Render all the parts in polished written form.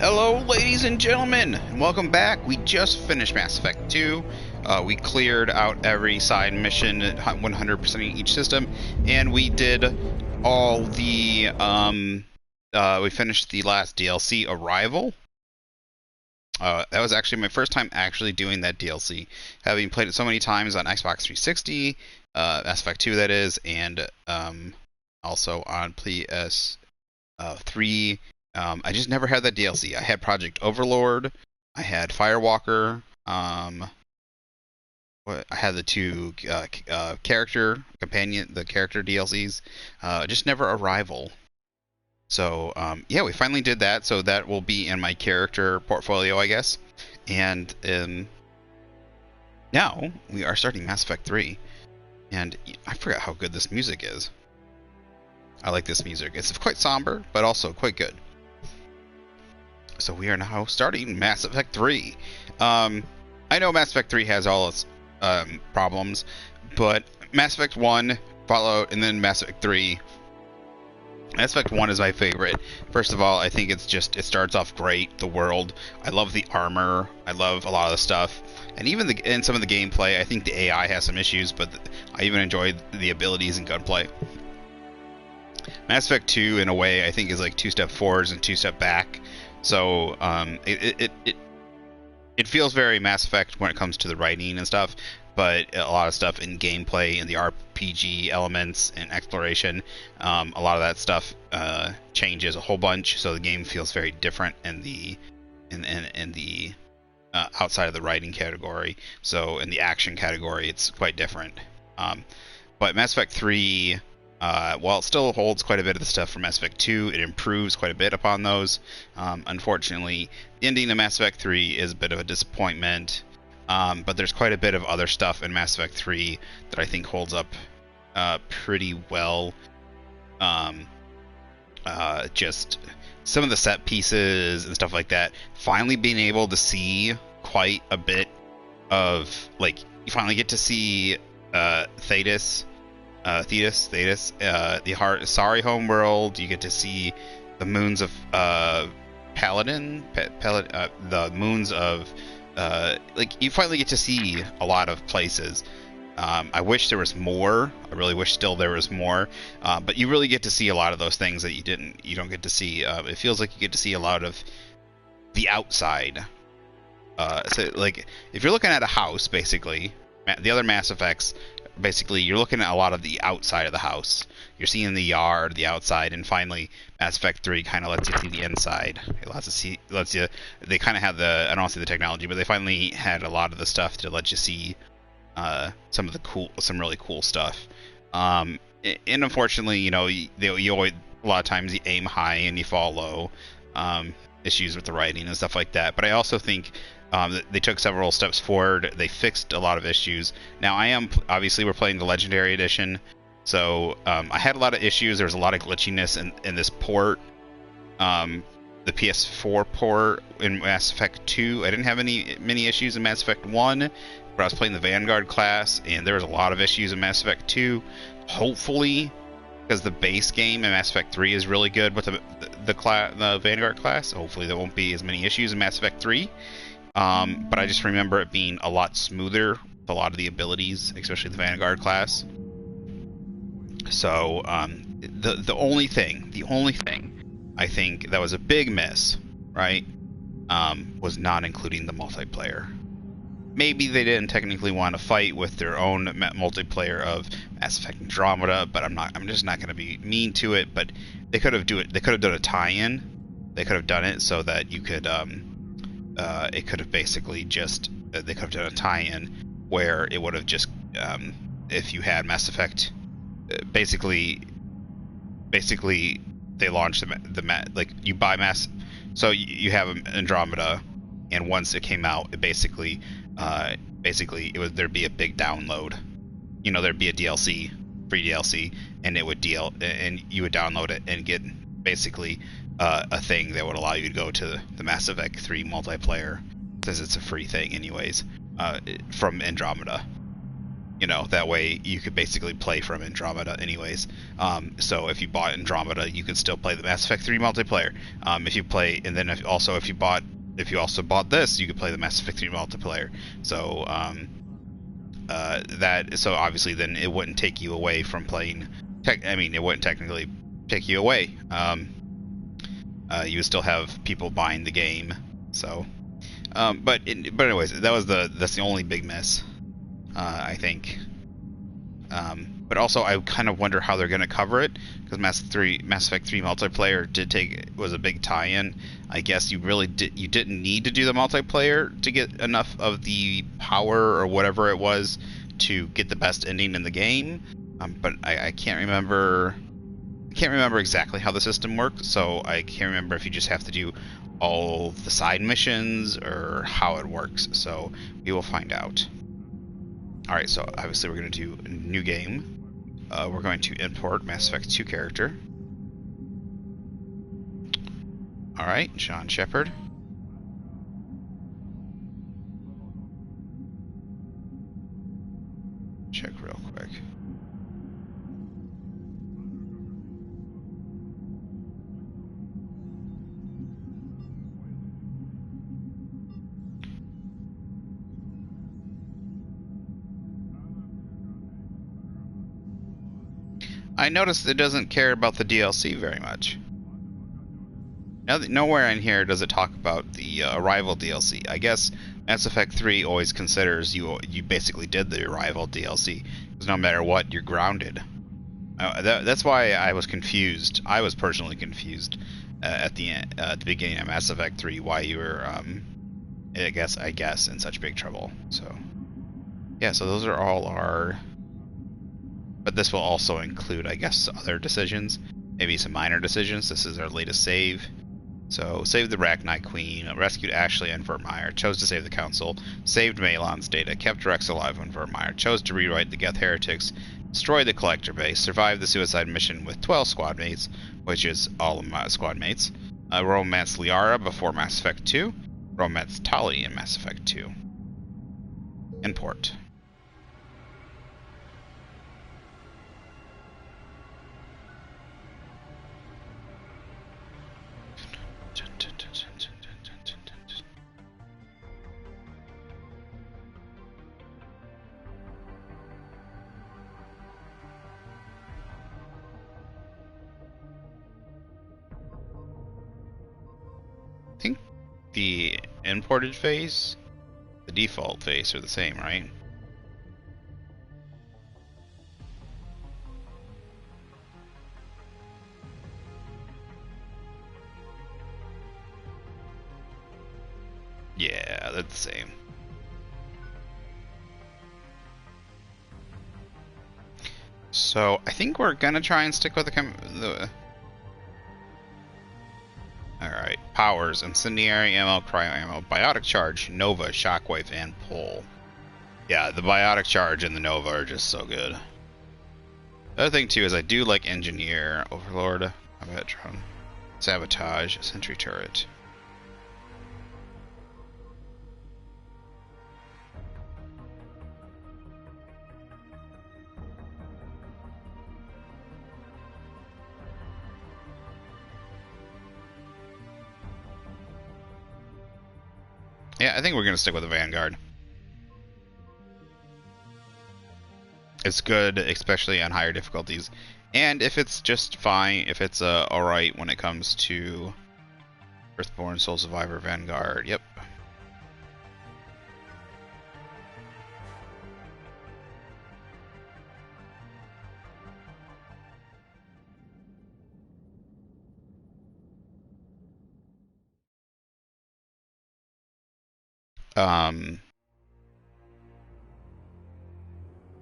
Hello, ladies and gentlemen, and welcome back. We just finished Mass Effect 2. We cleared out every side mission, 100% each system, and we did all the, we finished the last DLC, Arrival. That was actually my first time actually doing that DLC, having played it so many times on Xbox 360, Mass Effect 2 that is, and also on PS3. I just never had that DLC. I had Project Overlord, I had Firewalker, I had the two character DLCs, just never Arrival. So yeah, we finally did that. So that will be in my character portfolio, I guess. And now we are starting Mass Effect 3, and I forgot how good this music is. I like this music. It's quite somber, but also quite good. So we are now starting Mass Effect 3. I know Mass Effect 3 has all its problems, but Mass Effect 1, Fallout, and then Mass Effect 3. Mass Effect 1 is my favorite. First of all, I think it starts off great. The world, I love the armor. I love a lot of the stuff, and even in some of the gameplay, I think the AI has some issues, but I even enjoy the abilities and gunplay. Mass Effect 2, in a way, I think is like 2 step forwards and 2 step back. So it feels very Mass Effect when it comes to the writing and stuff, but a lot of stuff in gameplay and the RPG elements and exploration, a lot of that stuff changes a whole bunch. So the game feels very different in the outside of the writing category. So in the action category, it's quite different. But Mass Effect 3. While it still holds quite a bit of the stuff from Mass Effect 2, it improves quite a bit upon those. Unfortunately, the ending of Mass Effect 3 is a bit of a disappointment, but there's quite a bit of other stuff in Mass Effect 3 that I think holds up pretty well. Just some of the set pieces and stuff like that. Finally being able to see quite a bit of, like, you finally get to see Thetis, the Sorry homeworld. You get to see the moons of Paladin, the moons of like, you finally get to see a lot of places. I wish there was more. I really wish still there was more. But you really get to see a lot of those things that you don't get to see. It feels like you get to see a lot of the outside. So, like, if you're looking at a house, basically, the other Mass Effects, basically, you're looking at a lot of the outside of the house. You're seeing the yard, the outside, and finally, Mass Effect 3 kind of lets you see the inside. It lets you. They kind of have I don't want to say the technology, but they finally had a lot of the stuff to let you see some really cool stuff. And unfortunately, you always, a lot of times you aim high and you fall low. Issues with the writing and stuff like that. But I also think they took several steps forward. They fixed a lot of issues. Now, obviously we're playing the Legendary Edition, so I had a lot of issues. There was a lot of glitchiness in this port. The PS4 port in Mass Effect 2. I didn't have many issues in Mass Effect 1, but I was playing the Vanguard class, and there was a lot of issues in Mass Effect 2. Hopefully, because the base game in Mass Effect 3 is really good with the Vanguard class, hopefully there won't be as many issues in Mass Effect 3. But I just remember it being a lot smoother with a lot of the abilities, especially the Vanguard class. So the only thing I think that was a big miss, right, was not including the multiplayer. Maybe they didn't technically want to fight with their own multiplayer of Mass Effect Andromeda, but I'm just not going to be mean to it. But they could have done a tie-in. They could have done it so that you could it could have basically just they could have done a tie-in where it would have just if you had Mass Effect, basically they launched like, you buy so you have Andromeda, and once it came out, it basically there'd be a big download. There'd be a DLC, free DLC, and you would download it and get basically a thing that would allow you to go to the Mass Effect 3 multiplayer, since it's a free thing anyways, from Andromeda. You know, that way you could basically play from Andromeda anyways. So if you bought Andromeda, you could still play the Mass Effect 3 multiplayer. If you play, and then if you also bought this, you could play the Mass Effect 3 multiplayer. So so obviously then it wouldn't take you away from playing. It wouldn't technically take you away. You would still have people buying the game. So, but anyways, that's the only big miss. I think. But also, I kind of wonder how they're going to cover it, because Mass Effect 3 multiplayer was a big tie-in. I guess you didn't need to do the multiplayer to get enough of the power or whatever it was to get the best ending in the game. But I can't remember. I can't remember exactly how the system works, so I can't remember if you just have to do all the side missions or how it works. So we will find out. Alright, so obviously we're going to do a new game. We're going to import Mass Effect 2 character. Alright, John Shepard. Check real quick. I noticed it doesn't care about the DLC very much. Nowhere in here does it talk about the Arrival DLC. I guess Mass Effect 3 always considers you basically did the Arrival DLC, because no matter what, you're grounded. That's why I was confused. I was personally confused at the beginning of Mass Effect 3 why you were, I guess, in such big trouble. So, yeah, so those are all our... But this will also include, I guess, other decisions. Maybe some minor decisions. This is our latest save. So, saved the Rachni Queen, rescued Ashley and Vermeer, chose to save the Council, saved Malon's data, kept Rex alive when Vermeer, chose to rewrite the Geth Heretics, destroyed the Collector base, survived the suicide mission with 12 squad mates, which is all of my squad mates, romanced Liara before Mass Effect 2, romanced Tali in Mass Effect 2. Import. I think the imported face, the default face are the same, right? Yeah, they're the same. So I think we're gonna try and stick with the Alright, powers, incendiary ammo, cryo ammo, biotic charge, Nova, shockwave, and pull. Yeah, the biotic charge and the Nova are just so good. The other thing too is I do like engineer, overlord, combat drone, sabotage, sentry turret. Yeah, I think we're gonna stick with the Vanguard. It's good, especially on higher difficulties. And if it's just fine, if it's alright when it comes to Earthborn, Soul Survivor, Vanguard, yep.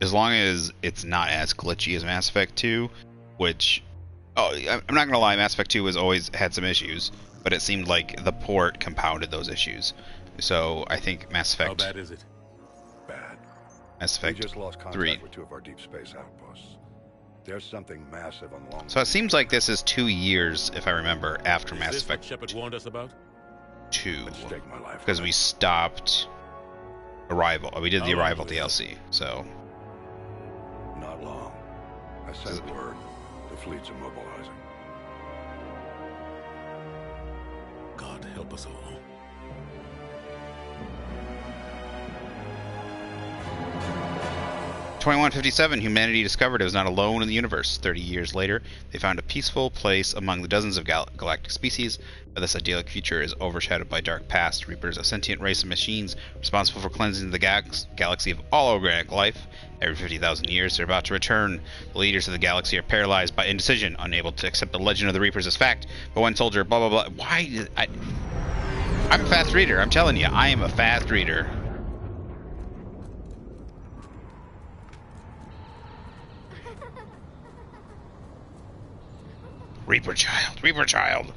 As long as it's not as glitchy as Mass Effect 2, which, I'm not gonna lie, Mass Effect 2 has always had some issues, but it seemed like the port compounded those issues. So I think Mass Effect. How bad is it? Bad. Mass Effect We just lost 3. contact with 2 of our deep space outposts. There's something massive on Long. So it seems like this is 2 years, if I remember, after Mass Effect What Shepard warned us about? 2, I'd stake my life. because we stopped Arrival. We did the How long Arrival do we have? DLC. So sent word. The fleet's immobilizing. God help us all. 2157, humanity discovered it was not alone in the universe. 30 years later, they found a peaceful place among the dozens of galactic species, but this idyllic future is overshadowed by dark past. Reapers, a sentient race of machines responsible for cleansing the galaxy of all organic life. Every 50,000 years, they're about to return. The leaders of the galaxy are paralyzed by indecision, unable to accept the legend of the Reapers as fact. But one soldier, blah blah blah. Why? I'm a fast reader. I'm telling you, I am a fast reader. Reaper child, Reaper child.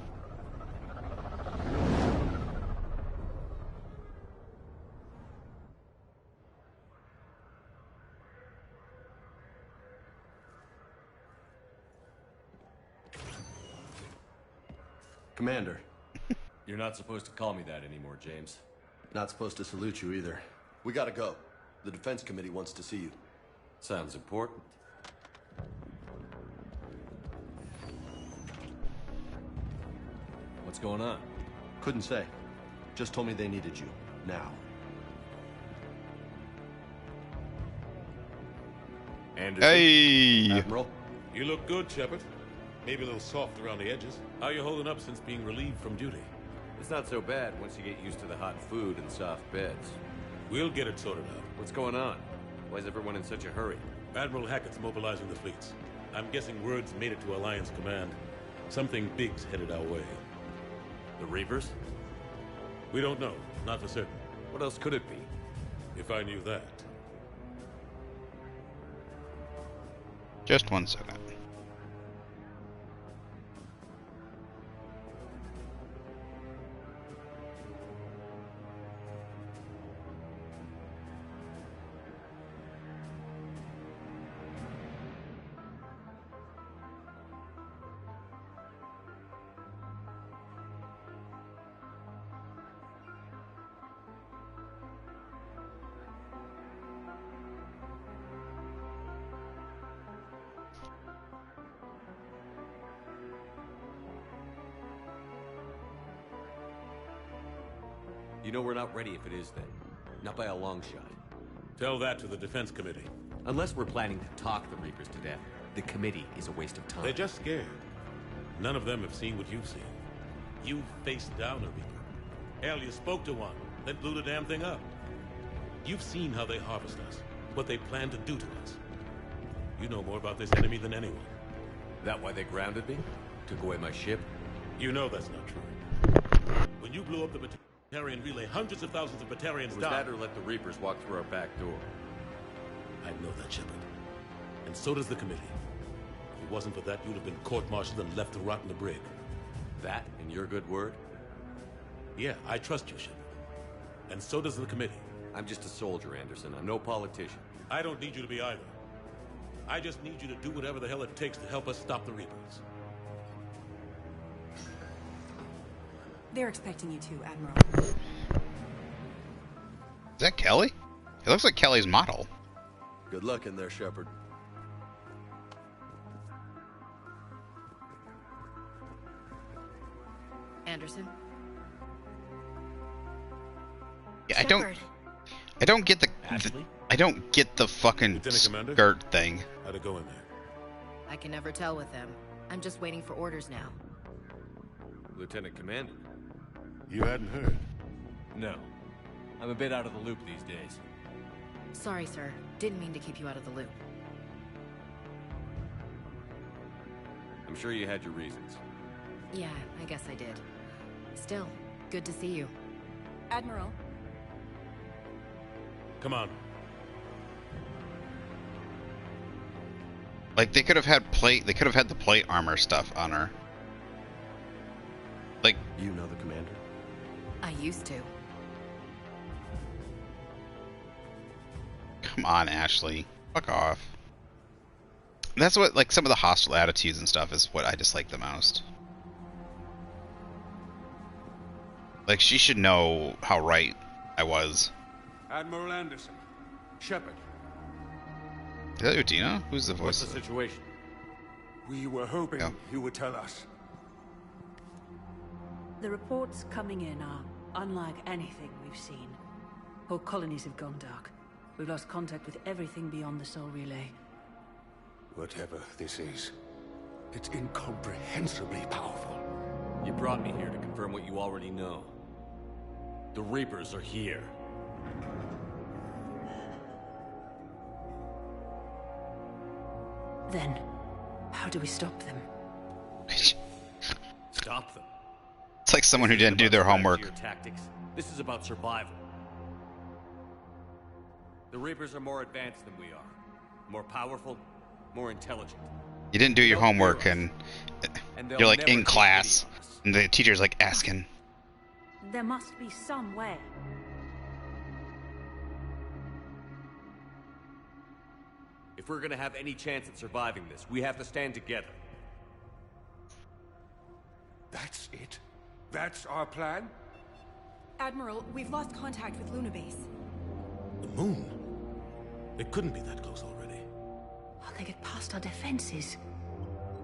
Commander. You're not supposed to call me that anymore, James. Not supposed to salute you either. We gotta go. The Defense Committee wants to see you. Sounds important. What's going on? Couldn't say. Just told me they needed you. Now. Anderson? Hey! Admiral? You look good, Shepard. Maybe a little soft around the edges. How you holding up since being relieved from duty? It's not so bad once you get used to the hot food and soft beds. We'll get it sorted out. What's going on? Why is everyone in such a hurry? Admiral Hackett's mobilizing the fleets. I'm guessing word's made it to Alliance Command. Something big's headed our way. The Reapers? We don't know. Not for certain. What else could it be? If I knew that. Just 1 second. You know we're not ready if it is then. Not by a long shot. Tell that to the Defense Committee. Unless we're planning to talk the Reapers to death, the committee is a waste of time. They're just scared. None of them have seen what you've seen. You faced down a Reaper. Hell, you spoke to one, then blew the damn thing up. You've seen how they harvest us, what they plan to do to us. You know more about this enemy than anyone. That why they grounded me? Took away my ship? You know that's not true. When you blew up the Batarian relay, hundreds of thousands of Batarians Was died. that or let the Reapers walk through our back door? I know that, Shepard. And so does the committee. If it wasn't for that, you'd have been court-martialed and left to rot in the brig. That and your good word? Yeah, I trust you, Shepard. And so does the committee. I'm just a soldier, Anderson. I'm no politician. I don't need you to be either. I just need you to do whatever the hell it takes to help us stop the Reapers. They're expecting you to, Admiral. Is that Kelly? It looks like Kelly's model. Good luck in there, Shepard. Anderson? Yeah, Shepard. I don't get the Ashley? I don't get the fucking Lieutenant Commander? skirt thing. How'd it go in there? I can never tell with them. I'm just waiting for orders now. Lieutenant Commander? You hadn't heard. No. I'm a bit out of the loop these days. Sorry, sir. Didn't mean to keep you out of the loop. I'm sure you had your reasons. Yeah, I guess I did. Still, good to see you. Admiral? Come on. Like they could have had plate. They could have had the plate armor stuff on her. Like You know the commander? I used to. come on, Ashley. Fuck off. That's what, like, some of the hostile attitudes and stuff is what I dislike the most. Like, she should know how right I was. Admiral Anderson. Shepard. Is that Udina? Who's the What's voice? the situation? We were hoping Yeah. you would tell us. The reports coming in are unlike anything we've seen. Whole colonies have gone dark. We've lost contact with everything beyond the Soul Relay. Whatever this is, it's incomprehensibly powerful. You brought me here to confirm what you already know. The Reapers are here. Then, how do we stop them? Stop them. It's like someone who This isn't didn't do about their strategy homework. or tactics. This is about survival. The Reapers are more advanced than we are. More powerful, more intelligent. You didn't do your They'll homework, fear and us. And they'll you're like never in take class, pity on us. and the teacher's like asking. There must be some way. If we're gonna have any chance at surviving this, we have to stand together. That's it? That's our plan? Admiral, we've lost contact with Luna Base. The moon? It couldn't be that close already. How they get past our defenses?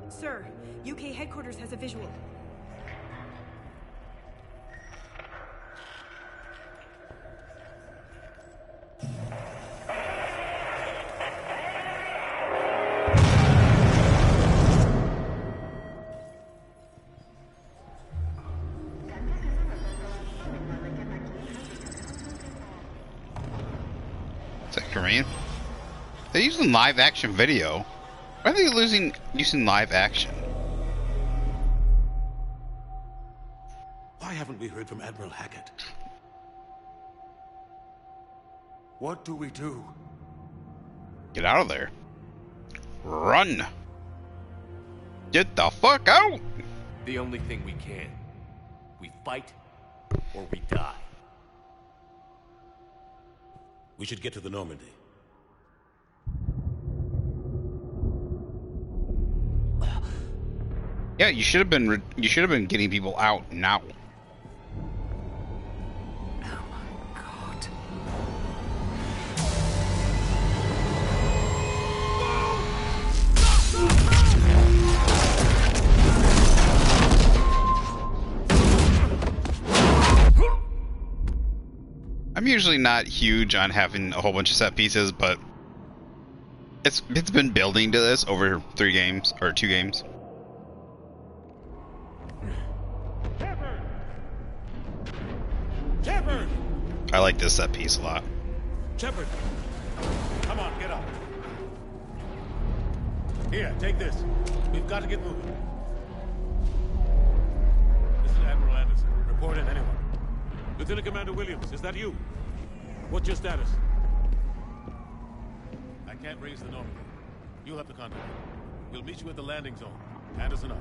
Sir, UK headquarters has a visual. Is that Korean? They're using live action video. Why are they using live action? Why haven't we heard from Admiral Hackett? What do we do? Get out of there. Run. Get the fuck out. The only thing we can. We fight, or we die. We should get to the Normandy. Yeah, you should have been getting people out now. Oh my god. I'm usually not huge on having a whole bunch of set pieces, but it's been building to this over 3 games or 2 games. Shepard! I like this set piece a lot. Shepard! Come on, get up. Here, take this. We've got to get moving. This is Admiral Anderson. Report in, anyone. Lieutenant Commander Williams, is that you? What's your status? I can't raise the Normandy. You'll have to contact me. We'll meet you at the landing zone. Anderson up.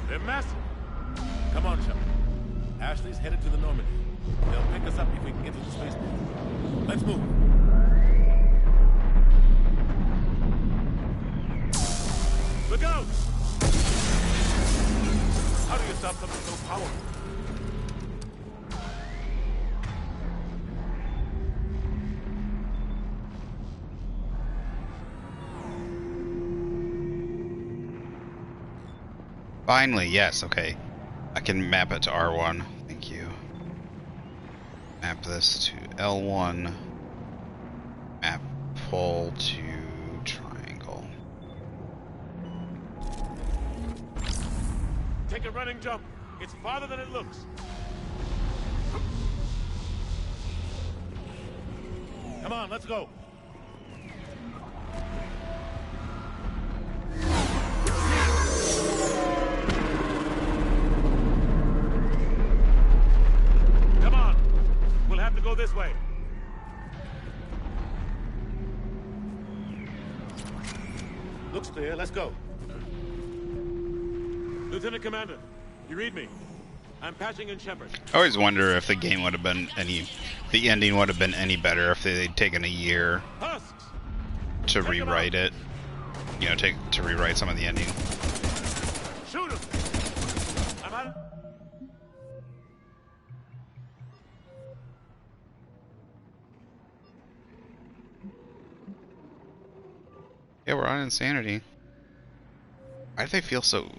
They're massive. Come on, Shepard. Ashley's headed to the Normandy. They'll pick us up if we can get to the spaceport. Let's move. Look out! How do you stop something so powerful? Finally, yes, okay. I can map it to R1. Thank you. Map this to L1. Map pull to triangle. Take a running jump. It's farther than it looks. Come on, let's go. Come on. We'll have to go this way. Looks clear. Let's go. Lieutenant Commander, you read me? I'm patching in Shepard. I always wonder if the game would have been the ending would have been any better if they'd taken a year Husks! to rewrite it. you know, to rewrite some of the ending. Shoot him! I'm out. Yeah, we're on Insanity. Why do they feel so...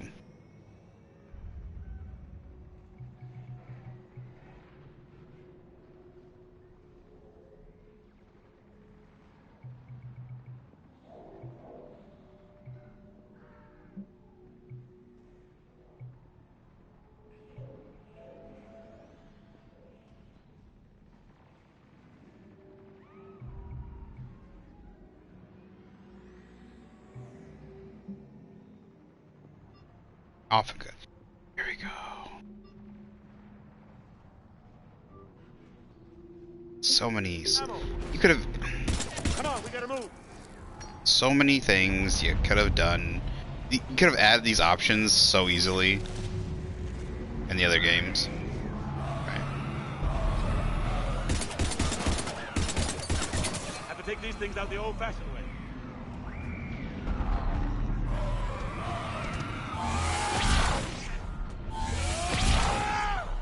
Africa. Here we go. So many... You could have... Come on, we gotta move. So many things you could have done. You could have added these options so easily in the other games. Right. Have to take these things out the old-fashioned way.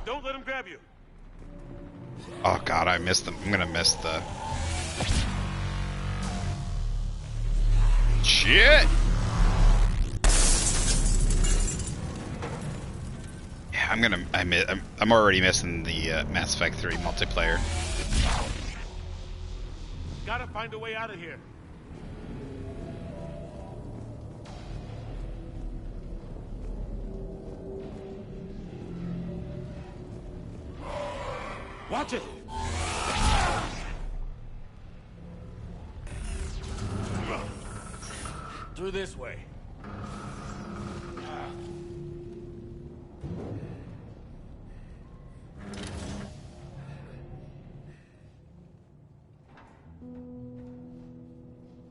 Don't let him grab you. Oh god, I missed them. I'm gonna miss the... Shit! Yeah, I'm already missing the Mass Effect 3 multiplayer. Gotta find a way out of here. Watch it! Through this way.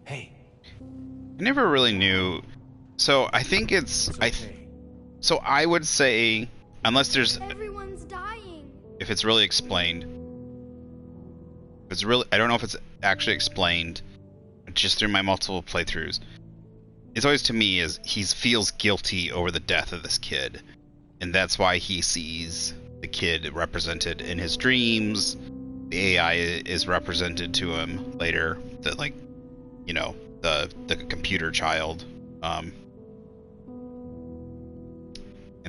Hey. I never really knew. So I think it's... So I would say, unless there's... Everyone's dying. If it's really explained. If it's really... I don't know if it's actually explained just through my multiple playthroughs. It's always, to me, is he feels guilty over the death of this kid. And that's why he sees the kid represented in his dreams. The AI is represented to him later. That, like, you know, the computer child. And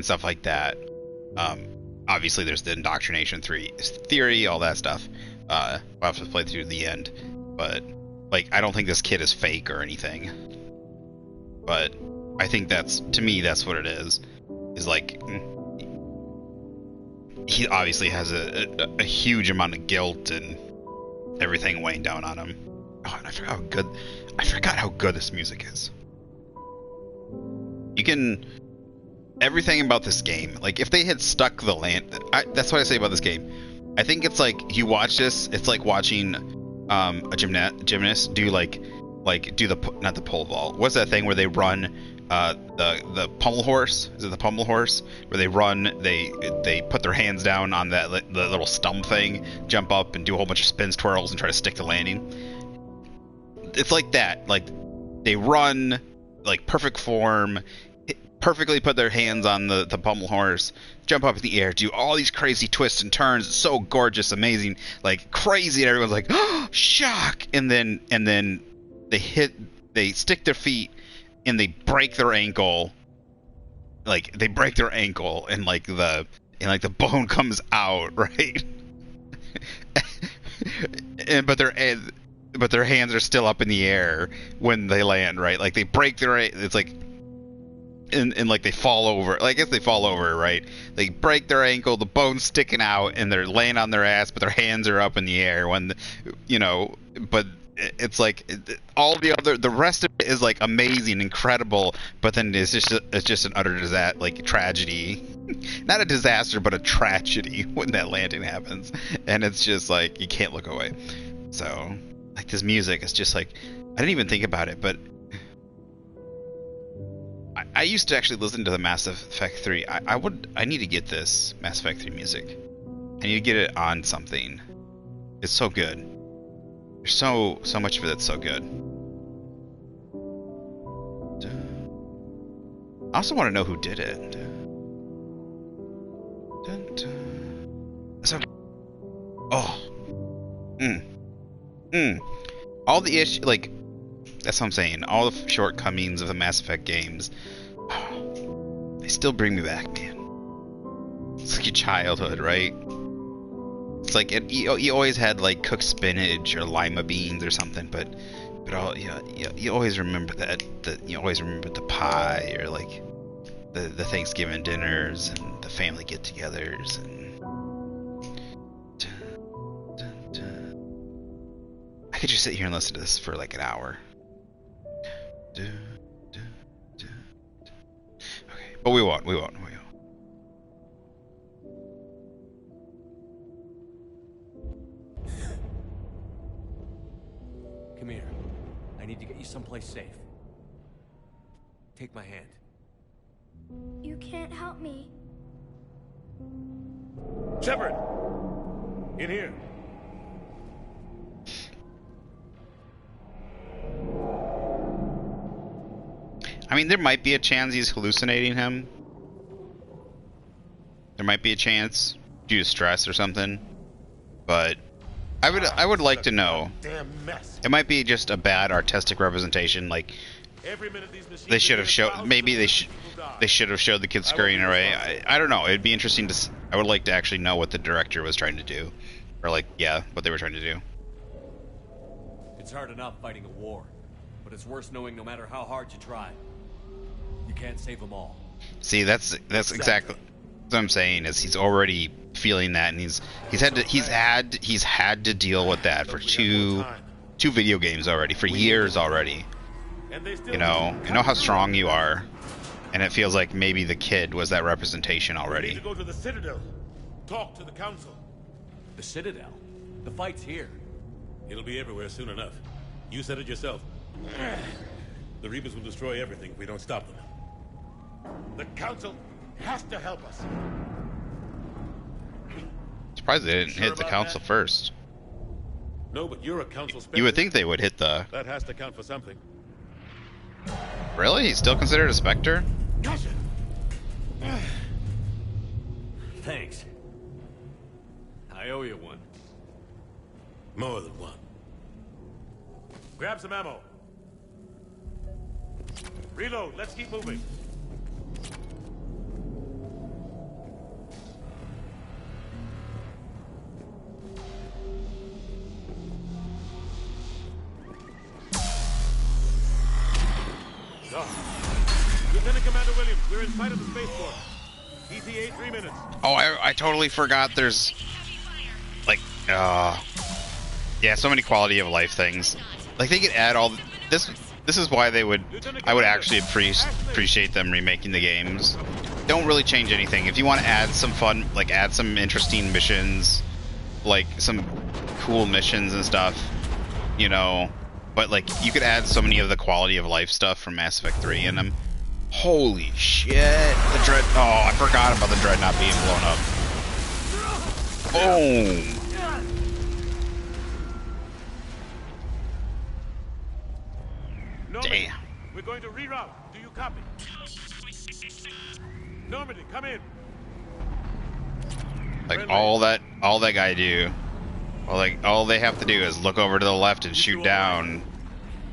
stuff like that. Obviously, there's the indoctrination theory, all that stuff. We'll have to play through the end. But, like, I don't think this kid is fake or anything. But I think that's, to me, that's what it is. Is like, he obviously has a huge amount of guilt and everything weighing down on him. Oh, and I forgot how good this music is. You can, everything about this game, like if they had stuck the that's what I say about this game. I think it's like, you watch this, it's like watching a gymnast do do the, not the pole vault. What's that thing where they run the pommel horse? Is it the pommel horse? Where they run, they put their hands down on the little stump thing, jump up and do a whole bunch of spins, twirls, and try to stick the landing. It's like that. Like, they run, like, perfect form, perfectly put their hands on the pommel horse, jump up in the air, do all these crazy twists and turns. It's so gorgeous, amazing, like crazy, and everyone's like, oh, shock! And then they stick their feet and they break their ankle. Like, they break their ankle and like the bone comes out, right? But their hands are still up in the air when they land, right? Like, they break it's like, and like they fall over. I guess they fall over, right? They break their ankle, the bone's sticking out, and they're laying on their ass, but their hands are up in the air when, but it's like the rest of it is like amazing, incredible, but then it's just an utter disaster, like tragedy. Not a disaster, but a tragedy when that landing happens, and it's just like you can't look away. So, like, this music is just like, I didn't even think about it, but I used to actually listen to the Mass Effect 3. I need to get this Mass Effect 3 music. I need to get it on something. It's so good. There's so much of it that's so good. I also want to know who did it. Dun, dun. So, all the like, that's what I'm saying. All the shortcomings of the Mass Effect games, they still bring me back, man. It's like your childhood, right? It's like you always had like cooked spinach or lima beans or something, but all you always remember that you always remember the pie or like the Thanksgiving dinners and the family get-togethers and. I could just sit here and listen to this for like an hour. Okay, but we won't. Come here. I need to get you someplace safe. Take my hand. You can't help me. Shepard! In here. I mean, there might be a chance he's hallucinating him. There might be a chance due to stress or something. But I would like to know. Damn mess. It might be just a bad artistic representation. Like they should have showed. Maybe they should have showed the kid scurrying away. I don't know. It'd be interesting to. I would like to actually know what the director was trying to do, or like what they were trying to do. It's hard enough fighting a war, but it's worse knowing no matter how hard you try, you can't save them all. See, that's exactly what I'm saying. Is he's already feeling that, and he's had to deal with that for two video games already, for years already. You know how strong you are, and it feels like maybe the kid was that representation already. We need to go to the Citadel. Talk to the Council. The Citadel? The fight's here. It'll be everywhere soon enough. You said it yourself. The Reapers will destroy everything if we don't stop them. The Council has to help us. Surprised they didn't hit the Council first. No, but you're a Council spectre. You would think they would hit the... That has to count for something. Really? He's still considered a Spectre? Gotcha. Thanks. I owe you one. More than one. Grab some ammo. Reload. Let's keep moving. Lieutenant Commander Williams, we're in sight of the spaceport. ETA 3 minutes. Oh, I totally forgot there's... Like, yeah, so many quality of life things. Like, they could add all... This is why they would... I would actually appreciate them remaking the games. Don't really change anything. If you want to add some fun, like, add some interesting missions, like, some cool missions and stuff, you know... But, like, you could add so many of the quality of life stuff from Mass Effect 3 in them. Holy shit. The Dread... Oh, I forgot about the Dreadnought being blown up. Boom. Normandy, Damn. we're going to reroute. Do you copy? Normandy, come in. Like, all that guy do... Well, like, all they have to do is look over to the left and shoot down.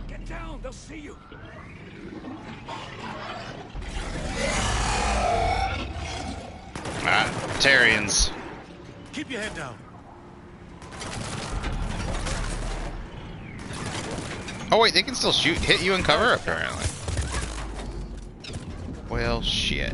Get down, they'll see you. Tarians. Keep your head down. Oh wait, they can still hit you in cover apparently. Well, shit.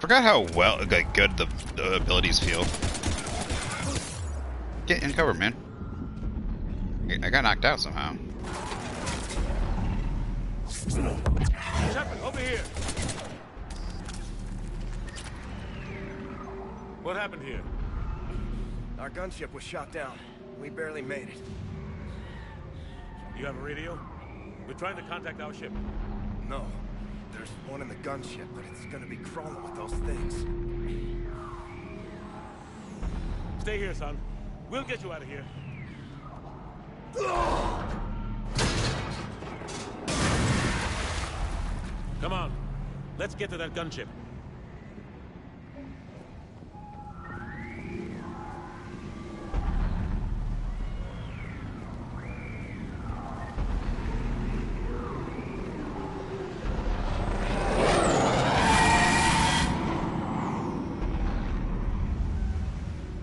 Forgot how well, like, good the abilities feel. Get in cover, man. I got knocked out somehow. Shepard, over here. What happened here? Our gunship was shot down. We barely made it. You have a radio? We're trying to contact our ship. No. There's one in the gunship, but it's gonna be crawling with those things. Stay here, son. We'll get you out of here. Come on. Let's get to that gunship.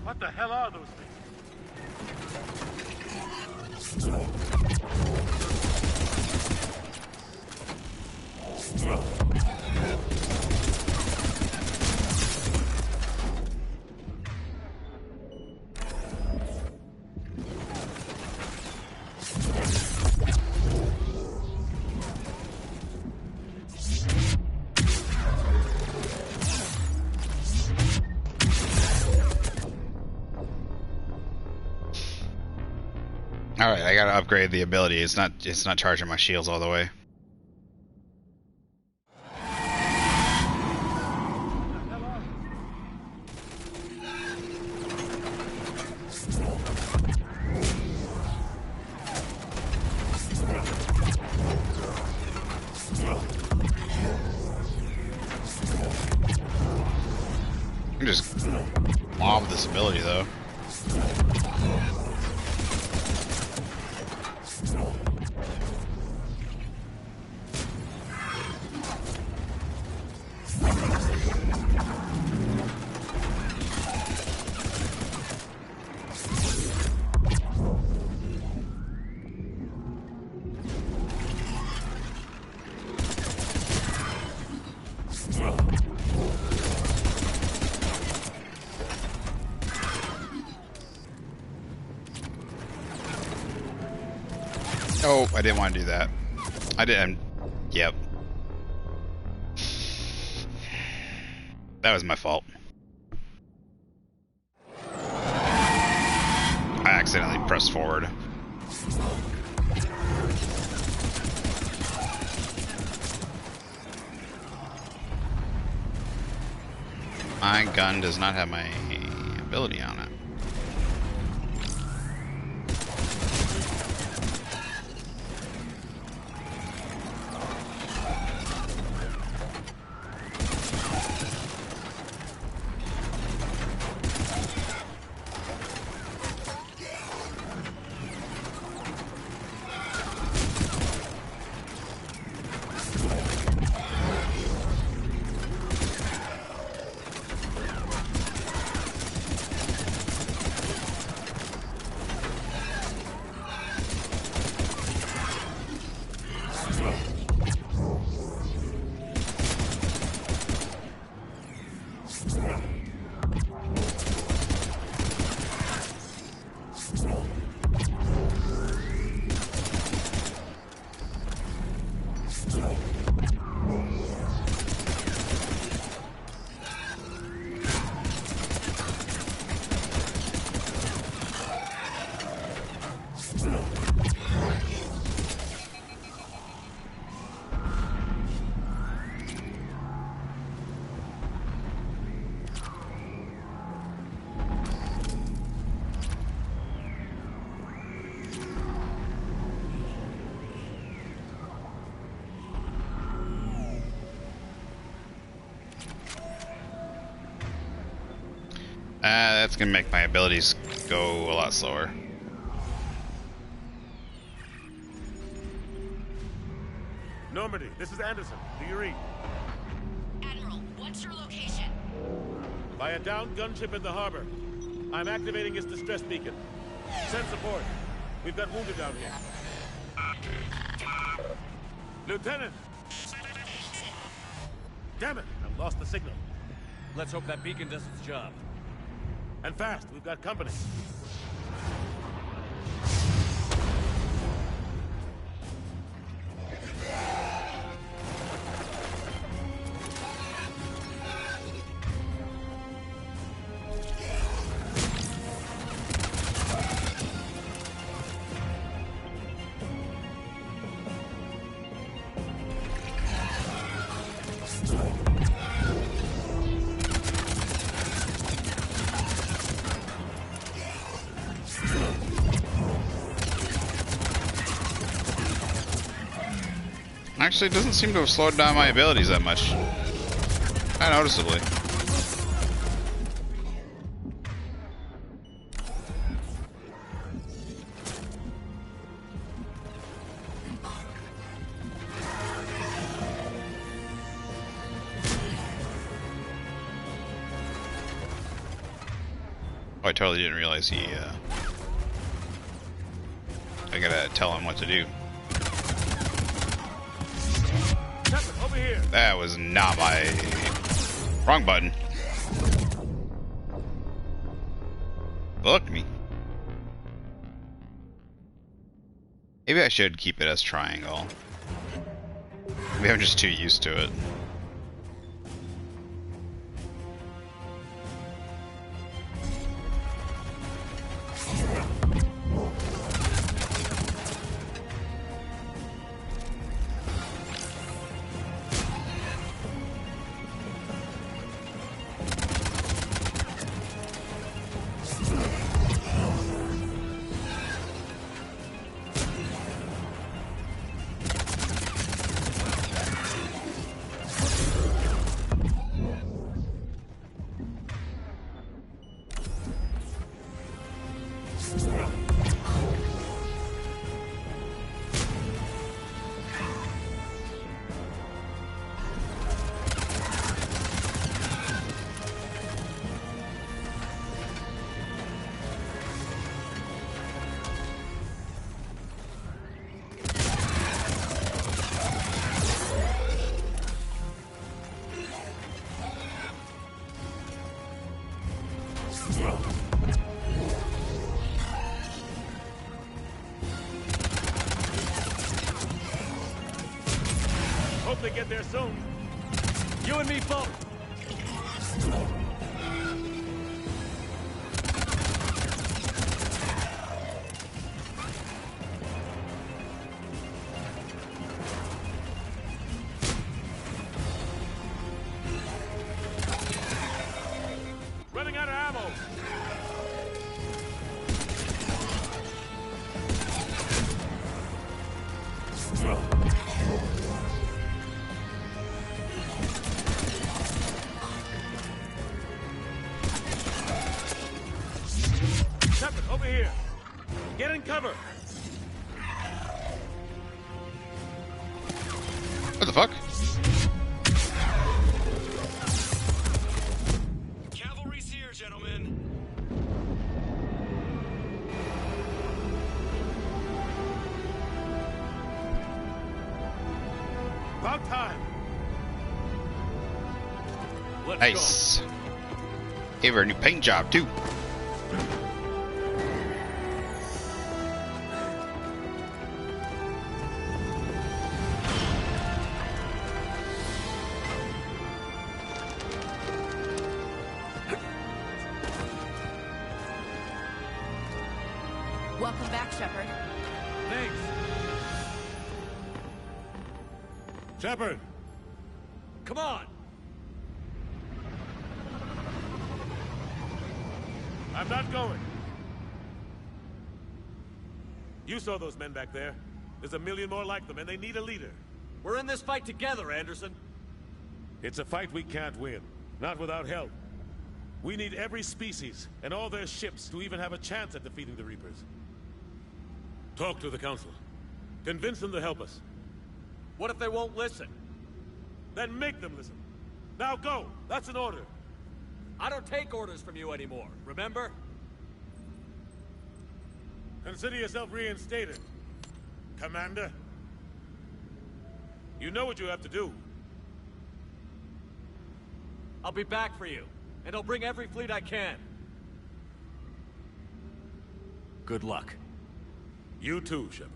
What the hell are those things? Alright, I gotta upgrade the ability. It's not charging my shields all the way. I can just mob this ability though. Oh, I didn't want to do that. I didn't. Yep. That was my fault. I accidentally pressed forward. My gun does not have my ability on it. That's gonna make my abilities go a lot slower. Normandy, this is Anderson. Do you read? Admiral, what's your location? By a downed gunship in the harbor. I'm activating its distress beacon. Send support. We've got wounded down here. Lieutenant! Damn it! I've lost the signal. Let's hope that beacon does its job. And fast, we've got company. Actually, it doesn't seem to have slowed down my abilities that much. Not noticeably. Oh, I totally didn't realize he, I gotta tell him what to do. Over here. That was not my... Wrong button. Look me. Maybe I should keep it as triangle. Maybe I'm just too used to it. Hope they get there soon. You and me both. Running out of ammo. Shepard, over here. Get in cover. What the fuck? Cavalry's here, gentlemen. About time. Let's Nice. Gave her a new paint job too. Welcome back, Shepard. go. Thanks. Shepard. Come on. I'm not going. You saw those men back there. There's a million more like them, and they need a leader. We're in this fight together, Anderson. It's a fight we can't win. Not without help. We need every species and all their ships to even have a chance at defeating the Reapers. Talk to the Council. Convince them to help us. What if they won't listen? Then make them listen. Now go! That's an order. I don't take orders from you anymore, remember? Consider yourself reinstated, Commander. You know what you have to do. I'll be back for you, and I'll bring every fleet I can. Good luck. You too, Shepard.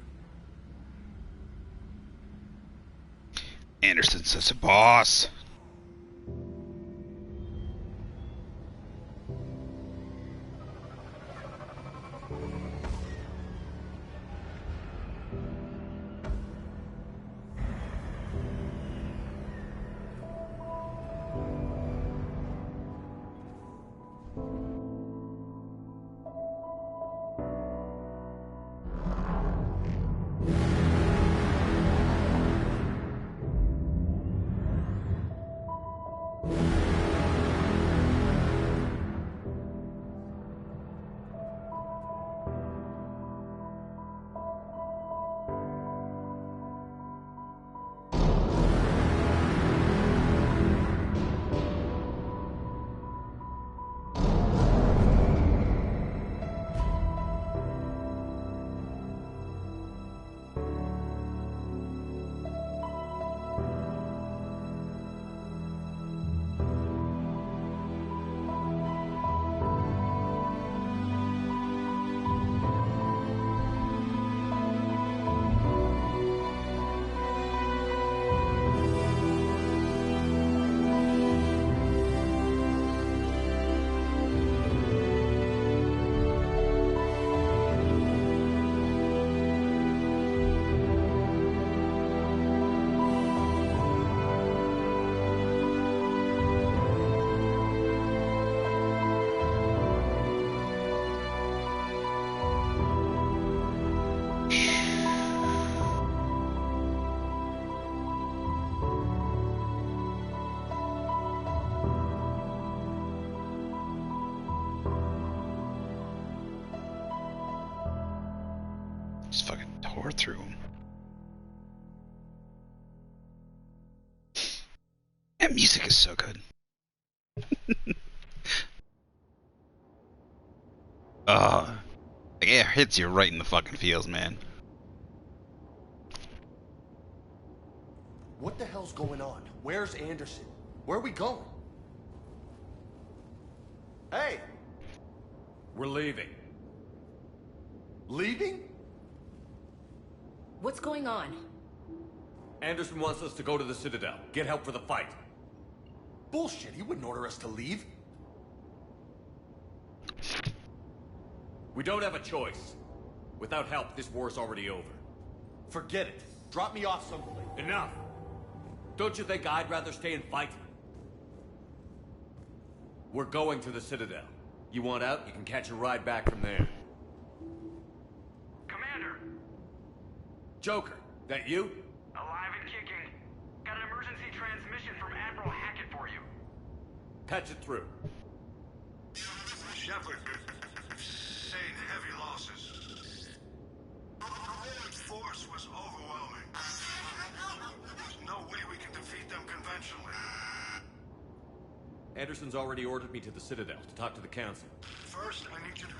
Anderson's such a boss. Just fucking tore through him. That music is so good. It hits you right in the fucking feels, man. What the hell's going on? Where's Anderson? Where are we going? Hey! We're leaving. Leaving? What's going on? Anderson wants us to go to the Citadel. Get help for the fight. Bullshit, he wouldn't order us to leave. We don't have a choice. Without help, this war's already over. Forget it. Drop me off someplace. Enough! Don't you think I'd rather stay and fight? We're going to the Citadel. You want out, you can catch a ride back from there. Commander! Joker, that you? Alive and kicking. Got an emergency transmission from Admiral Hackett for you. Patch it through. Shepard, sustained heavy losses. The force was overwhelming. There's no way we can defeat them conventionally. Anderson's already ordered me to the Citadel to talk to the Council. First, I need you to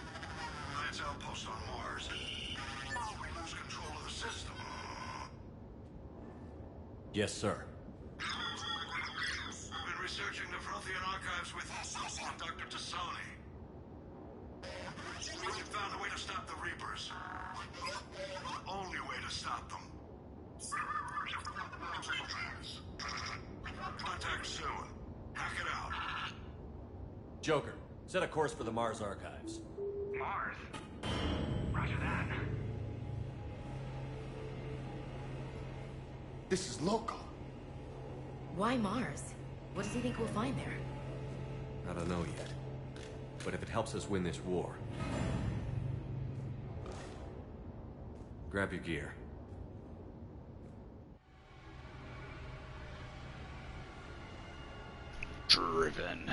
Lance outpost on Mars. We lose control of the system. Yes, sir. We've been researching the Prothean archives with Dr. Tassoni. We found a way to stop the Reapers. The only way to stop them. Contact soon. Hack it out. Joker, set a course for the Mars archives. Mars? Roger that. This is local. Why Mars? What does he think we'll find there? I don't know yet. But if it helps us win this war... Grab your gear. Driven.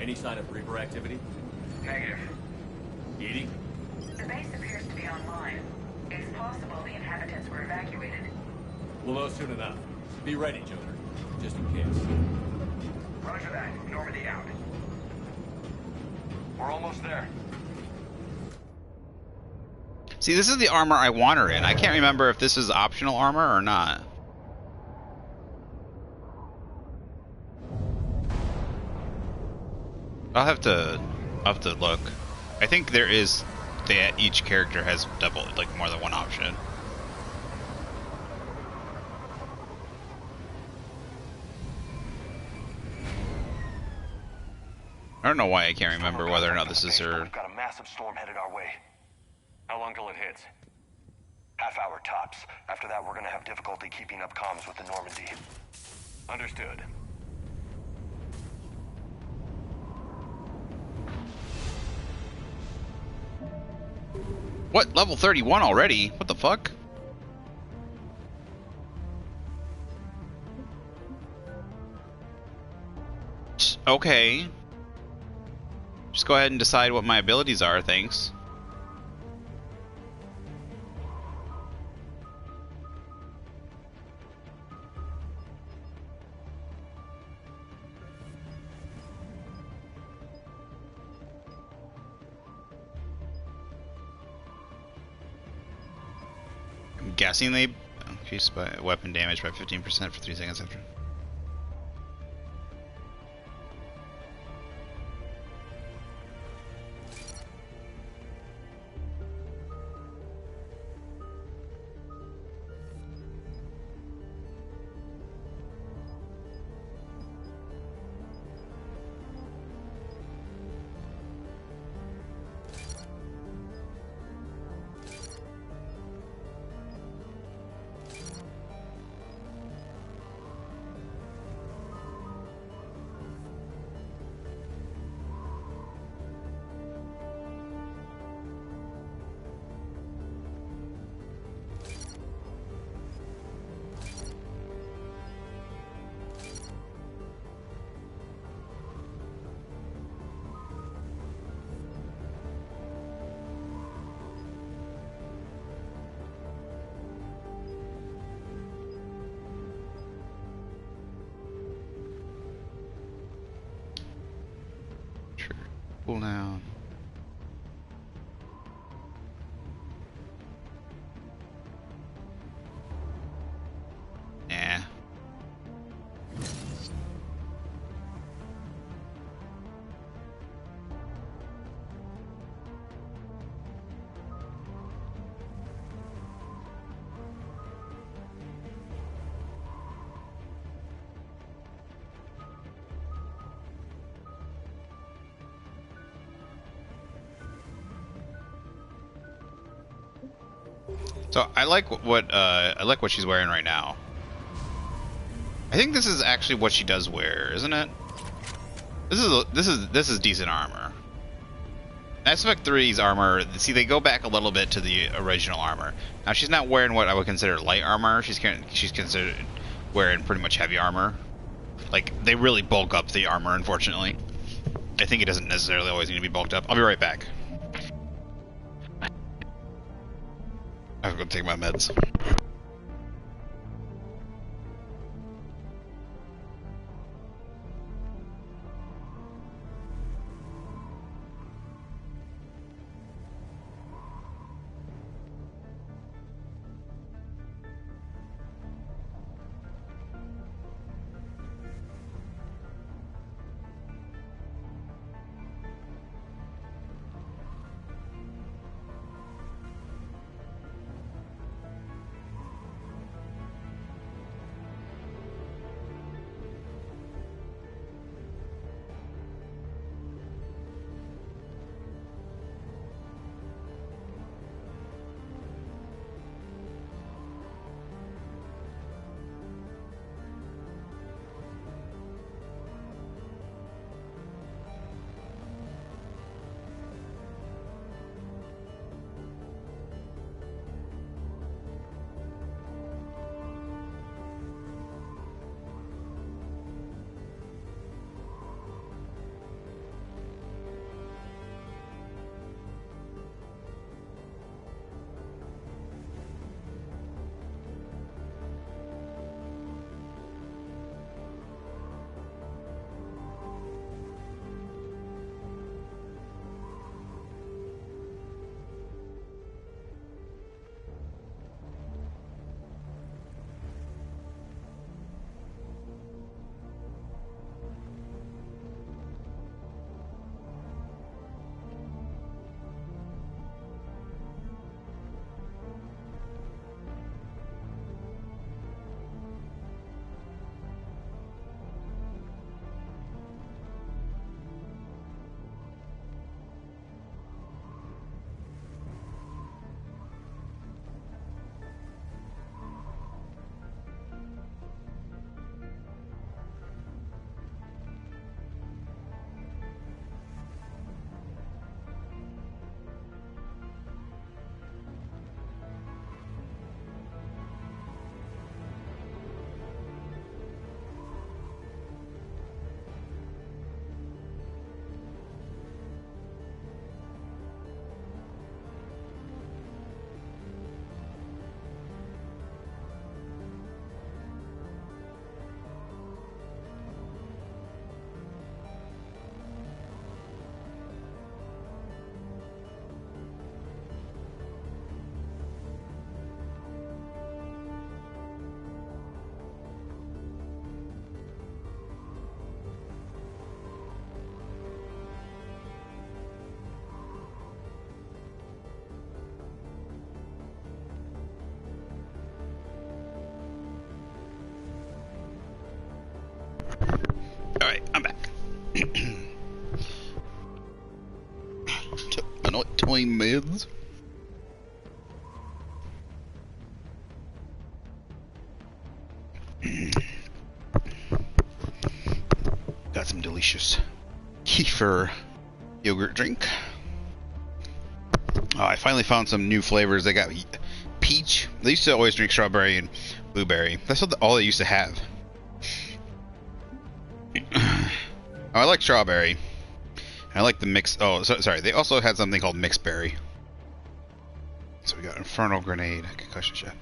Any sign of Reaper activity? Negative. EDI? The base appears to be online. It's possible the inhabitants were evacuated. We'll know soon enough. Be ready, Joker. Just in case. Roger that. Normandy out. We're almost there. See, this is the armor I want her in. I can't remember if this is optional armor or not. I'll have to look. I think there is that each character has double, like more than one option. I don't know why I can't remember whether or not this is her. We've got a massive storm headed our way. How long till it hits? Half hour tops. After that, we're gonna have difficulty keeping up comms with the Normandy. Understood. What? Level 31 already? What the fuck? Okay. Just go ahead and decide what my abilities are, thanks. I'm guessing they increase by weapon damage by 15% for 3 seconds after. Cooldown. Yeah. So I like what she's wearing right now. I think this is actually what she does wear, isn't it? This is decent armor. Mass Effect 3's armor, see, they go back a little bit to the original armor. Now she's not wearing what I would consider light armor. She's considered wearing pretty much heavy armor. Like, they really bulk up the armor, unfortunately. I think it doesn't necessarily always need to be bulked up. I'll be right back. I have to go take my meds. between mids. Got some delicious kefir yogurt drink. Oh, I finally found some new flavors. They got peach. They used to always drink strawberry and blueberry. That's all they used to have. Oh, I like strawberry. I like the mix. Oh, sorry. They also had something called mixed berry. So we got Infernal Grenade, Concussion Shot.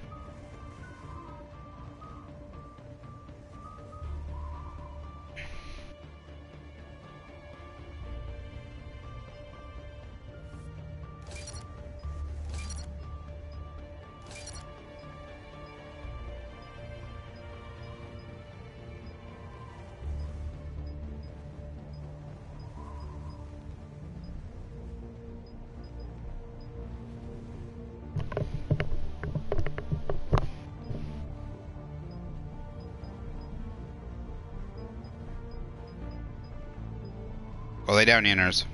Go lay down, Inners.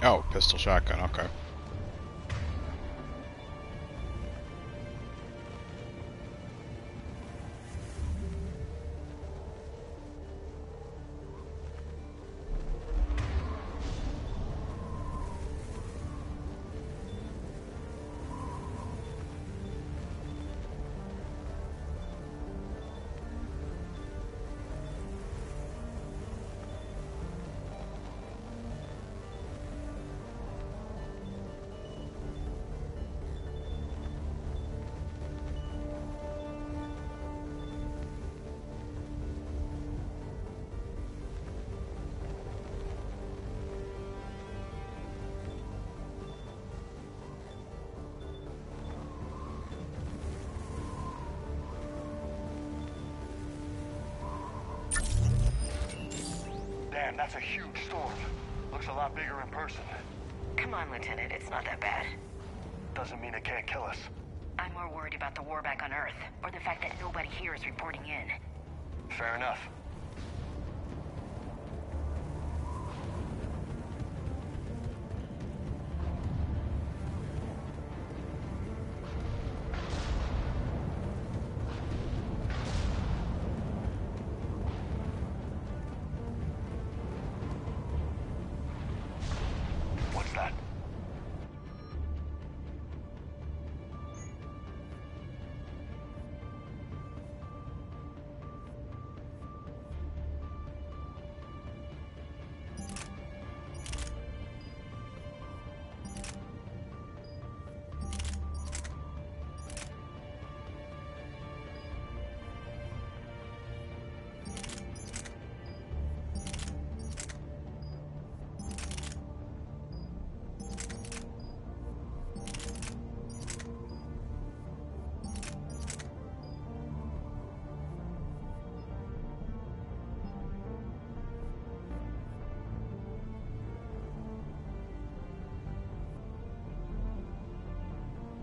Oh, pistol shotgun, okay. Damn, that's a huge storm. Looks a lot bigger in person. Come on, Lieutenant, it's not that bad. Doesn't mean it can't kill us. I'm more worried about the war back on Earth, or the fact that nobody here is reporting in. Fair enough. What's that?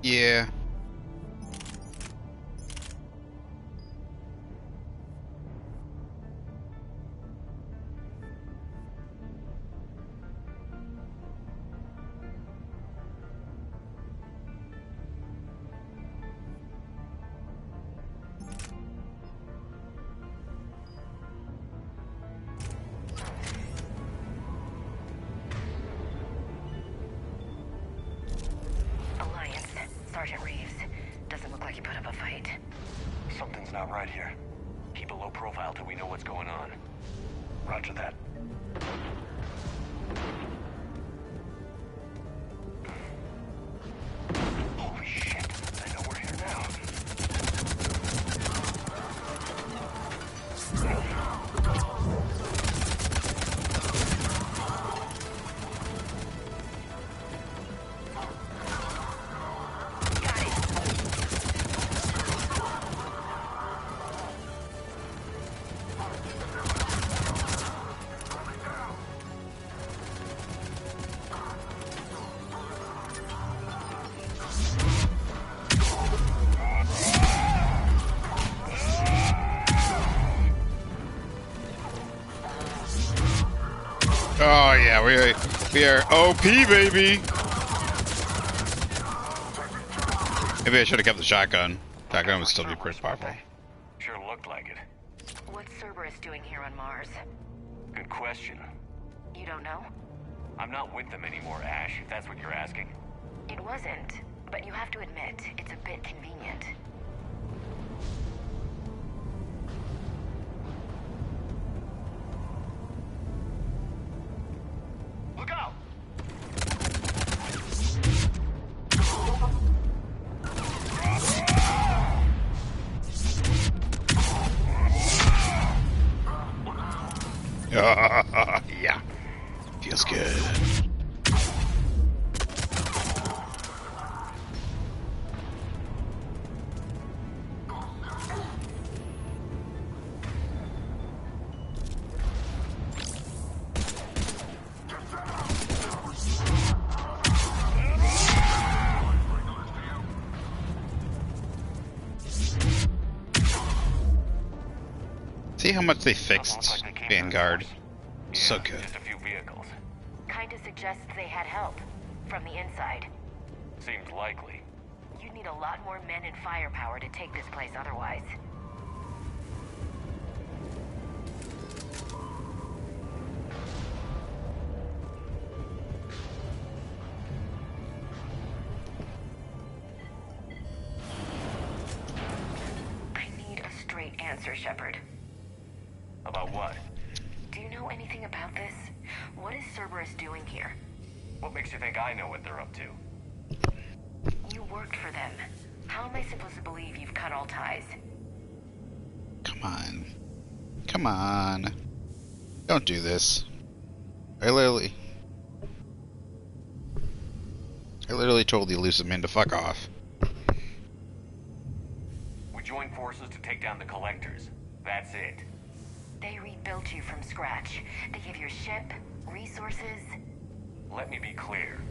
Yeah. Alliance, Sergeant Reeves. Doesn't look like you put up a fight. Something's not right here. Keep a low profile till we know what's going on. Roger that. Holy shit, I know we're here now. Oh yeah, we are OP, baby. Maybe I should have kept the shotgun. Shotgun would still be pretty powerful. Sure looked like it. What's Cerberus doing here on Mars? Good question. You don't know? I'm not with them anymore, Ash, if that's what you're asking. It wasn't, but you have to admit, it's a bit convenient. Look out! Yeah. Feels good. See how much they fixed Vanguard? Yeah, So good. Just a few vehicles. kinda suggests they had help. From the inside. Seems likely. You'd need a lot more men and firepower to take this place otherwise. I need a straight answer, Shepard. About what? Do you know anything about this? What is Cerberus doing here? What makes you think I know what they're up to? You worked for them. How am I supposed to believe you've cut all ties? Come on. Come on. Don't do this. I literally told the elusive men to fuck off. We joined forces to take down the Collectors. That's it. They rebuilt you from scratch. They gave your ship, resources. Let me be clear.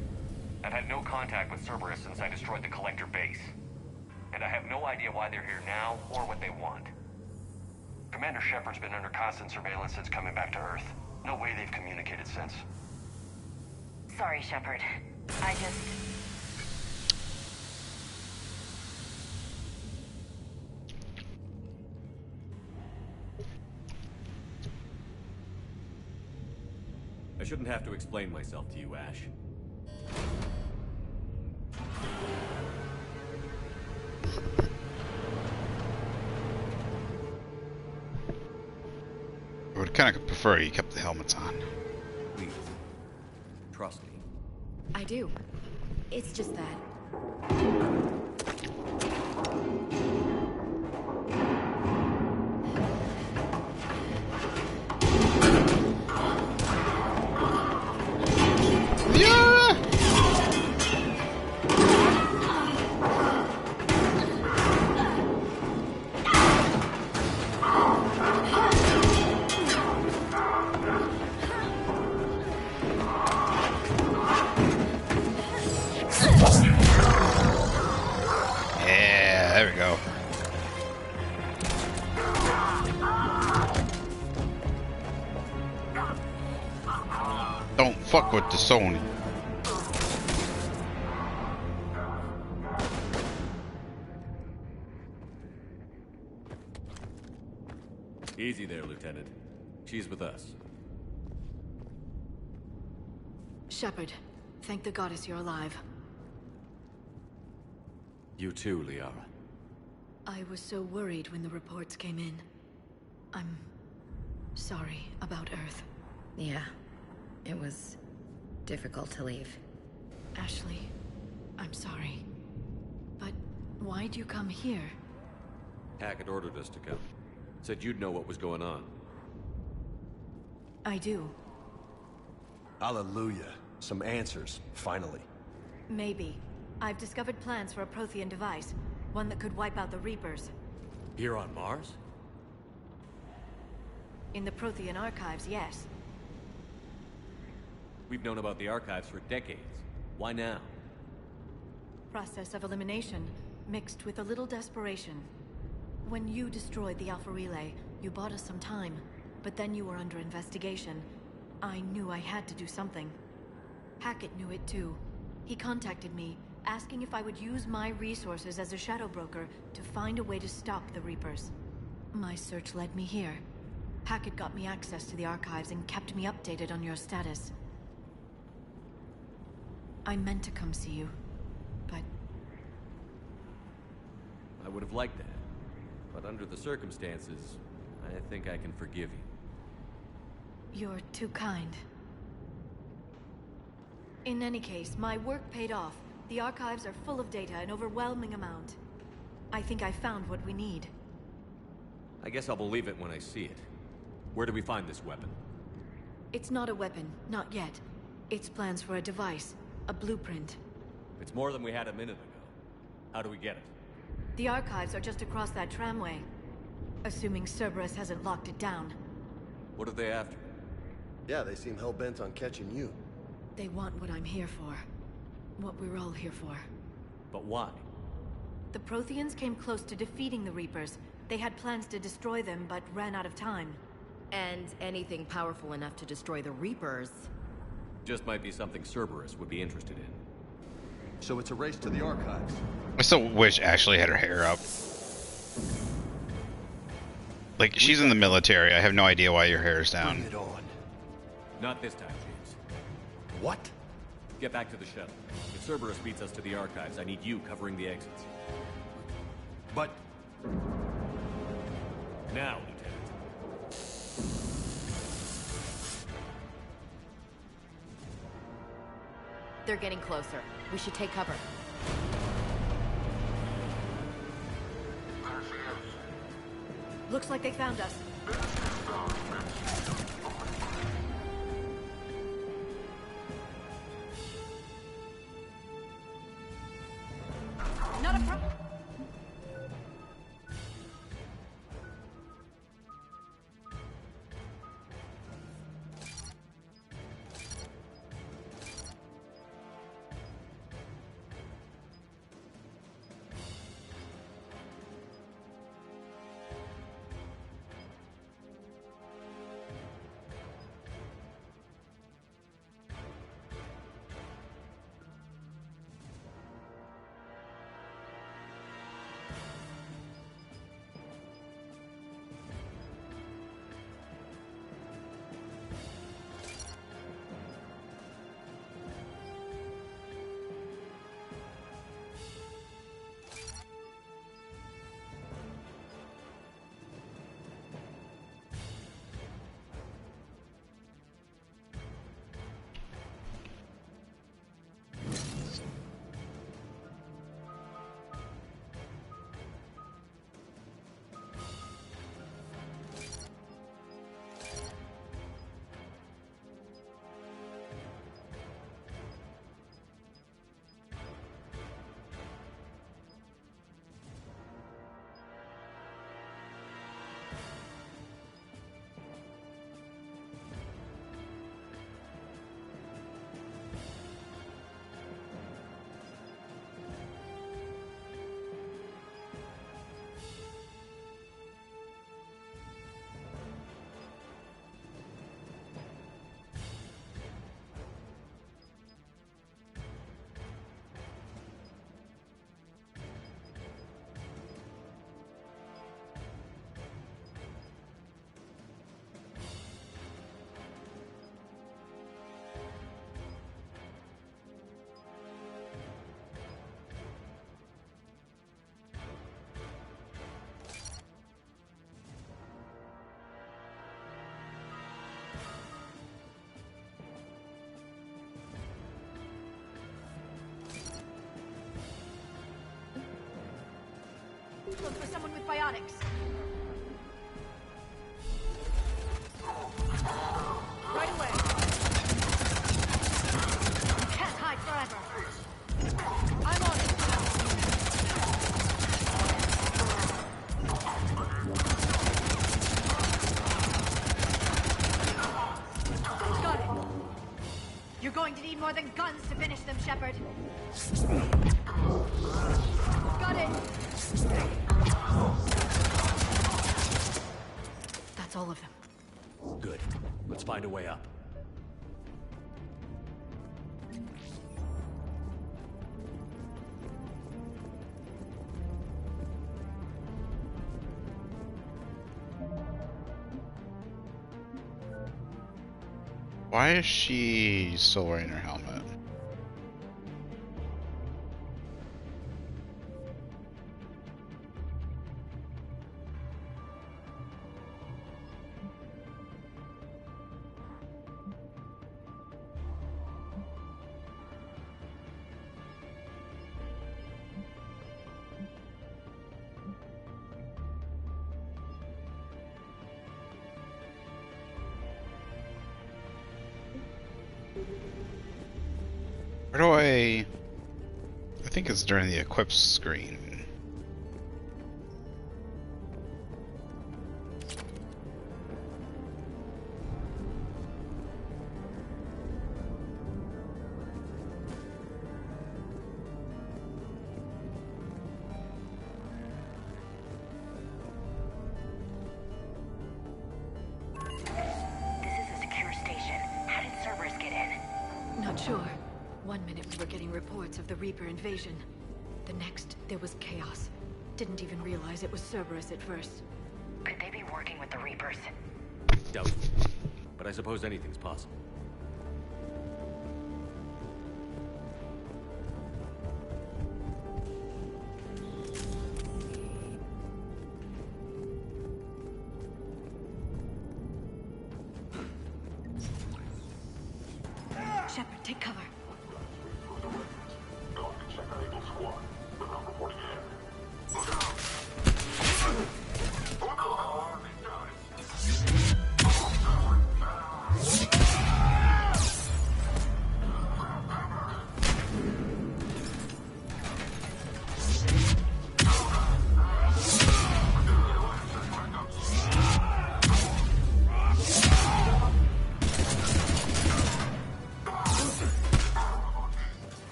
I've had no contact with Cerberus since I destroyed the Collector base. And I have no idea why they're here now or what they want. Commander Shepard's been under constant surveillance since coming back to Earth. No way they've communicated since. Sorry, Shepard. I just... I shouldn't have to explain myself to you, Ash. I would kind of prefer you kept the helmets on. Please. Trust me. I do. It's just that... Fuck with the Sony. Easy there, Lieutenant. She's with us. Shepard, thank the goddess you're alive. You too, Liara. I was so worried when the reports came in. I'm sorry about Earth. Yeah, it was difficult to leave. Ashley, I'm sorry. But why'd you come here? Hackett ordered us to come. Said you'd know what was going on. I do. Hallelujah. Some answers, finally. Maybe. I've discovered plans for a Prothean device. One that could wipe out the Reapers. Here on Mars? In the Prothean archives, yes. We've known about the archives for decades. Why now? Process of elimination, mixed with a little desperation. When you destroyed the Alpha Relay, you bought us some time. But then you were under investigation. I knew I had to do something. Hackett knew it too. He contacted me, asking if I would use my resources as a shadow broker to find a way to stop the Reapers. My search led me here. Hackett got me access to the archives and kept me updated on your status. I meant to come see you, but... I would have liked that. But under the circumstances, I think I can forgive you. You're too kind. In any case, my work paid off. The archives are full of data, an overwhelming amount. I think I found what we need. I guess I'll believe it when I see it. Where do we find this weapon? It's not a weapon, not yet. It's plans for a device, a blueprint. It's more than we had a minute ago. How do we get it? The archives are just across that tramway. Assuming Cerberus hasn't locked it down. What are they after? Yeah, they seem hell-bent on catching you. They want what I'm here for. What we're all here for. But why? The Protheans came close to defeating the Reapers. They had plans to destroy them, but ran out of time. And anything powerful enough to destroy the Reapers Just might be something Cerberus would be interested in. So it's a race to the archives. I still wish Ashley had her hair up. Like, she's in the military. I have no idea why your hair is down. Bring it on. Not this time, James. What? Get back to the shuttle. If Cerberus beats us to the archives, I need you covering the exits. But... Now, Lieutenant. They're getting closer. We should take cover. Looks like they found us. Not a problem. Look for someone with bionics. Right away. You can't hide forever. I'm on it. Got it. You're going to need more than guns to finish them, Shepard. Got it. That's all of them. Good. Let's find a way up. Why is she still wearing her helmet? Where do I think it's during the equip screen. sure. One minute we were getting reports of the Reaper invasion. The next, there was chaos. Didn't even realize it was Cerberus at first. Could they be working with the Reapers? Doubtful. But I suppose anything's possible. Shepard, take cover.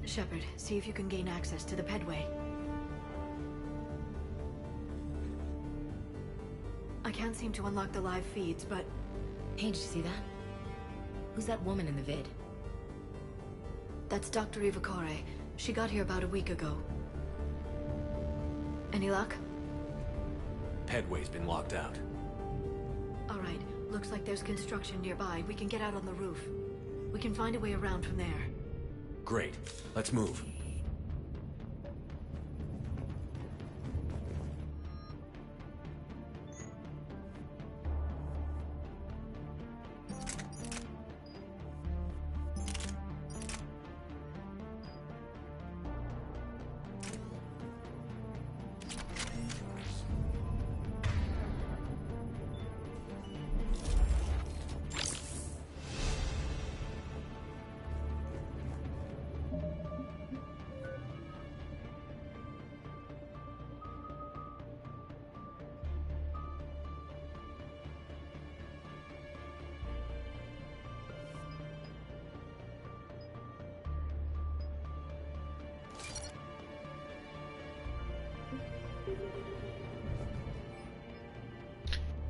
Shepard, see if you can gain access to the pedway. I can't seem to unlock the live feeds, but... Hey, did you see that? Who's that woman in the vid? That's Dr. Eva Kore. She got here about a week ago. Any luck? Pedway's been locked out. Alright, looks like there's construction nearby. We can get out on the roof. We can find a way around from there. Great. Let's move.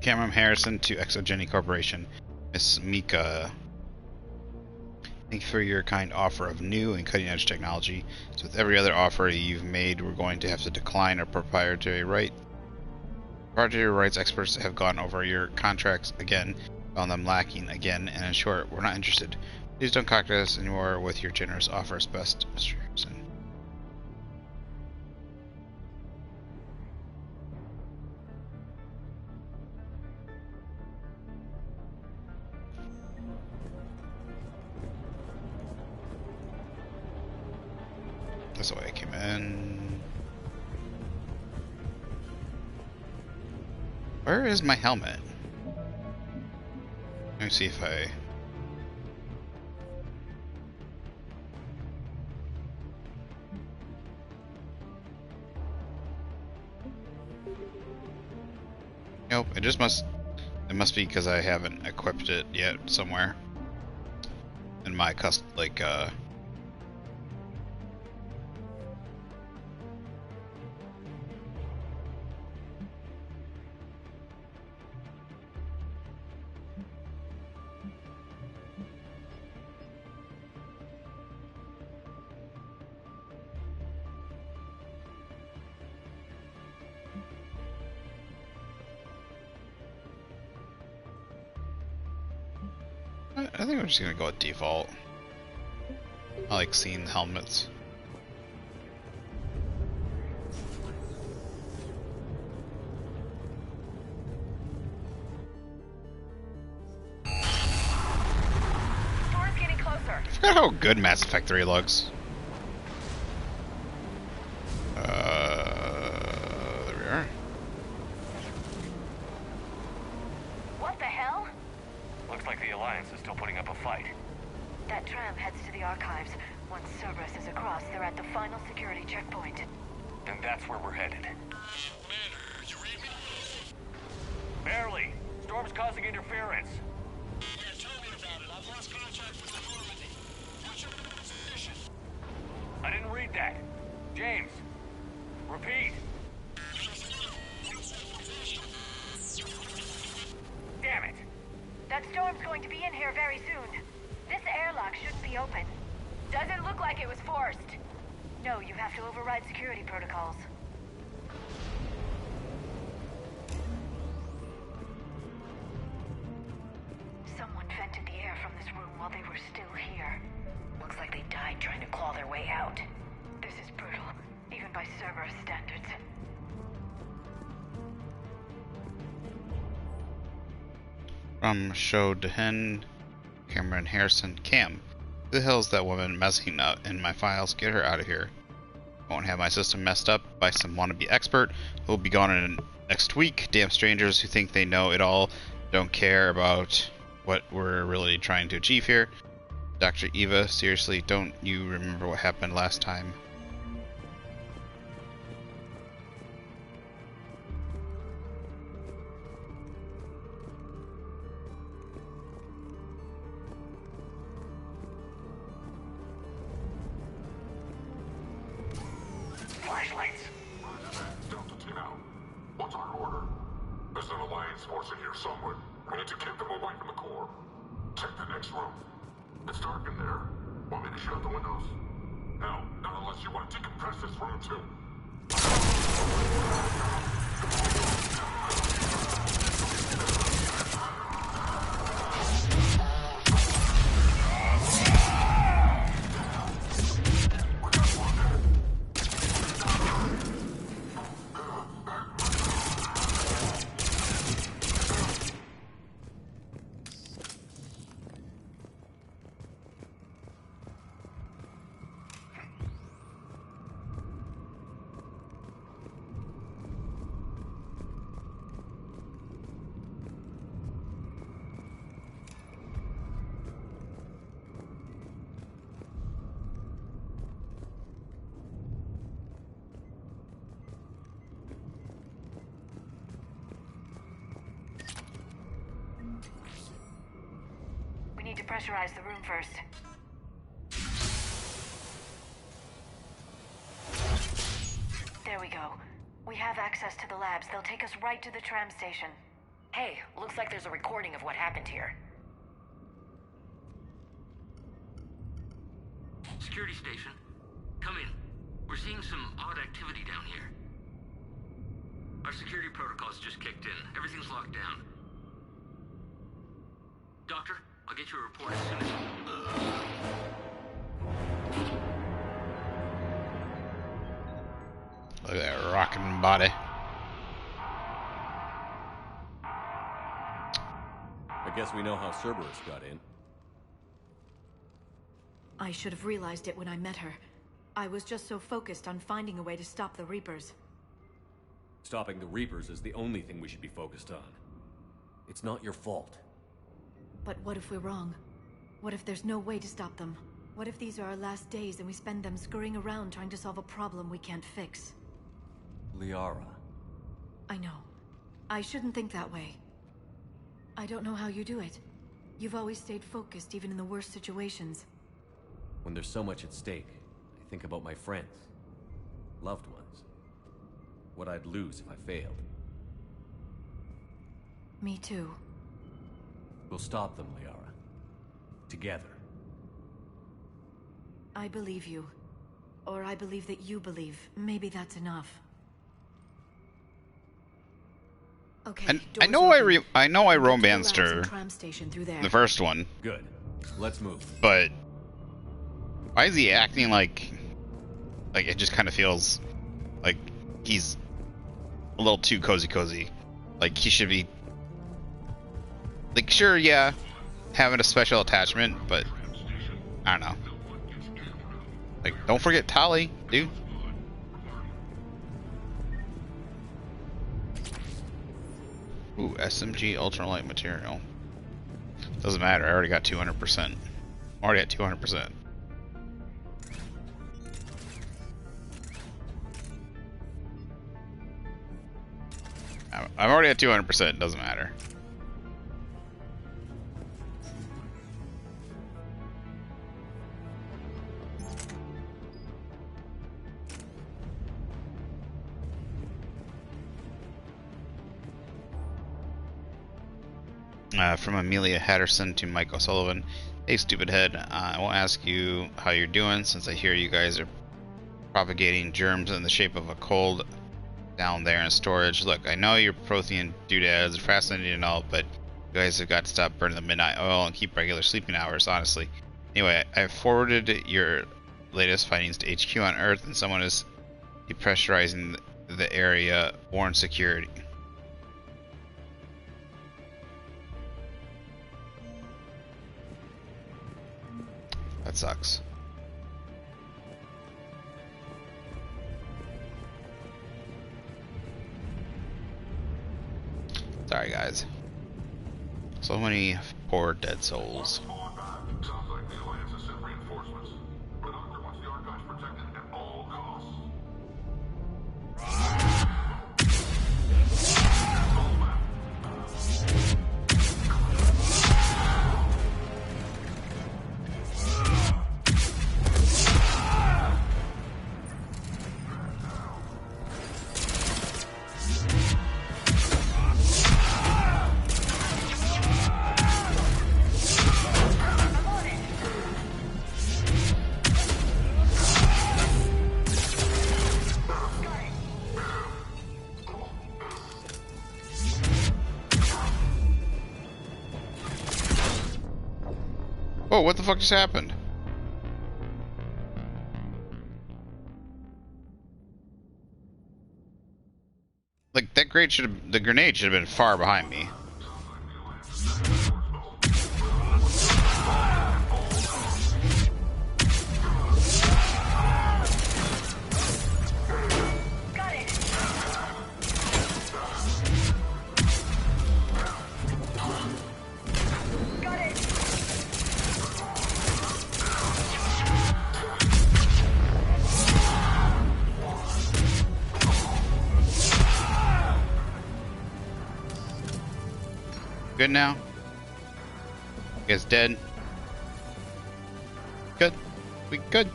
Cameron Harrison to Exogeny Corporation. Miss Mika, thank you for your kind offer of new and cutting-edge technology. So with every other offer you've made, we're going to have to decline our proprietary right. Proprietary rights experts have gone over your contracts again, found them lacking again, and in short, we're not interested. Please don't contact us anymore with your generous offers. Best, Mr. Harrison. That's the way I came in. Where is my helmet? Let me see if I... Nope, it just must... It must be because I haven't equipped it yet somewhere. In my custom, like, I think I'm just gonna go with default. I like seeing the helmets. Storm's getting closer. I forgot how good Mass Effect 3 looks. There we are. What the hell? Looks like the Alliance is still putting up a fight. That tram heads to the archives. Once Cerberus is across, they're at the final security checkpoint. Then that's where we're headed. Commander, you read me? Barely. Storm's causing interference. Yeah, tell me about it. I've lost contact with the Normandy. What's your position? I didn't read that. James, repeat. Damn it. That storm's going to be in here very soon. This airlock shouldn't be open. Doesn't look like it was forced. No, you have to override security protocols. Someone vented the air from this room while they were still here. Looks like they died trying to claw their way out. This is brutal, even by Cerberus standards. From Show Dehen, Cameron Harrison, Cam. Who the hell is that woman messing up in my files? Get her out of here. Won't have my system messed up by some wannabe expert who'll be gone in next week. Damn strangers who think they know it all don't care about what we're really trying to achieve here. Dr. Eva, seriously, don't you remember what happened last time? Flashlights. Delta Team out. What's our order? There's an Alliance force in here somewhere. We need to keep them away from the core. Check the next room. It's dark in there. Want me to shut the windows? No, not unless you want to decompress this room too. We need to pressurize the room first. There we go. We have access to the labs. They'll take us right to the tram station. Hey, looks like there's a recording of what happened here. Security station. Come in. We're seeing some odd activity down here. Our security protocols just kicked in. Everything's locked down. Doctor, I'll get you a report as soon as... Look at that rocking body. I guess we know how Cerberus got in. I should have realized it when I met her. I was just so focused on finding a way to stop the Reapers. Stopping the Reapers is the only thing we should be focused on. It's not your fault. But what if we're wrong? What if there's no way to stop them? What if these are our last days and we spend them scurrying around trying to solve a problem we can't fix? Liara. I know. I shouldn't think that way. I don't know how you do it. You've always stayed focused even in the worst situations. When there's so much at stake, I think about my friends. Loved ones. What I'd lose if I failed. Me too. We'll stop them, Liara. Together. I believe you. Or I believe that you believe. Maybe that's enough. Okay. I know I romanced her. The first one. Good. Let's move. But why is he acting like it just kind of feels like he's a little too cozy? Like he should be like, sure, yeah, having a special attachment, but I don't know. Like, don't forget Tali, dude. Ooh, SMG ultralight material. Doesn't matter, I already got 200%. already at 200%. I'm already at 200%. It doesn't matter. From Amelia Hatterson to Mike O'Sullivan. Hey, stupid head. I won't ask you how you're doing since I hear you guys are propagating germs in the shape of a cold down there in storage. Look, I know your Prothean doodads are fascinating and all, but you guys have got to stop burning the midnight oil and keep regular sleeping hours, honestly. Anyway, I forwarded your latest findings to HQ on Earth, and someone is depressurizing the area. Warn security. That sucks. Sorry, guys. So many poor dead souls. Whoa, what the fuck just happened? Like, that grenade should have been far behind me. Good now? You guys dead? Good. We good.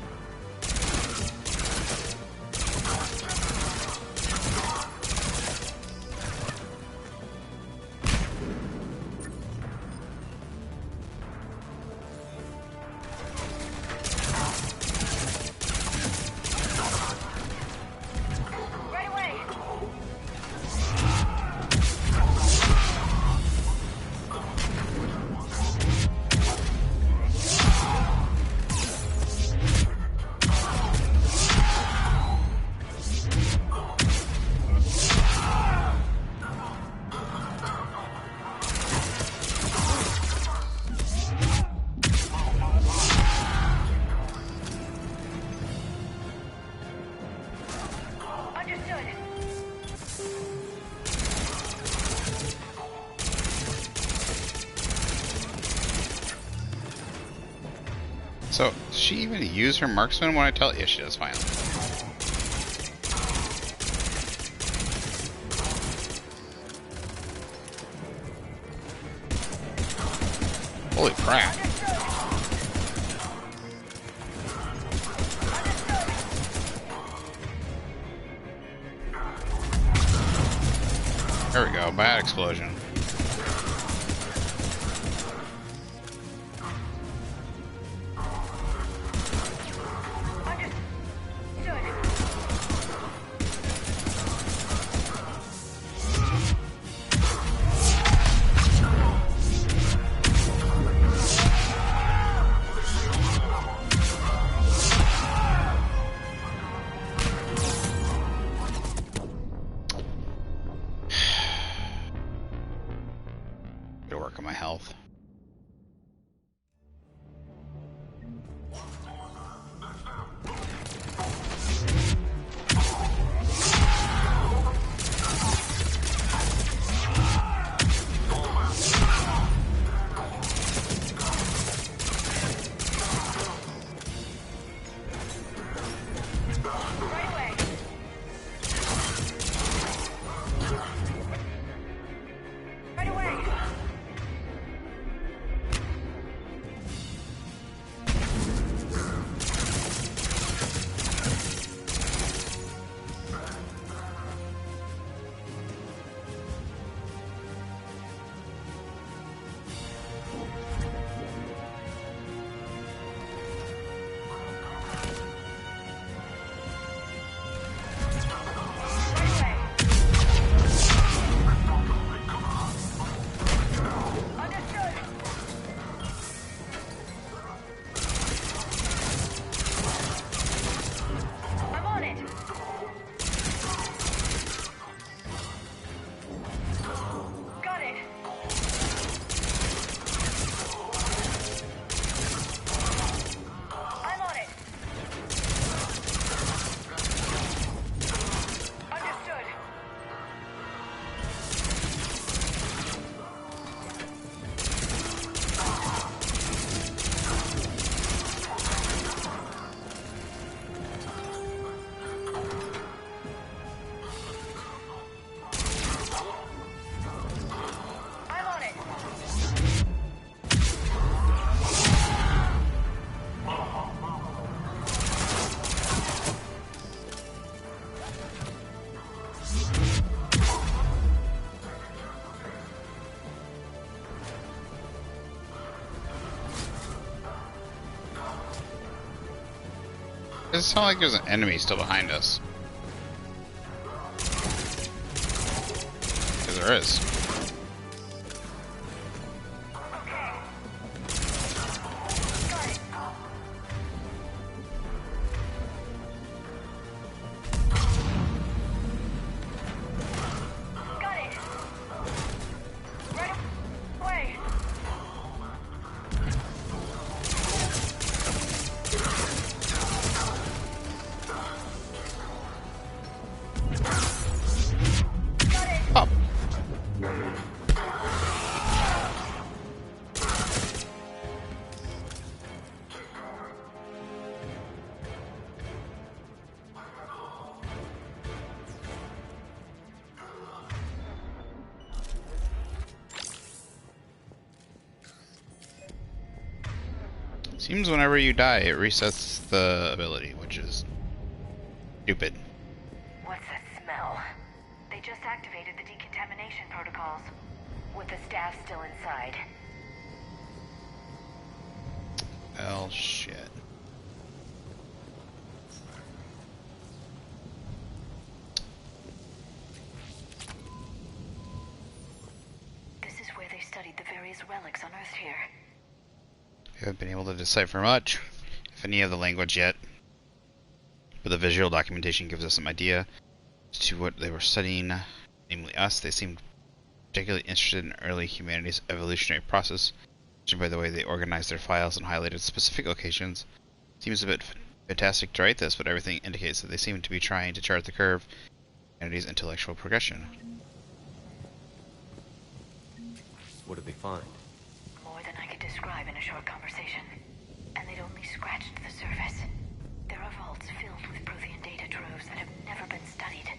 So, does she even use her marksman when I tell it? Yeah, she does, finally. Holy crap. There we go, bad explosion. It sounds like there's an enemy still behind us. Because there is. Seems whenever you die, it resets the ability, which is stupid. What's that smell? They just activated the decontamination protocols. With the staff still inside. Well, shit. This is where they studied the various relics unearthed here. We haven't been able to decipher much, if any, of the language yet, but the visual documentation gives us some idea as to what they were studying, namely us. They seemed particularly interested in early humanity's evolutionary process, judging by the way they organized their files and highlighted specific locations. Seems a bit fantastic to write this, but everything indicates that they seem to be trying to chart the curve of humanity's intellectual progression. What did they find? More than I could describe in a short conversation. And they'd only scratched the surface. There are vaults filled with Prothean data troves that have never been studied.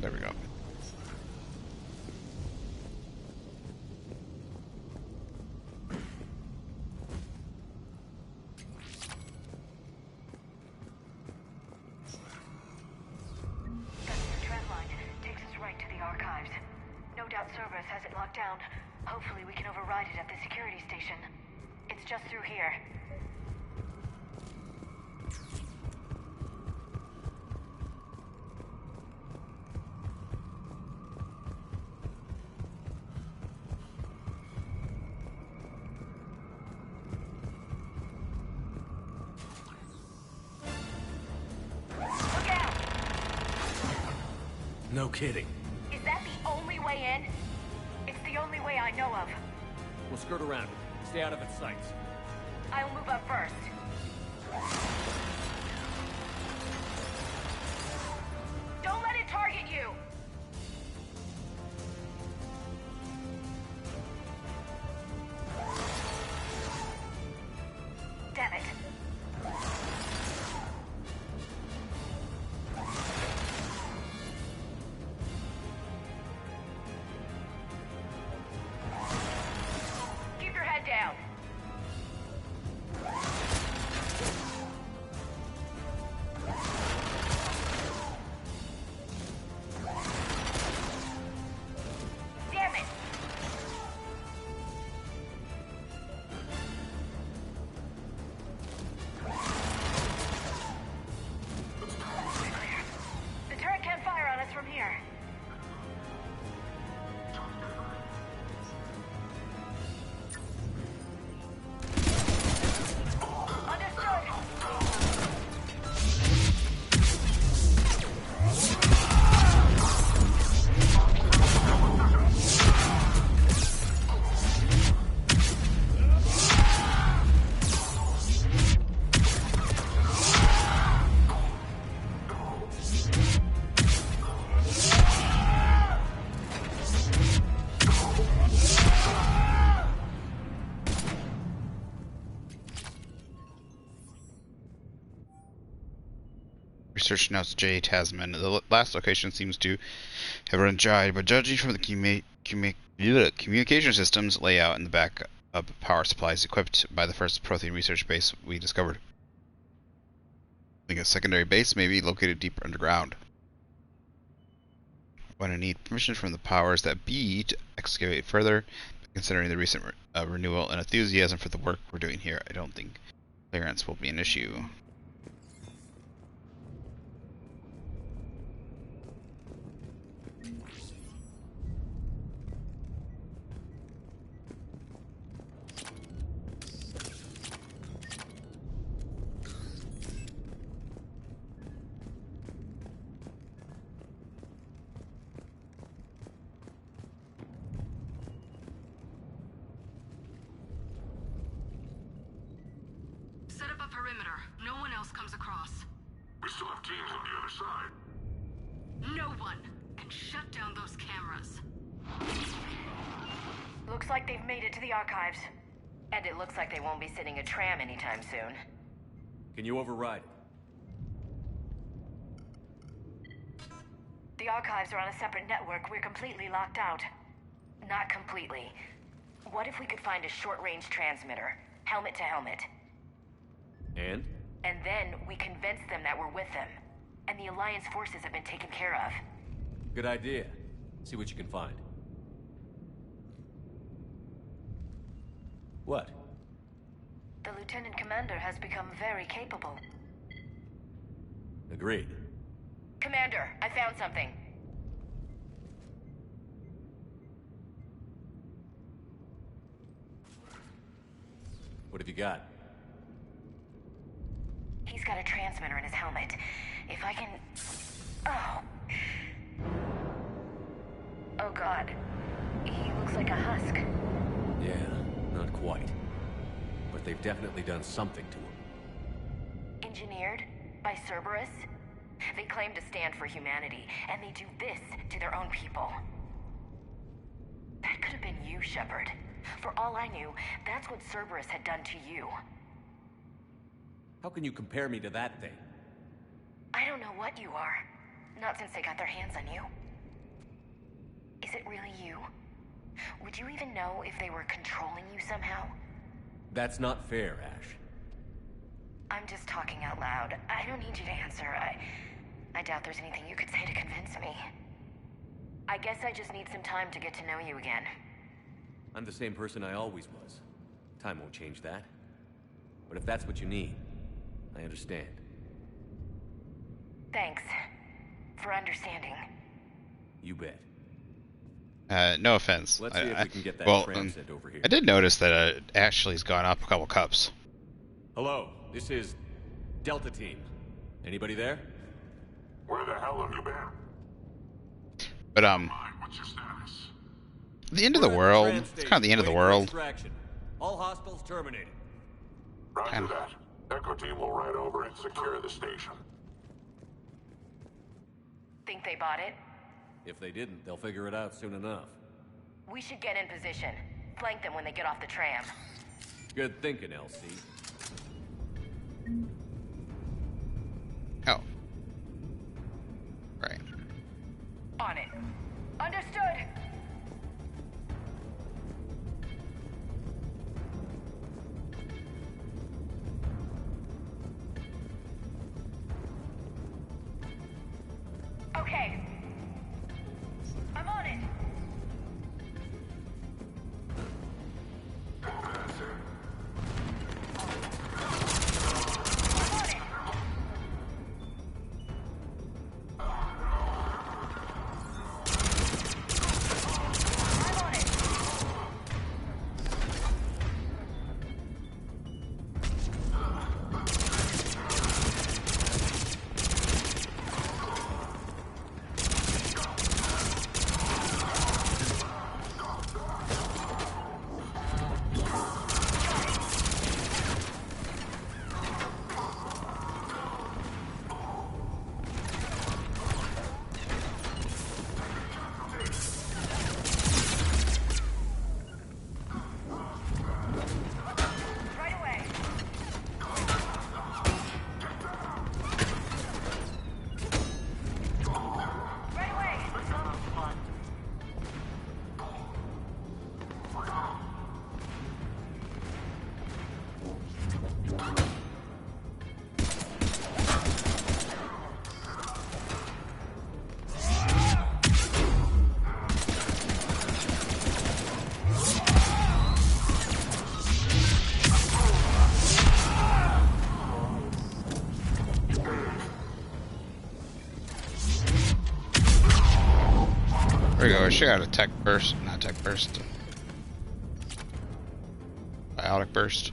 There we go. That's the trend line. Takes us right to the archives. No doubt Cerberus has it locked down. Hopefully we can override it at the security station. It's just through here. No kidding. Is that the only way in? It's the only way I know of. We'll skirt around it. Stay out of its sights. I'll move up first. Don't let it target you! Damn it. Keep your head down. Research announced J. Tasman. The last location seems to have run dry, but judging from the communication systems layout and the backup power supplies equipped by the first Prothean research base we discovered, I think a secondary base may be located deeper underground. We're going to need permission from the powers that be to excavate further. Considering the recent renewal and enthusiasm for the work we're doing here, I don't think clearance will be an issue. Looks like they've made it to the archives. And it looks like they won't be sending a tram anytime soon. Can you override it? The archives are on a separate network. We're completely locked out. Not completely. What if we could find a short-range transmitter? Helmet to helmet. And? And then we convince them that we're with them. And the Alliance forces have been taken care of. Good idea. See what you can find. What? The Lieutenant Commander has become very capable. Agreed. Commander, I found something. What have you got? He's got a transmitter in his helmet. If I can... Oh. Oh God. He looks like a husk. Yeah, not quite. But they've definitely done something to him. Engineered by Cerberus? They claim to stand for humanity, and they do this to their own people. That could have been you, Shepard. For all I knew, that's what Cerberus had done to you. How can you compare me to that thing? I don't know what you are. Not since they got their hands on you. Is it really you? Would you even know if they were controlling you somehow? That's not fair, Ash. I'm just talking out loud. I don't need you to answer. I doubt there's anything you could say to convince me. I guess I just need some time to get to know you again. I'm the same person I always was. Time won't change that. But if that's what you need, I understand. Thanks for understanding. You bet. No offense. Let's see if we can get that tram sent over here. I did notice that Ashley's gone up a couple cups. Hello, this is Delta Team. Anybody there? Where the hell have you been? But What's your status? the end of the world. It's kind of the end of the world. All hostiles terminated. Roger that. Echo Team will ride over and secure the station. Think they bought it? If they didn't, they'll figure it out soon enough. We should get in position. Flank them when they get off the tram. Good thinking, LC. Oh. Right. On it. Understood! Okay. I'm on it. we go. I should have a tech burst. Not tech burst. Biotic burst.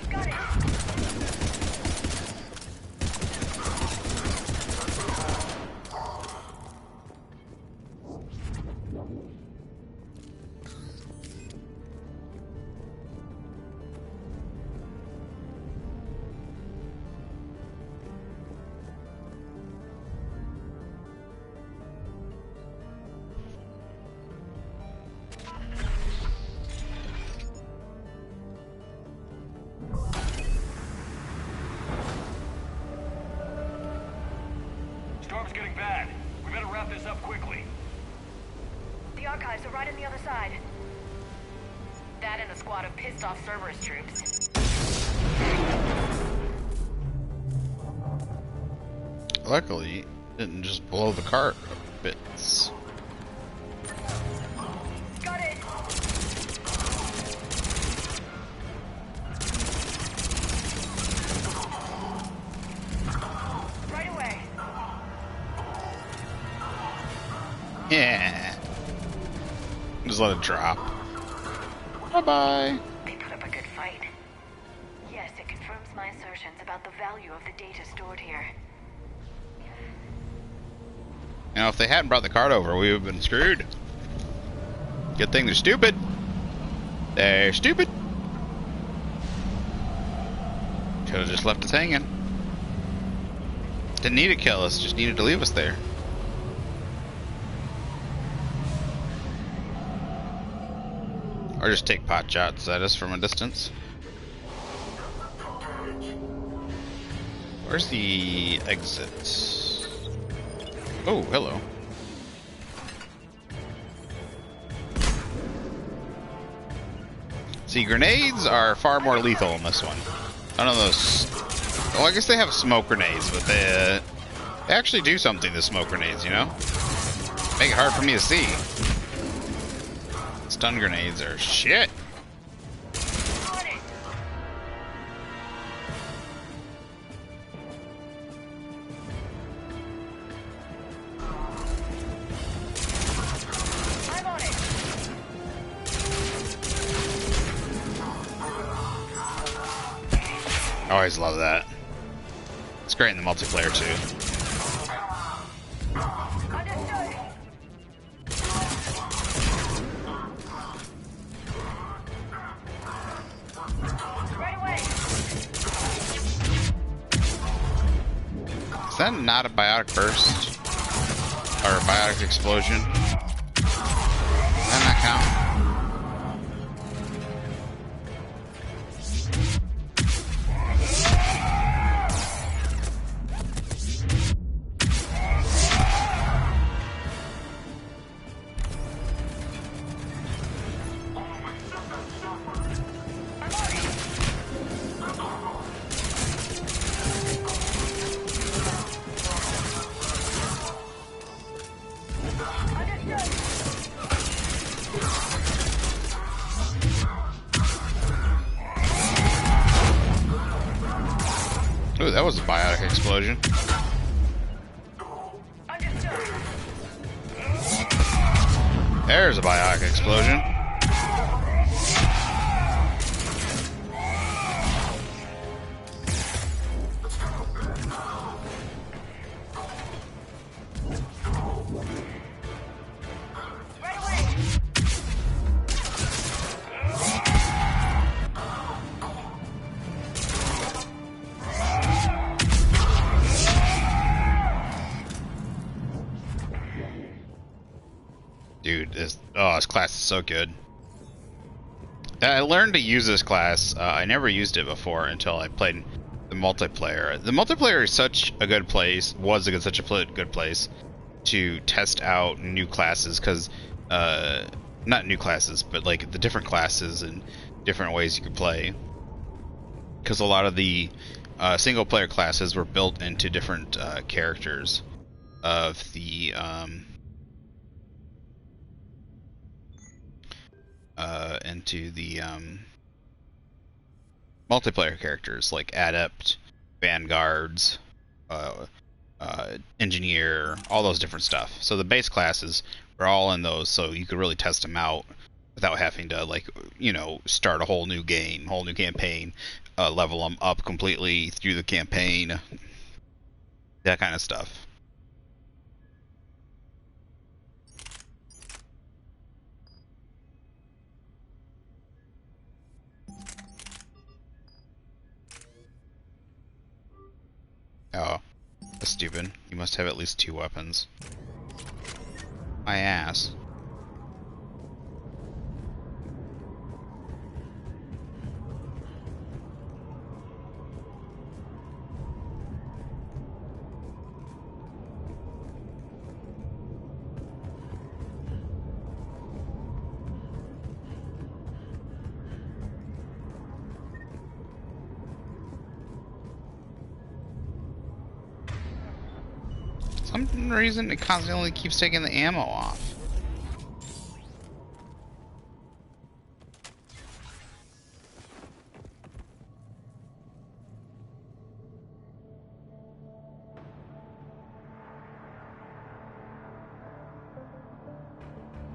Got it. Storm's getting bad. We better wrap this up quickly. The archives are right on the other side. That and a squad of pissed off Cerberus troops. Luckily, it didn't just blow the cart to bits. Got it. Right away. Yeah. Just let it drop. Bye-bye. They put up a good fight. Yes, it confirms my assertions about the value of the data stored here. You know, if they hadn't brought the cart over, we would have been screwed. Good thing they're stupid. They're stupid. Could have just left us hanging. Didn't need to kill us, just needed to leave us there. Or just take pot shots at us from a distance. Where's the exit? Oh, hello. See, grenades are far more lethal in this one. None of those... Well, I guess they have smoke grenades, but they actually do something, the smoke grenades, you know? Make it hard for me to see. Stun grenades are shit. I always love that. It's great in the multiplayer too. Is that not a biotic burst? Or a biotic explosion? Does that not count? Ooh, that was a biotic explosion. There's a biotic explosion. Dude, this class is so good. I learned to use this class. I never used it before until I played the multiplayer. The multiplayer is such a good place, such a good place to test out new classes, because, not new classes, but like the different classes and different ways you could play. Because a lot of the single player classes were built into different characters of the multiplayer characters, like Adept, Vanguards, engineer, all those different stuff. So the base classes were all in those, so you could really test them out without having to, like, you know, start a whole new game, whole new campaign, level them up completely through the campaign, that kind of stuff. Oh, that's stupid. You must have at least 2 weapons. My ass. For some reason, it constantly keeps taking the ammo off.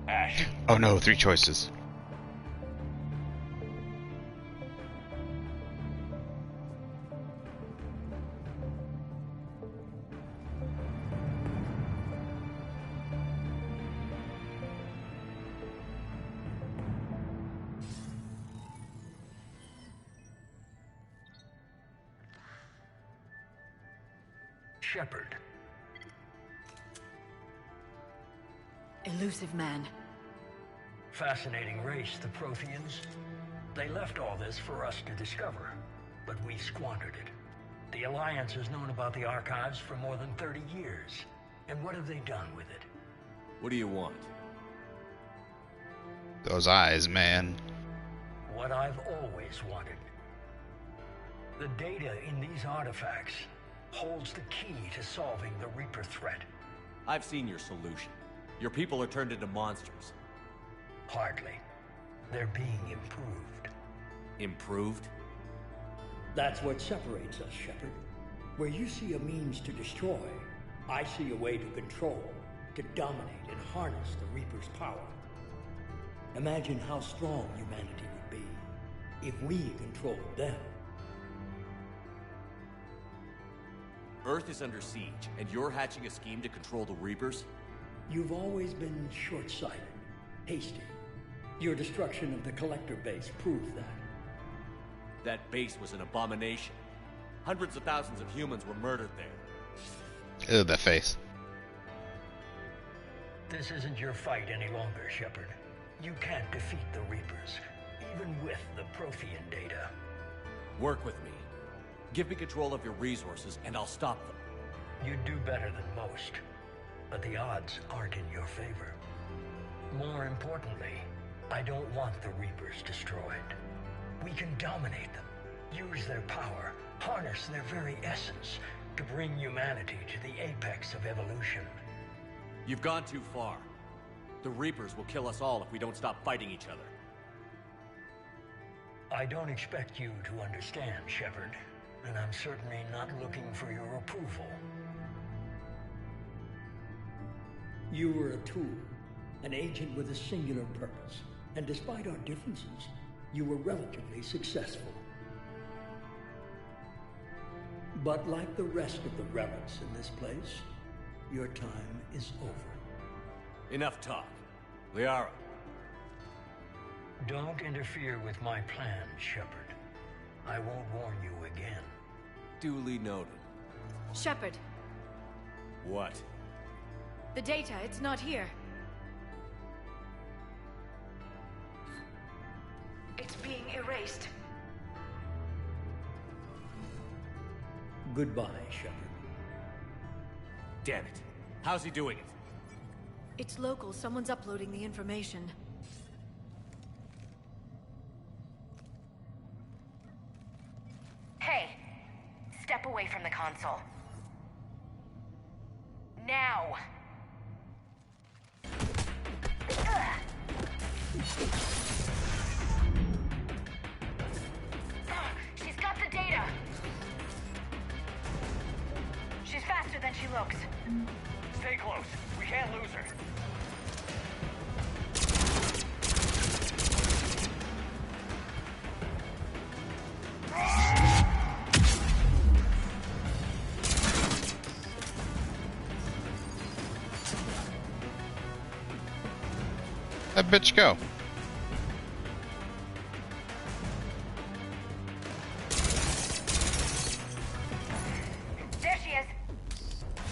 Ash. Oh no, 3 choices. Shepard. Elusive man. Fascinating race, the Protheans. They left all this for us to discover, but we squandered it. The Alliance has known about the archives for more than 30 years. And what have they done with it? What do you want? Those eyes, man. What I've always wanted. The data in these artifacts holds the key to solving the Reaper threat. I've seen your solution. Your people are turned into monsters. Hardly. They're being improved. Improved? That's what separates us, Shepard. Where you see a means to destroy, I see a way to control, to dominate and harness the Reaper's power. Imagine how strong humanity would be if we controlled them. Earth is under siege, and you're hatching a scheme to control the Reapers? You've always been short-sighted, hasty. Your destruction of the Collector base proved that. That base was an abomination. Hundreds of thousands of humans were murdered there. Ew, that face. This isn't your fight any longer, Shepard. You can't defeat the Reapers, even with the Prothean data. Work with me. Give me control of your resources, and I'll stop them. You'd do better than most, but the odds aren't in your favor. More importantly, I don't want the Reapers destroyed. We can dominate them, use their power, harness their very essence to bring humanity to the apex of evolution. You've gone too far. The Reapers will kill us all if we don't stop fighting each other. I don't expect you to understand, Shepard, and I'm certainly not looking for your approval. You were a tool, an agent with a singular purpose, and despite our differences, you were relatively successful. But like the rest of the relics in this place, your time is over. Enough talk. Liara. Don't interfere with my plan, Shepard. I won't warn you again. Duly noted. Shepard. What? The data, it's not here. It's being erased. Goodbye, Shepard. Damn it. How's he doing it? It's local. Someone's uploading the information. Hey, step away from the console. Now! She's got the data! She's faster than she looks. can't lose her. That bitch go. There she is.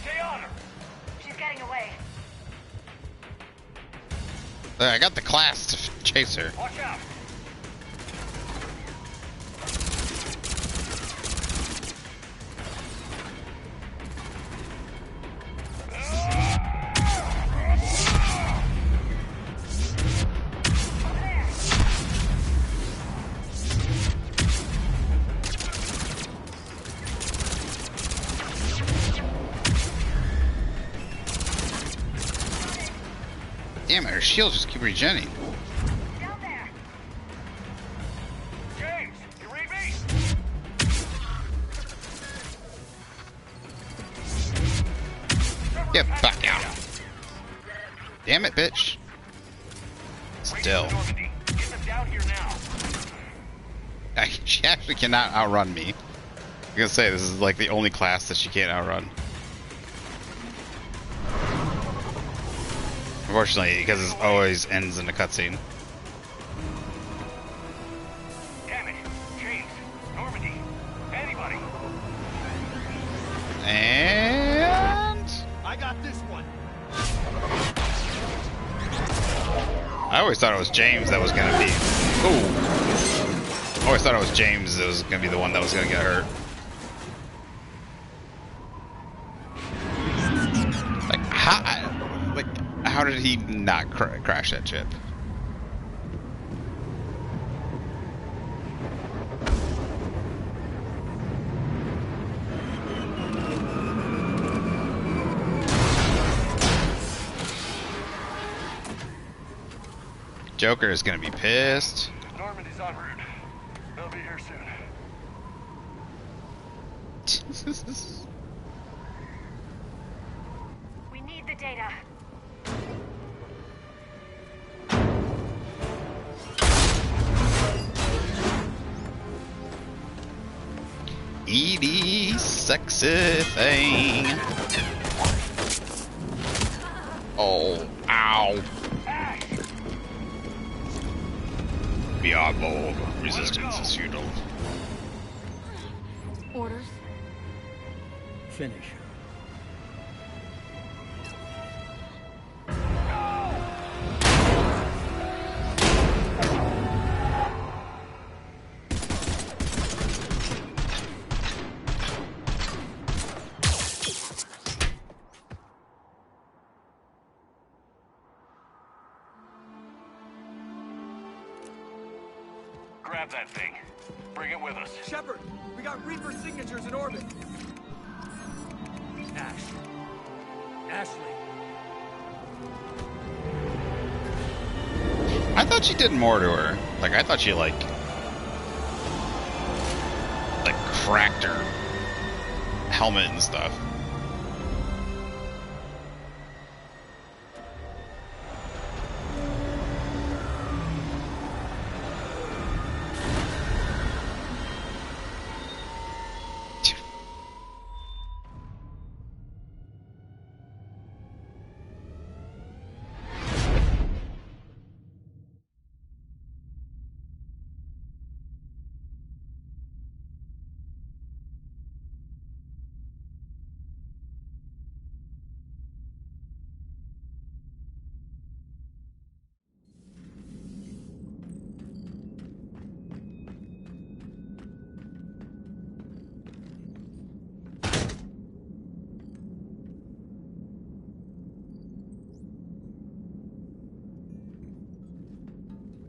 Stay on her. She's getting away. I got the class to chase her. Watch out. Damn it, her shields just keep regenerating. Down there. James, you read me? Get back out. Damn it, bitch. Still. Get them down here now. She actually cannot outrun me. I'm gonna say, this is like the only class that she can't outrun. Unfortunately, because it always ends in a cutscene. Damn it. James, Normandy, anybody. And I got this one. I always thought it was James that was gonna be. Ooh. I always thought it was James that was gonna be the one that was gonna get hurt. Like how did he not crash that ship? Joker is gonna be pissed. Normandy's en route. They'll be here soon. We need the data. Edie, sexy thing. Oh, ow. We are bold. Resistance is futile. Orders? Finish. Grab that thing. Bring it with us. Shepard, we got Reaper signatures in orbit. Ash. Ashley. I thought she did more to her. Like, I thought she, like cracked her helmet and stuff.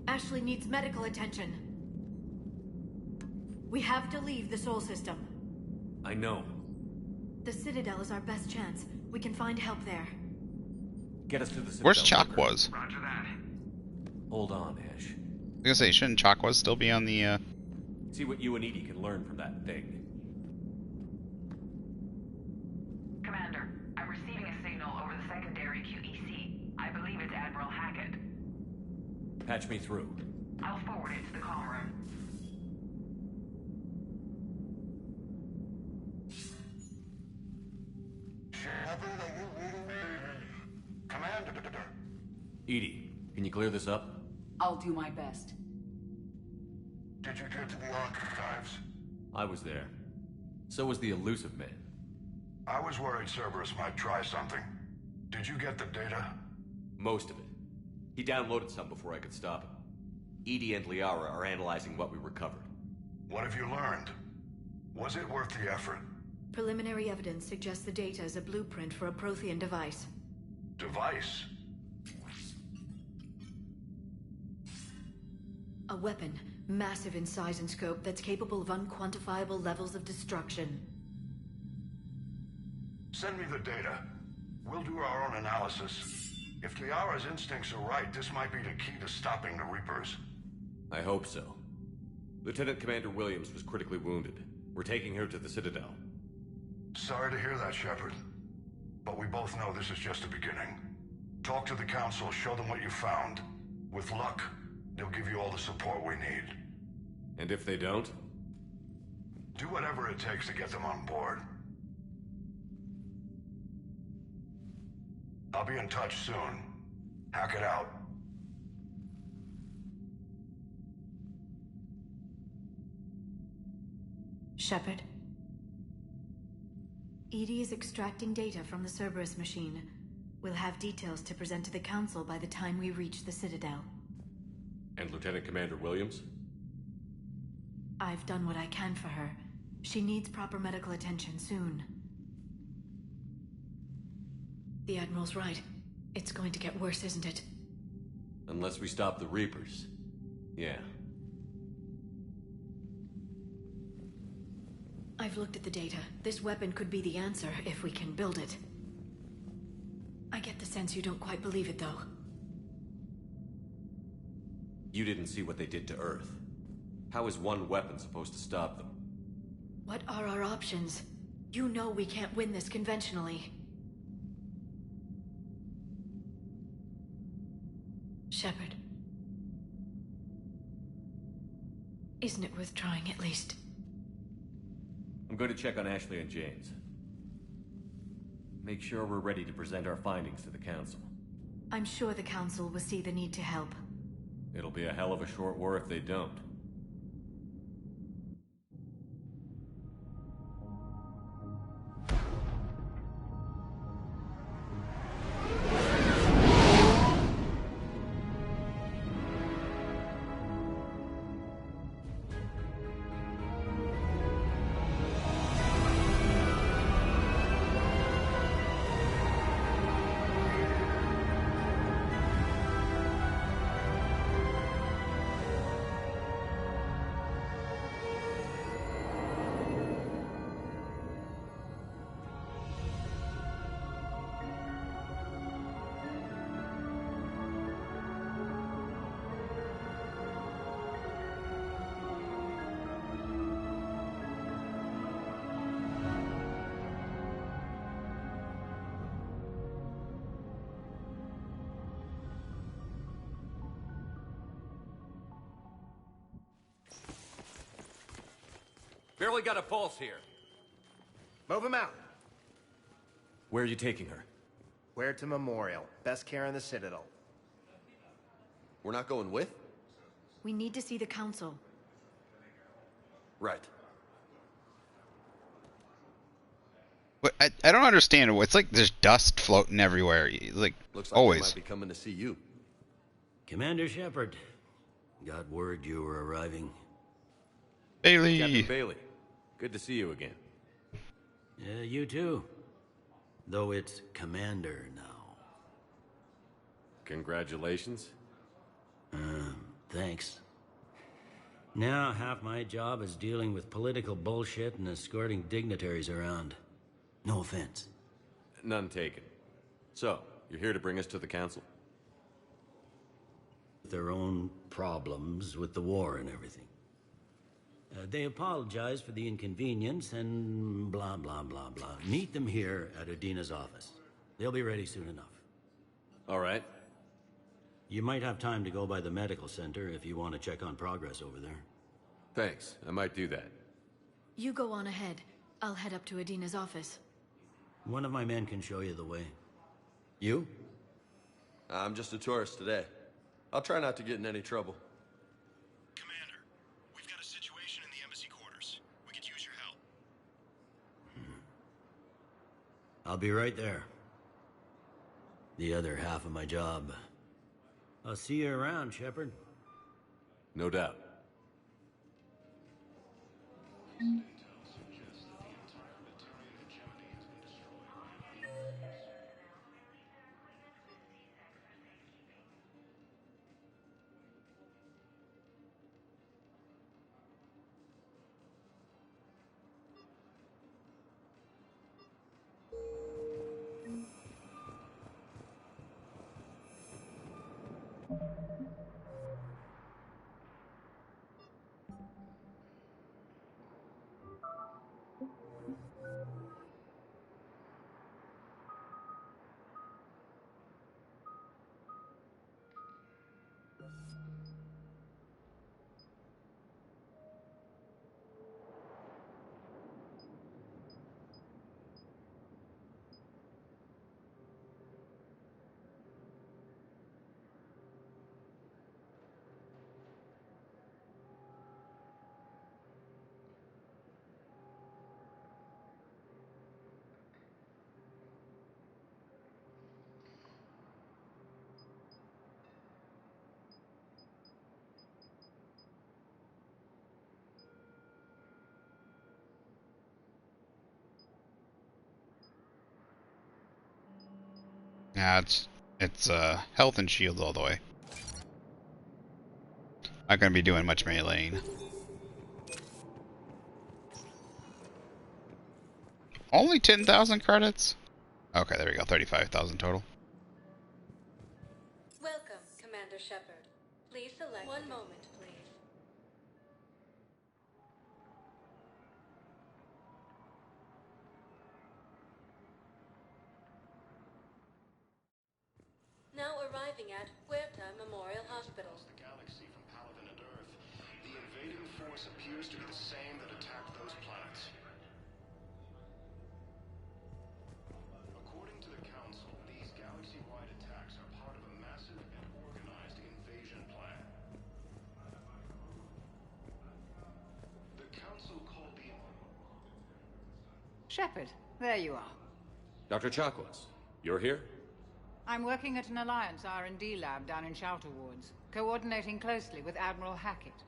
Ashley needs medical attention. We have to leave the Sol system. I know. The Citadel is our best chance. We can find help there. Get us to the Citadel. Where's Chakwas? Roger that. Hold on, Ash. I was gonna say, shouldn't Chakwas still be on the, See what you and Edie can learn from that thing. Commander, I'm receiving a signal over the secondary QE Patch me through. I'll forward it to the comm room. Commander. EDI, can you clear this up? I'll do my best. Did you get to the archives? I was there. So was the Elusive Man. I was worried Cerberus might try something. Did you get the data? Most of it. He downloaded some before I could stop him. EDI and Liara are analyzing what we recovered. What have you learned? Was it worth the effort? Preliminary evidence suggests the data is a blueprint for a Prothean device. Device? A weapon, massive in size and scope, that's capable of unquantifiable levels of destruction. Send me the data. We'll do our own analysis. If Liara's instincts are right, this might be the key to stopping the Reapers. I hope so. Lieutenant Commander Williams was critically wounded. We're taking her to the Citadel. Sorry to hear that, Shepard. But we both know this is just the beginning. Talk to the Council, show them what you found. With luck, they'll give you all the support we need. And if they don't? Do whatever it takes to get them on board. I'll be in touch soon. Hack it out. Shepard? EDI is extracting data from the Cerberus machine. We'll have details to present to the Council by the time we reach the Citadel. And Lieutenant Commander Williams? I've done what I can for her. She needs proper medical attention soon. The Admiral's right. It's going to get worse, isn't it? Unless we stop the Reapers. Yeah. I've looked at the data. This weapon could be the answer if we can build it. I get the sense you don't quite believe it, though. You didn't see what they did to Earth. How is one weapon supposed to stop them? What are our options? You know we can't win this conventionally. Shepard. Isn't it worth trying at least? I'm going to check on Ashley and James. Make sure we're ready to present our findings to the Council. I'm sure the Council will see the need to help. It'll be a hell of a short war if they don't. Barely got a pulse here. Move him out. Where are you taking her? Where to Memorial. Best care in the Citadel. We're not going with? We need to see the Council. Right. But I don't understand. It's like there's dust floating everywhere. Like, looks like always. They might be coming to see you. Commander Shepard. Got word you were arriving. Bailey! Captain Bailey. Good to see you again. Yeah, you too. Though it's Commander now. Congratulations. Thanks. Now half my job is dealing with political bullshit and escorting dignitaries around. No offense. None taken. So, you're here to bring us to the Council? Their own problems with the war and everything. They apologize for the inconvenience and blah, blah, blah, blah. Meet them here at Udina's office. They'll be ready soon enough. All right. You might have time to go by the medical center if you want to check on progress over there. Thanks, I might do that. You go on ahead. I'll head up to Adina's office. One of my men can show you the way. You? I'm just a tourist today. I'll try not to get in any trouble. Commander, we've got a situation in the embassy quarters. We could use your help. I'll be right there. The other half of my job. I'll see you around, Shepard. No doubt. Yeah, it's health and shield all the way. Not gonna be doing much meleeing. Only 10,000 credits? Okay, there we go. 35,000 total. Welcome, Commander Shepard. Please select one moment, please. Now arriving at Huerta Memorial Hospital. The galaxy from Paladin and Earth. The invading force appears to be the same that attacked those planets. According to the Council, these galaxy-wide attacks are part of a massive and organized invasion plan. The Council called the... Shepard, there you are. Dr. Chakwas, you're here? I'm working at an Alliance R&D lab down in Shelter Wards, coordinating closely with Admiral Hackett.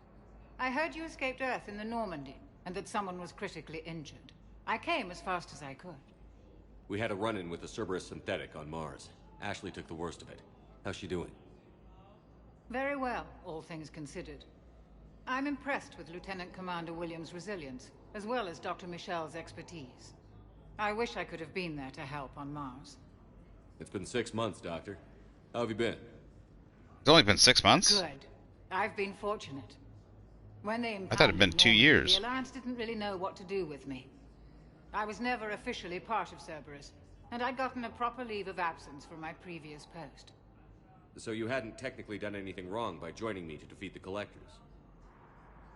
I heard you escaped Earth in the Normandy, and that someone was critically injured. I came as fast as I could. We had a run-in with the Cerberus synthetic on Mars. Ashley took the worst of it. How's she doing? Very well, all things considered. I'm impressed with Lieutenant Commander Williams' resilience, as well as Dr. Michel's expertise. I wish I could have been there to help on Mars. It's been 6 months, Doctor. How have you been? It's only been 6 months? Good. I've been fortunate. When they I thought it'd been 2 years. The Alliance didn't really know what to do with me. I was never officially part of Cerberus, and I'd gotten a proper leave of absence from my previous post. So you hadn't technically done anything wrong by joining me to defeat the Collectors?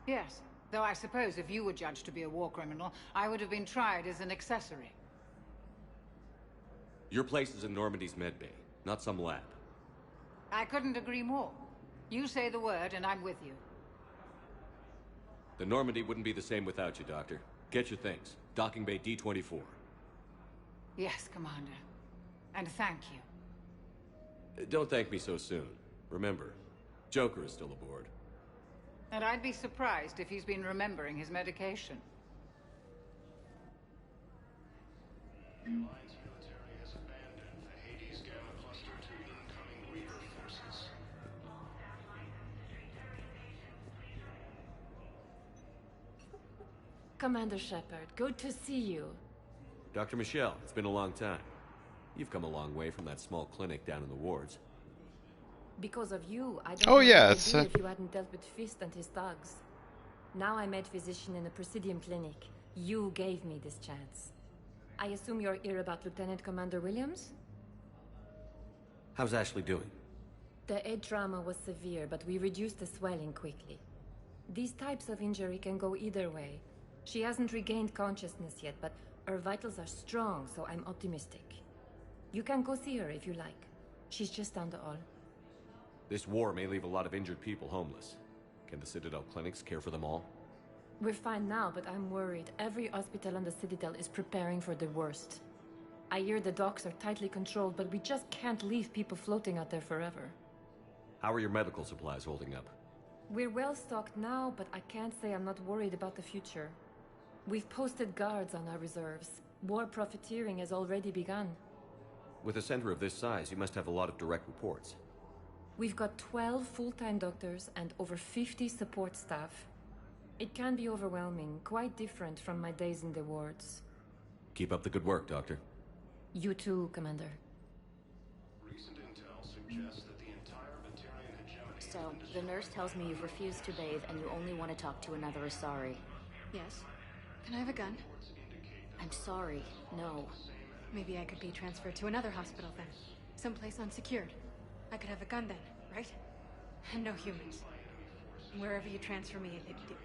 Yes, though I suppose if you were judged to be a war criminal, I would have been tried as an accessory. Your place is in Normandy's medbay, not some lab. I couldn't agree more. You say the word, and I'm with you. The Normandy wouldn't be the same without you, Doctor. Get your things. Docking Bay D-24. Yes, Commander. And thank you. Don't thank me so soon. Remember, Joker is still aboard. And I'd be surprised if he's been remembering his medication. The Alliance military has abandoned the Hades Gamma Cluster to incoming Reaper forces. Commander Shepard, good to see you. Dr. Michelle, it's been a long time. You've come a long way from that small clinic down in the wards. Because of you, I don't Oh, know yeah, what it's, I'd do if you hadn't dealt with Fist and his thugs. Now I'm head physician in the Presidium Clinic. You gave me this chance. I assume you're here about Lieutenant Commander Williams? How's Ashley doing? The head trauma was severe, but we reduced the swelling quickly. These types of injury can go either way. She hasn't regained consciousness yet, but her vitals are strong, so I'm optimistic. You can go see her if you like. She's just down the hall. This war may leave a lot of injured people homeless. Can the Citadel clinics care for them all? We're fine now, but I'm worried. Every hospital on the Citadel is preparing for the worst. I hear the docks are tightly controlled, but we just can't leave people floating out there forever. How are your medical supplies holding up? We're well stocked now, but I can't say I'm not worried about the future. We've posted guards on our reserves. War profiteering has already begun. With a center of this size, you must have a lot of direct reports. We've got 12 full-time doctors and over 50 support staff. It can be overwhelming, quite different from my days in the wards. Keep up the good work, Doctor. You too, Commander. Recent intel suggests that the entire Batarian hegemony... So, the nurse tells me you've refused to bathe and you only want to talk to another Asari. Yes. Can I have a gun? I'm sorry, no. Maybe I could be transferred to another hospital then. Someplace unsecured. I could have a gun then, right? And no humans. Wherever you transfer me,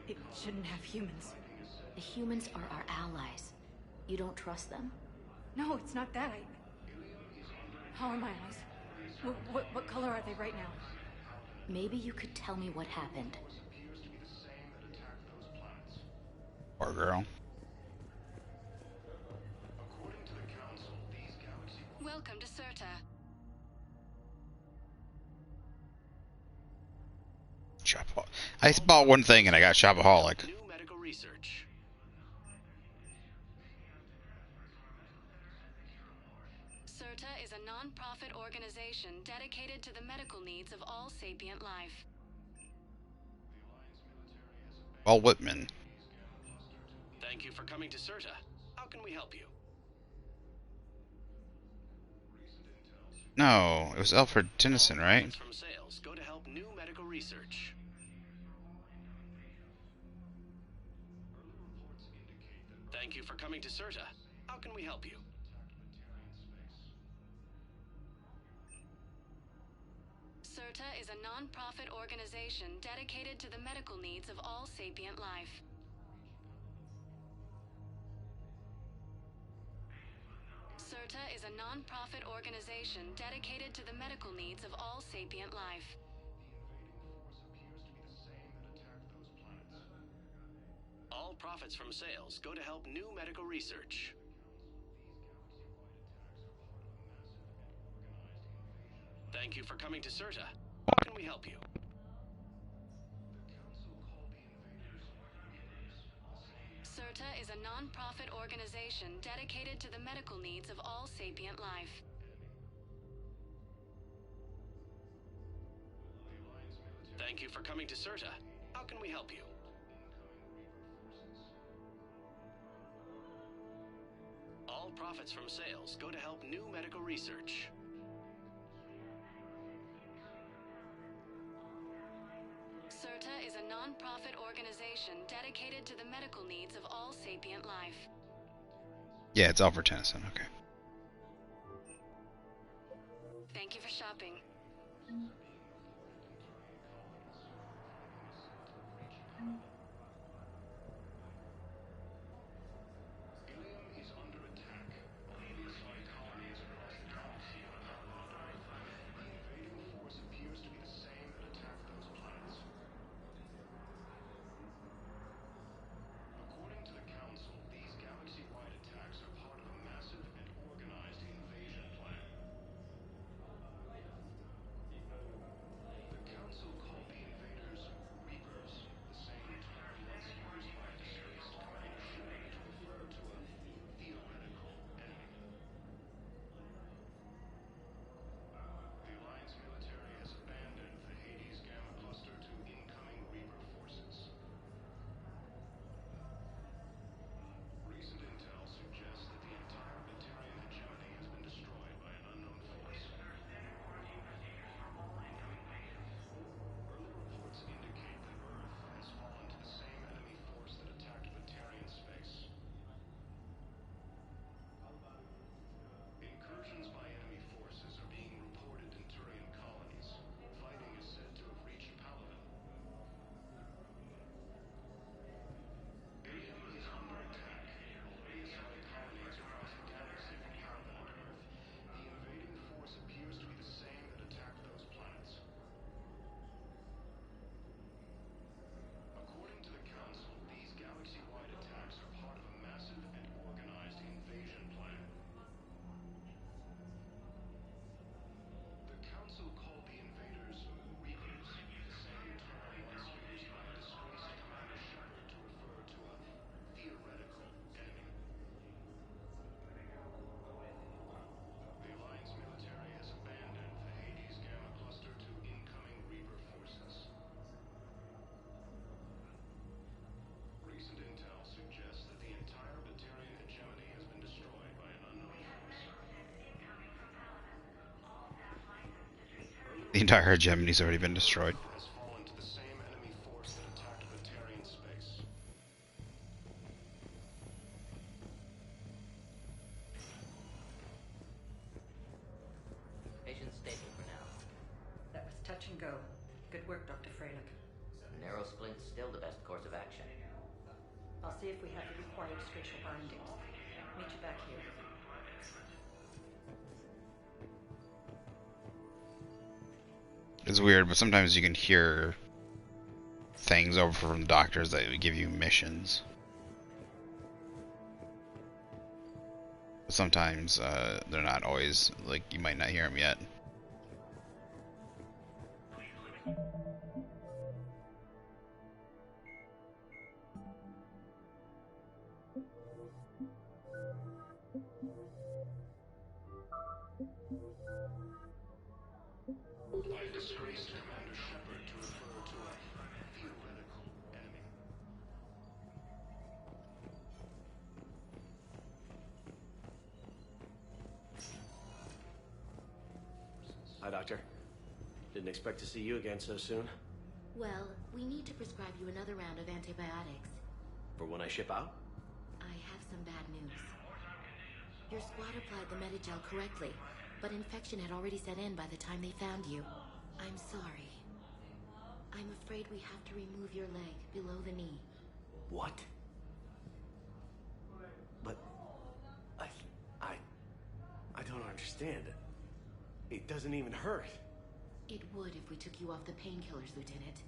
it shouldn't have humans. The humans are our allies. You don't trust them? No, it's not that. How are my eyes? What color are they right now? Maybe you could tell me what happened. Poor girl. Welcome to Serta. Shopaholic. I bought one thing and I got shopaholic. New medical research. Serta is a non-profit organization dedicated to the medical needs of all sapient life. Paul Whitman. Thank you for coming to Serta. How can we help you? No, it was Alfred Tennyson, right? From sales go to help new medical research. Thank you for coming to Serta. How can we help you? Serta is a non-profit organization dedicated to the medical needs of all sapient life. Serta is a non-profit organization dedicated to the medical needs of all sapient life. All profits from sales go to help new medical research. Thank you for coming to Serta. How can we help you? Serta is a non-profit organization dedicated to the medical needs of all sapient life. Thank you for coming to Serta. How can we help you? All profits from sales go to help new medical research. Serta is a non-profit organization dedicated to the medical needs of all sapient life. Yeah, it's Alfred Tennyson, okay. Thank you for shopping. The entire hegemony's already been destroyed. has fallen to the same enemy force that attacked Batarian space. Patient's stable for now. That was touch and go. Good work, Dr. Freilich. Narrow splint's still the best course of action. I'll see if we have the required spatial bindings. Meet you back here. It's weird, but sometimes you can hear things over from doctors that would give you missions. Sometimes they're not always, like, you might not hear them yet. I disgraced Commander Shepard to refer to a theoretical enemy. Hi, Doctor. Didn't expect to see you again so soon. Well, we need to prescribe you another round of antibiotics. For when I ship out? I have some bad news. Your squad applied the Medigel correctly, but infection had already set in by the time they found you. I'm sorry. I'm afraid we have to remove your leg below the knee. What? But I don't understand. It doesn't even hurt. It would if we took you off the painkillers, Lieutenant.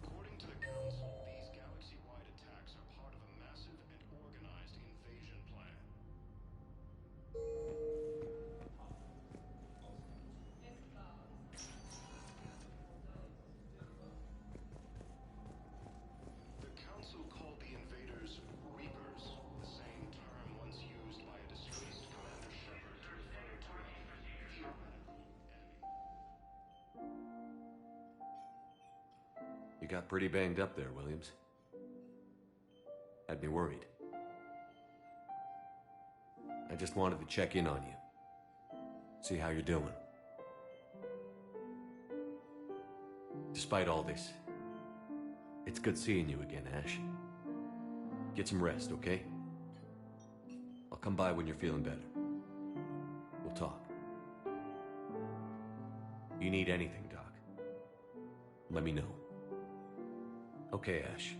According to the Council, these galaxy-wide attacks are part of a massive and organized invasion plan. The Council called the invaders Reapers, the same term once used by a disgraced Commander Shepard to refer to a theoretical enemy. You got pretty banged up there, Williams. Had me worried. I just wanted to check in on you. See how you're doing. Despite all this, it's good seeing you again, Ash. Get some rest, okay? I'll come by when you're feeling better. We'll talk. You need anything, Doc, let me know. Okay, Ash.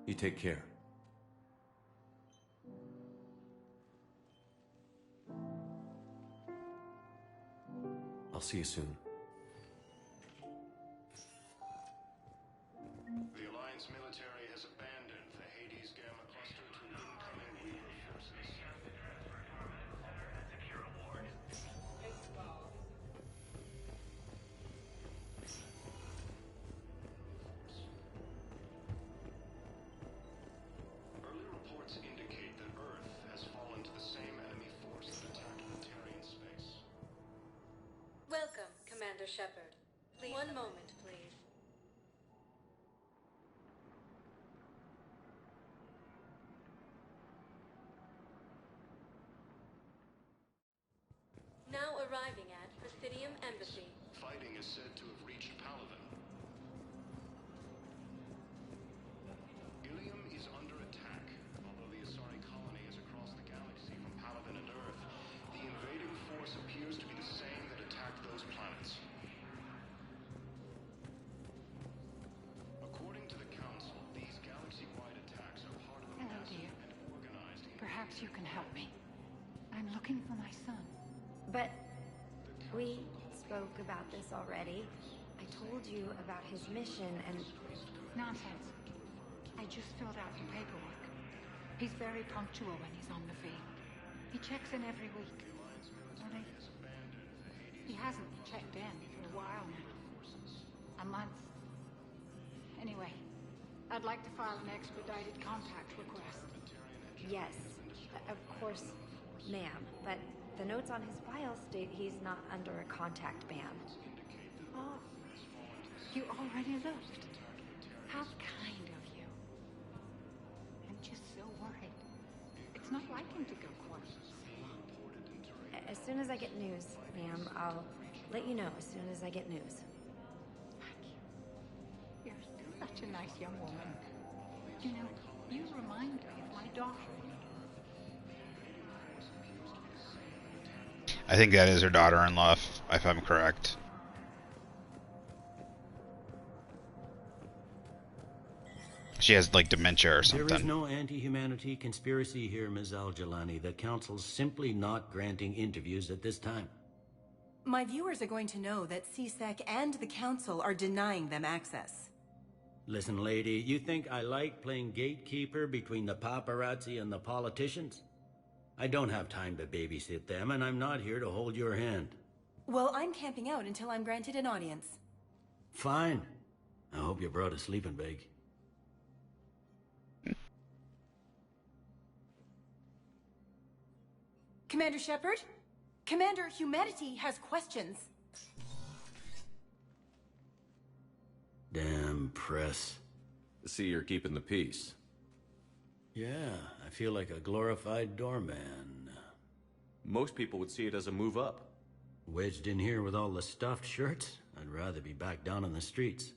You take care. I'll see you soon. The Alliance military has abandoned the Hades Gamma Cluster to incoming Reaper forces. Early reports indicate that Earth has fallen to the same enemy force that attacked Batarian space. Welcome, Commander Shepard. One moment, please. Now arriving at Presidium Embassy. Fighting is said to have reached Palaven. Ilium is under attack. Although the Asari colony is across the galaxy from Palaven and Earth, the invading force appears to be the same that attacked those planets. According to the Council, these galaxy-wide attacks are part of a Hello, massive dear. and organized Perhaps you can help me. I'm looking for my son. But we spoke about this already. I told you about his mission and... Nonsense. I just filled out the paperwork. He's very punctual when he's on the field. He checks in every week. Only he hasn't checked in for a while now. A month. Anyway, I'd like to file an expedited contact request. Yes, of course, ma'am. But the notes on his file state he's not under a contact ban. Oh, you already looked. How kind of you. It's not like him to go quiet. As soon as I get news, ma'am, I'll let you know as soon as I get news. You're such a nice young woman. You know, you remind me of my daughter. I think that is her daughter-in-law, if I'm correct. She has, like, dementia or something. There is no anti-humanity conspiracy here, Ms. Al-Jalani. The Council's simply not granting interviews at this time. My viewers are going to know that CSEC and the Council are denying them access. Listen, lady, you think I like playing gatekeeper between the paparazzi and the politicians? I don't have time to babysit them, and I'm not here to hold your hand. Well, I'm camping out until I'm granted an audience. Fine. I hope you brought a sleeping bag. Commander Shepard? Commander, humanity has questions. Damn press. See, you're keeping the peace. Yeah, I feel like a glorified doorman. Most people would see it as a move up. Wedged in here with all the stuffed shirts? I'd rather be back down on the streets.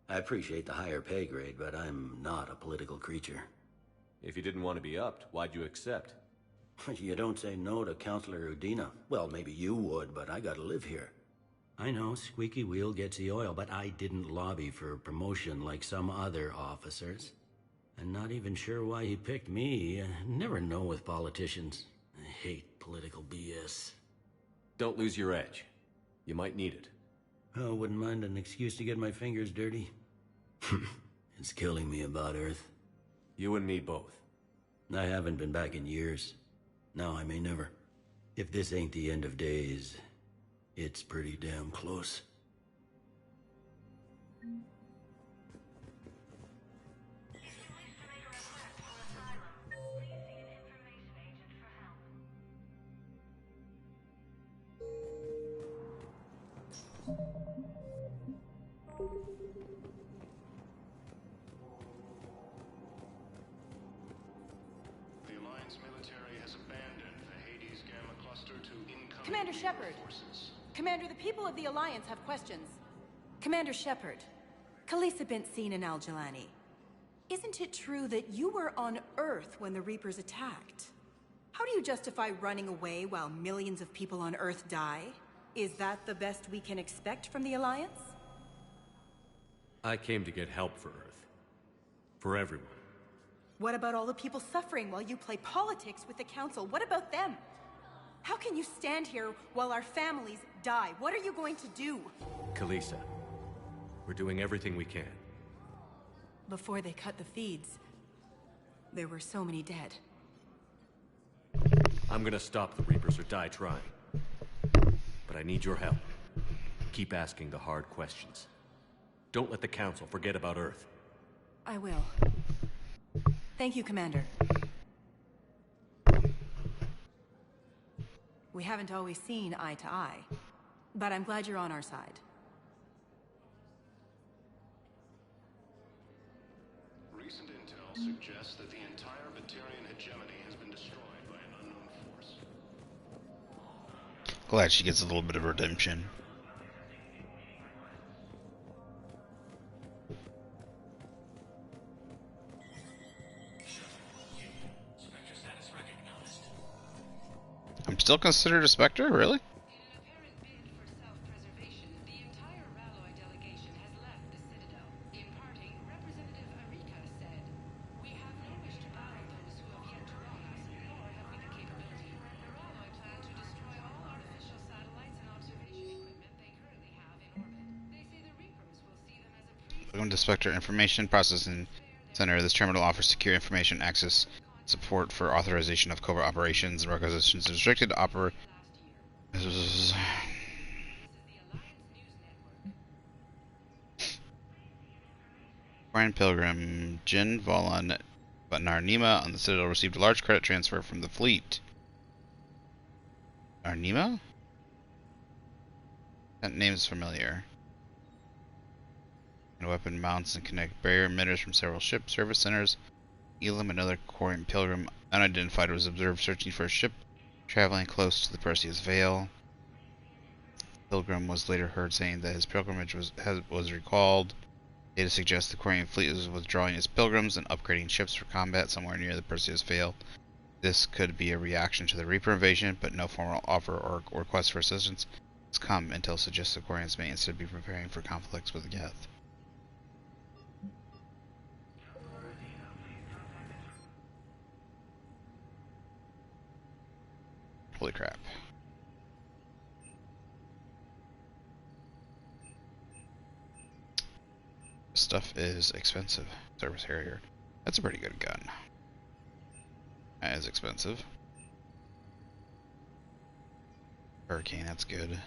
I appreciate the higher pay grade, but I'm not a political creature. If you didn't want to be upped, why'd you accept? You don't say no to Counselor Udina. Well, maybe you would, but I gotta live here. I know, squeaky wheel gets the oil, but I didn't lobby for promotion like some other officers. I'm not even sure why he picked me. I never know with politicians. I hate political BS. Don't lose your edge. You might need it. Oh, wouldn't mind an excuse to get my fingers dirty. It's killing me about Earth. You and me both. I haven't been back in years. Now I may never. If this ain't the end of days, it's pretty damn close. Commander Shepard! Commander, the people of the Alliance have questions. Commander Shepard, Khalisah bint Sin and Al-Jalani. Isn't it true that you were on Earth when the Reapers attacked? How do you justify running away while millions of people on Earth die? Is that the best we can expect from the Alliance? I came to get help for Earth. For everyone. What about all the people suffering while you play politics with the Council? What about them? How can you stand here while our families die? What are you going to do? Khalisah, we're doing everything we can. Before they cut the feeds, there were so many dead. I'm gonna stop the Reapers or die trying. But I need your help. Keep asking the hard questions. Don't let the Council forget about Earth. I will. Thank you, Commander. We haven't always seen eye to eye, but I'm glad you're on our side. Recent intel suggests that the entire Batarian hegemony has been destroyed by an unknown force. Glad she gets a little bit of redemption. I'm still considered a Spectre? Really? Welcome to Spectre Information Processing Center. This terminal offers secure information access, support for authorization of covert operations, and requisitions restricted to Brian Pilgrim, Jin Volan, Narnima on the Citadel received a large credit transfer from the fleet. Narnima? That name is familiar. And weapon mounts and connect barrier emitters from several ship service centers. Elam, another Quarian pilgrim unidentified, was observed searching for a ship traveling close to the Perseus Vale. Pilgrim was later heard saying that his pilgrimage was recalled. Data suggests the Quarian fleet was withdrawing its pilgrims and upgrading ships for combat somewhere near the Perseus Vale. This could be a reaction to the Reaper invasion, but no formal offer or request for assistance has come until suggests the Quarians may instead be preparing for conflicts with Geth. Holy crap. This stuff is expensive. Service Harrier. That's a pretty good gun. That is expensive. Hurricane, that's good.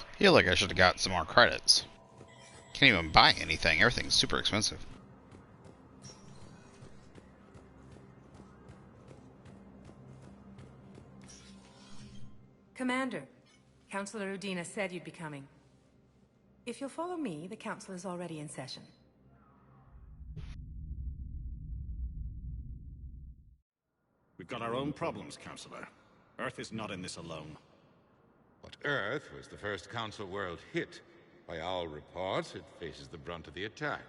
I feel like I should have got some more credits. Can't even buy anything. Everything's super expensive. Commander, Councilor Udina said you'd be coming. If you'll follow me, the council is already in session. We've got our own problems, Councilor. Earth is not in this alone. But Earth was the first Council world hit. By our reports, it faces the brunt of the attack.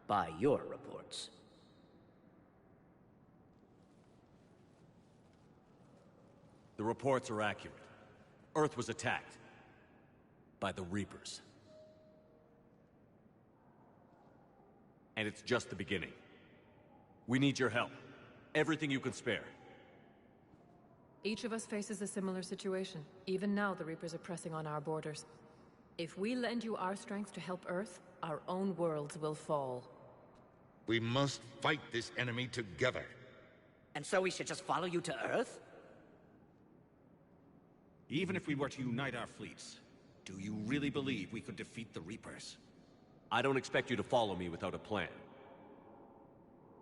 By your reports. The reports are accurate. Earth was attacked. By the Reapers. And it's just the beginning. We need your help. Everything you can spare. Each of us faces a similar situation. Even now, the Reapers are pressing on our borders. If we lend you our strength to help Earth, our own worlds will fall. We must fight this enemy together. And so we should just follow you to Earth? Even if we were to unite our fleets, do you really believe we could defeat the Reapers? I don't expect you to follow me without a plan.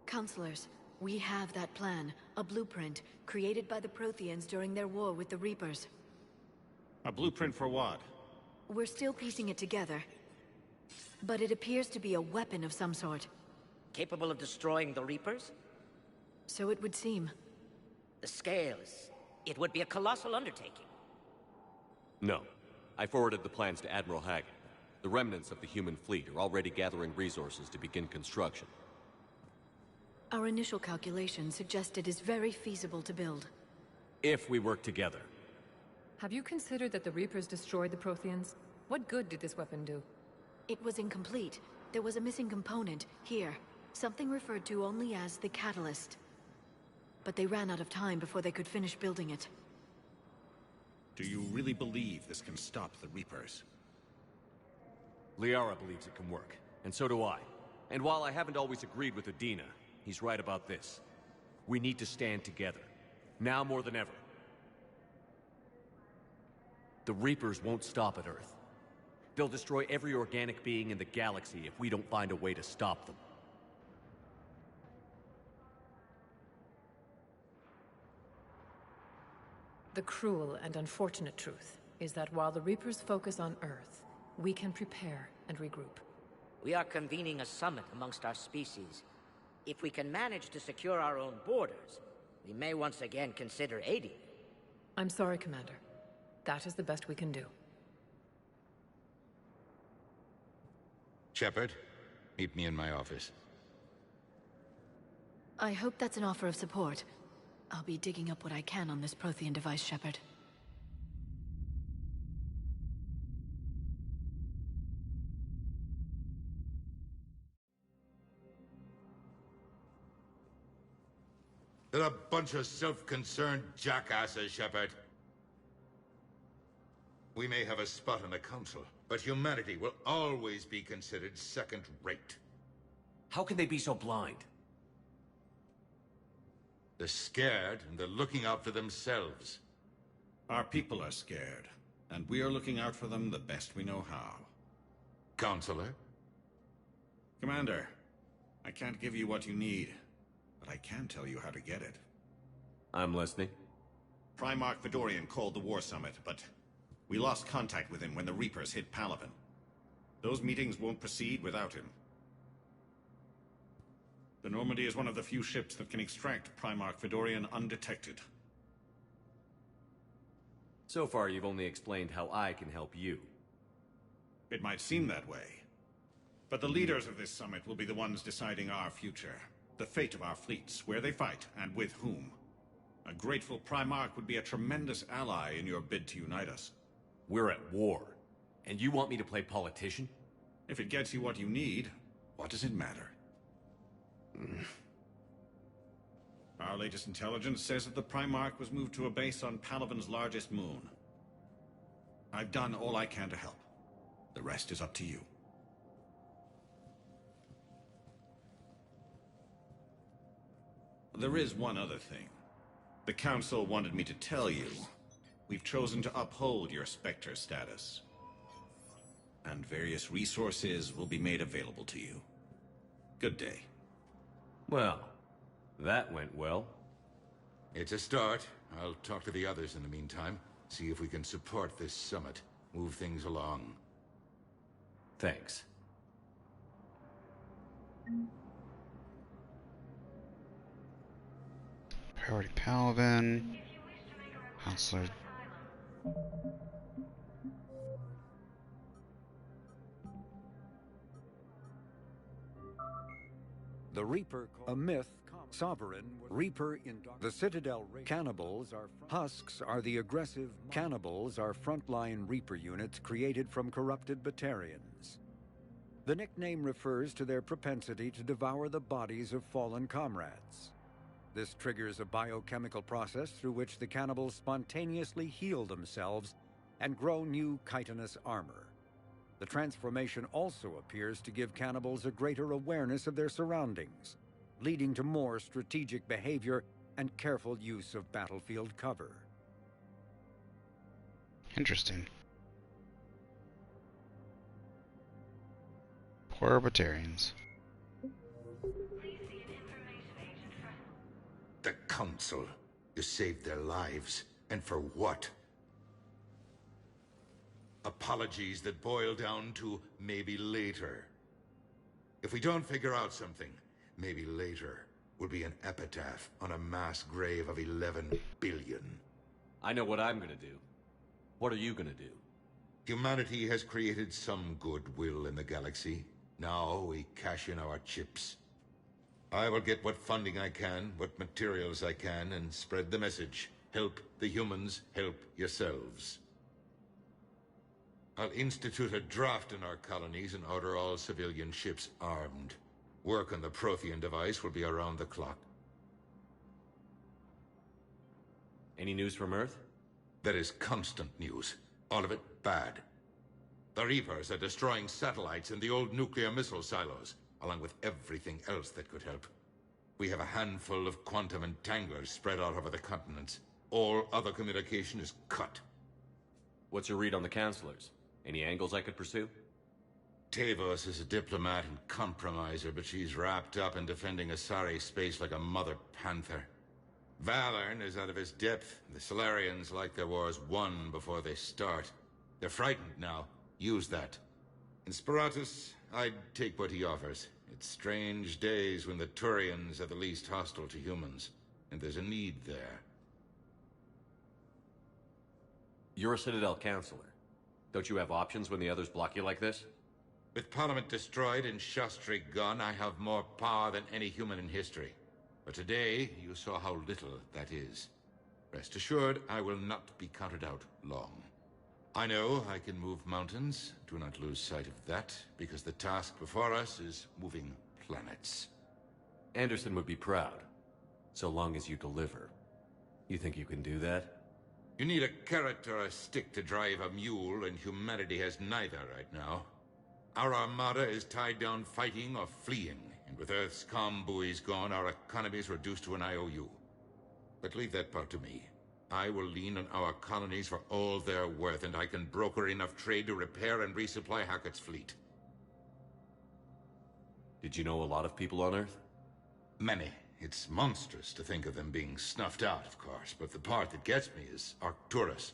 Counselors, we have that plan. A blueprint, created by the Protheans during their war with the Reapers. A blueprint for what? We're still piecing it together. But it appears to be a weapon of some sort. Capable of destroying the Reapers? So it would seem. The scales. It would be a colossal undertaking. No. I forwarded the plans to Admiral Hackett. The remnants of the human fleet are already gathering resources to begin construction. Our initial calculation suggests it is very feasible to build. If we work together. Have you considered that the Reapers destroyed the Protheans? What good did this weapon do? It was incomplete. There was a missing component, here. Something referred to only as the Catalyst. But they ran out of time before they could finish building it. Do you really believe this can stop the Reapers? Liara believes it can work, and so do I. And while I haven't always agreed with Udina, he's right about this. We need to stand together. Now more than ever. The Reapers won't stop at Earth. They'll destroy every organic being in the galaxy if we don't find a way to stop them. The cruel and unfortunate truth is that while the Reapers focus on Earth, we can prepare and regroup. We are convening a summit amongst our species. If we can manage to secure our own borders, we may once again consider aiding. I'm sorry, Commander. That is the best we can do. Shepard, meet me in my office. I hope that's an offer of support. I'll be digging up what I can on this Prothean device, Shepard. They're a bunch of self-concerned jackasses, Shepard. We may have a spot in the Council, but humanity will always be considered second-rate. How can they be so blind? They're scared, and they're looking out for themselves. Our people are scared, and we are looking out for them the best we know how. Counselor? Commander, I can't give you what you need, but I can tell you how to get it. I'm listening. Primarch Fedorian called the War Summit, but we lost contact with him when the Reapers hit Palaven. Those meetings won't proceed without him. The Normandy is one of the few ships that can extract Primarch Fedorian undetected. So far, you've only explained how I can help you. It might seem that way. But the leaders of this summit will be the ones deciding our future. The fate of our fleets, where they fight, and with whom. A grateful Primarch would be a tremendous ally in your bid to unite us. We're at war. And you want me to play politician? If it gets you what you need, what does it matter? Our latest intelligence says that the Primarch was moved to a base on Palaven's largest moon. I've done all I can to help. The rest is up to you. There is one other thing. The Council wanted me to tell you. We've chosen to uphold your Spectre status. And various resources will be made available to you. Good day. Well, that went well. It's a start. I'll talk to the others in the meantime. See if we can support this summit. Move things along. Thanks. Priority Palaven. Counselor. The Reaper, a myth, sovereign, Reaper in the Citadel cannibals are husks are the aggressive cannibals are frontline Reaper units created from corrupted Batarians. The nickname refers to their propensity to devour the bodies of fallen comrades. This triggers a biochemical process through which the cannibals spontaneously heal themselves and grow new chitinous armor. The transformation also appears to give cannibals a greater awareness of their surroundings, leading to more strategic behavior and careful use of battlefield cover. Interesting. Poor Batarians. The Council. You saved their lives. And for what? Apologies that boil down to maybe later. If we don't figure out something, maybe later will be an epitaph on a mass grave of 11 billion. I know what I'm gonna do. What are you gonna do? Humanity has created some goodwill in the galaxy. Now we cash in our chips. I will get what funding I can, what materials I can, and spread the message. Help the humans, help yourselves. I'll institute a draft in our colonies and order all civilian ships armed. Work on the Prothean device will be around the clock. Any news from Earth? There is constant news. All of it bad. The Reapers are destroying satellites in the old nuclear missile silos, along with everything else that could help. We have a handful of quantum entanglers spread out over the continents. All other communication is cut. What's your read on the Counselors? Any angles I could pursue? Tavos is a diplomat and compromiser, but she's wrapped up in defending Asari space like a mother panther. Valern is out of his depth. The Solarians like their wars won before they start. They're frightened now. Use that. In Sparatus, I'd take what he offers. It's strange days when the Turians are the least hostile to humans, and there's a need there. You're a Citadel Counselor. Don't you have options when the others block you like this? With Parliament destroyed and Shastri gone, I have more power than any human in history. But today, you saw how little that is. Rest assured, I will not be counted out long. I know I can move mountains. Do not lose sight of that, because the task before us is moving planets. Anderson would be proud. So long as you deliver. You think you can do that? You need a carrot or a stick to drive a mule, and humanity has neither right now. Our armada is tied down fighting or fleeing, and with Earth's comm buoys gone, our economy is reduced to an IOU. But leave that part to me. I will lean on our colonies for all they're worth, and I can broker enough trade to repair and resupply Hackett's fleet. Did you know a lot of people on Earth? Many. It's monstrous to think of them being snuffed out, of course, but the part that gets me is Arcturus.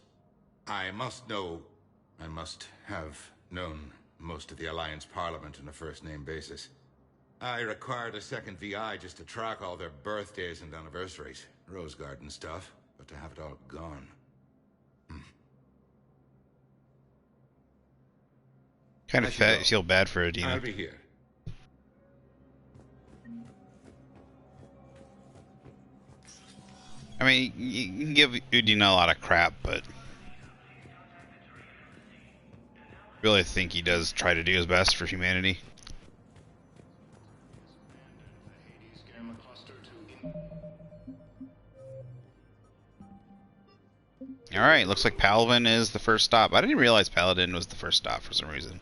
I must have known most of the Alliance Parliament on a first-name basis. I required a second VI just to track all their birthdays and anniversaries. Rose Garden stuff, but to have it all gone. Kind of feel bad for Udina. I'll be here. I mean, you can give Udina a lot of crap, but really think he does try to do his best for humanity. Alright, looks like Paladin is the first stop. I didn't realize Paladin was the first stop for some reason.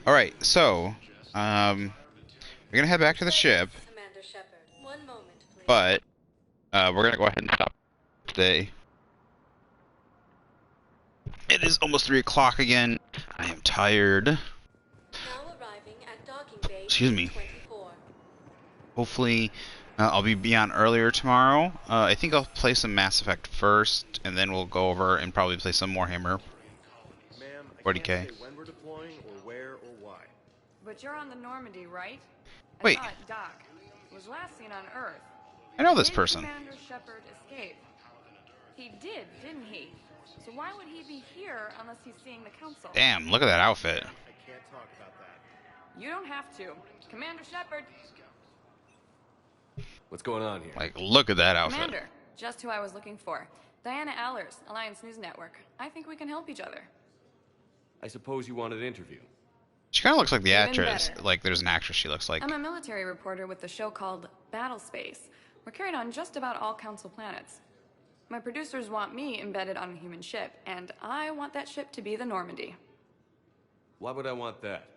Alright, so, we're gonna head back to the ship. Commander Shepard, one moment, please. But, we're gonna go ahead and stop today. It is almost 3 o'clock again. I am tired. Now arriving at docking bay. Excuse me. 24. Hopefully, I'll be on earlier tomorrow. I think I'll play some Mass Effect first, and then we'll go over and probably play some Warhammer 40k. When we're deploying, or where, or why. But you're on the Normandy, right? Wait. I thought Doc was last seen on Earth. I know this Did person. Commander Shepard escape? He did, didn't he? So why would he be here unless he's seeing the Council? Damn, look at that outfit. I can't talk about that. You don't have to. Commander Shepard. What's going on here? Like, look at that outfit. Commander, just who I was looking for. Diana Allers, Alliance News Network. I think we can help each other. I suppose you want an interview. She kind of looks like the Even actress. better. Like, there's an actress she looks like. I'm a military reporter with the show called Battle Space. We're carried on just about all Council planets. My producers want me embedded on a human ship, and I want that ship to be the Normandy. Why would I want that?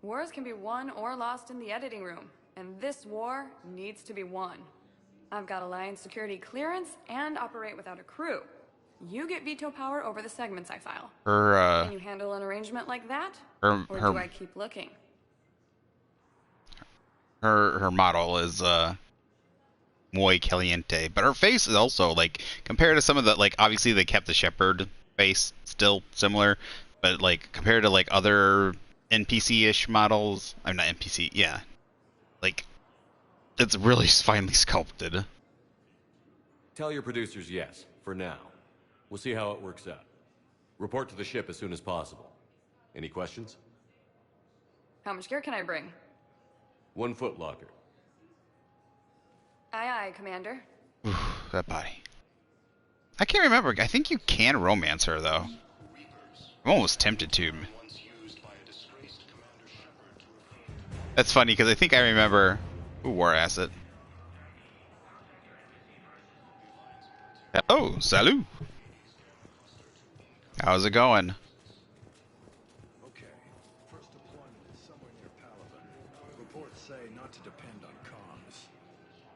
Wars can be won or lost in the editing room, and this war needs to be won. I've got Alliance security clearance and operate without a crew. You get veto power over the segments I file. Can you handle an arrangement like that? Or do I keep looking? Her model is muy caliente, but her face is also, like, compared to some of the, like, obviously they kept the Shepard face still similar, but like compared to like other NPC-ish models, I'm not NPC, yeah, like it's really finely sculpted. Tell your producers yes, for now. We'll see how it works out. Report to the ship as soon as possible. Any questions? How much gear can I bring? 1 foot locker. Aye, aye, Commander. That body. I can't remember. I think you can romance her, though. I'm almost tempted to. That's funny, because I think I remember... Ooh, War Asset. Oh, salut! How's it going? Okay. First deployment is somewhere near Paladin. Reports say not to depend on comms.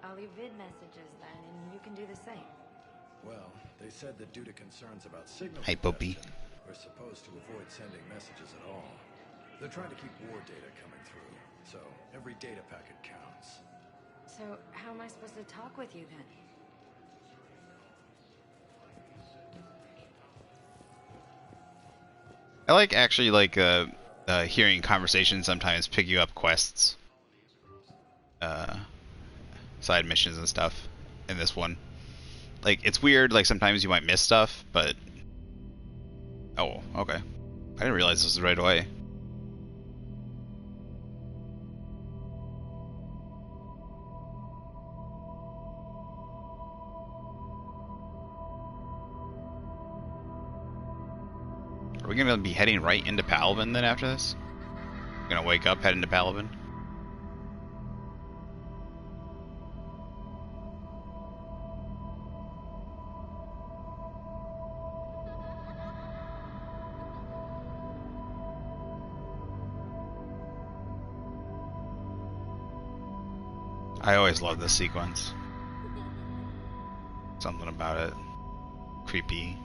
I'll leave vid messages then, and you can do the same. Well, they said that due to concerns about signal Hey, Poppy. we're supposed to avoid sending messages at all. They're trying to keep war data coming through, so every data packet counts. So, how am I supposed to talk with you then? I like actually like hearing conversations sometimes pick you up quests, side missions and stuff in this one. Like it's weird, like sometimes you might miss stuff, but oh, okay. I didn't realize this was right away. Are we gonna be heading right into Palaven then after this? We're gonna wake up, head into Palaven? I always love this sequence. Something about it. Creepy.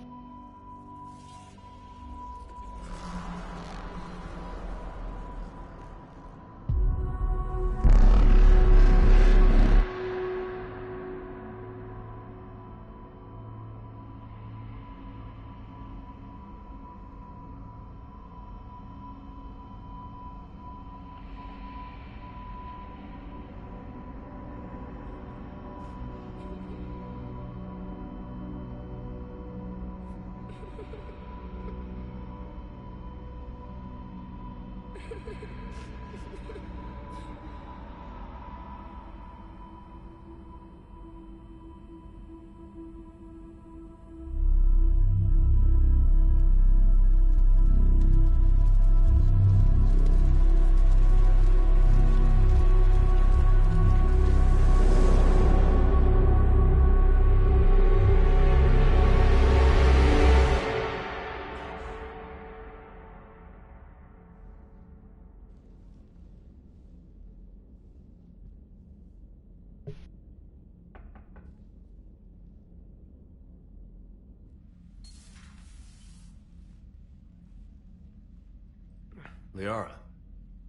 Liara,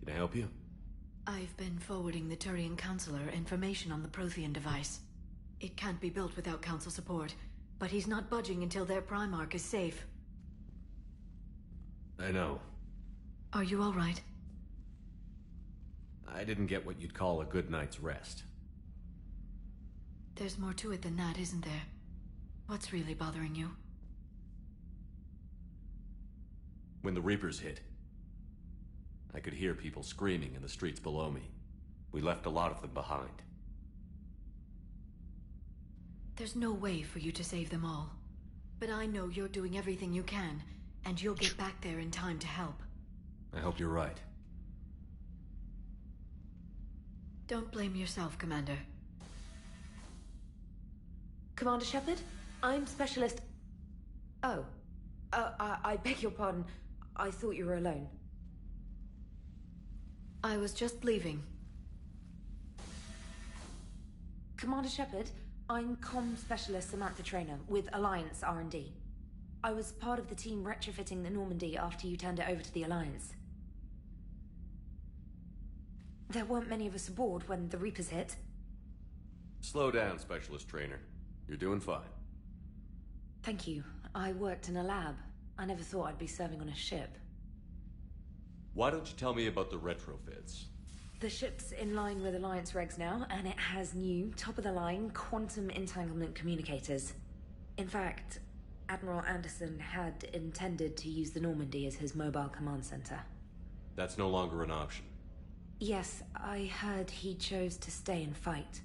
can I help you? I've been forwarding the Turian Counselor information on the Prothean device. It can't be built without Council support, but he's not budging until their Primarch is safe. I know. Are you all right? I didn't get what you'd call a good night's rest. There's more to it than that, isn't there? What's really bothering you? When the Reapers hit, I could hear people screaming in the streets below me. We left a lot of them behind. There's no way for you to save them all. But I know you're doing everything you can, and you'll get back there in time to help. I hope you're right. Don't blame yourself, Commander. Commander Shepard, I'm Specialist... Oh. I beg your pardon. I thought you were alone. I was just leaving. Commander Shepard, I'm Comm Specialist Samantha Traynor with Alliance R&D. I was part of the team retrofitting the Normandy after you turned it over to the Alliance. There weren't many of us aboard when the Reapers hit. Slow down, Specialist Traynor. You're doing fine. Thank you. I worked in a lab. I never thought I'd be serving on a ship. Why don't you tell me about the retrofits? The ship's in line with Alliance regs now, and it has new, top-of-the-line, quantum entanglement communicators. In fact, Admiral Anderson had intended to use the Normandy as his mobile command center. That's no longer an option. Yes, I heard he chose to stay and fight.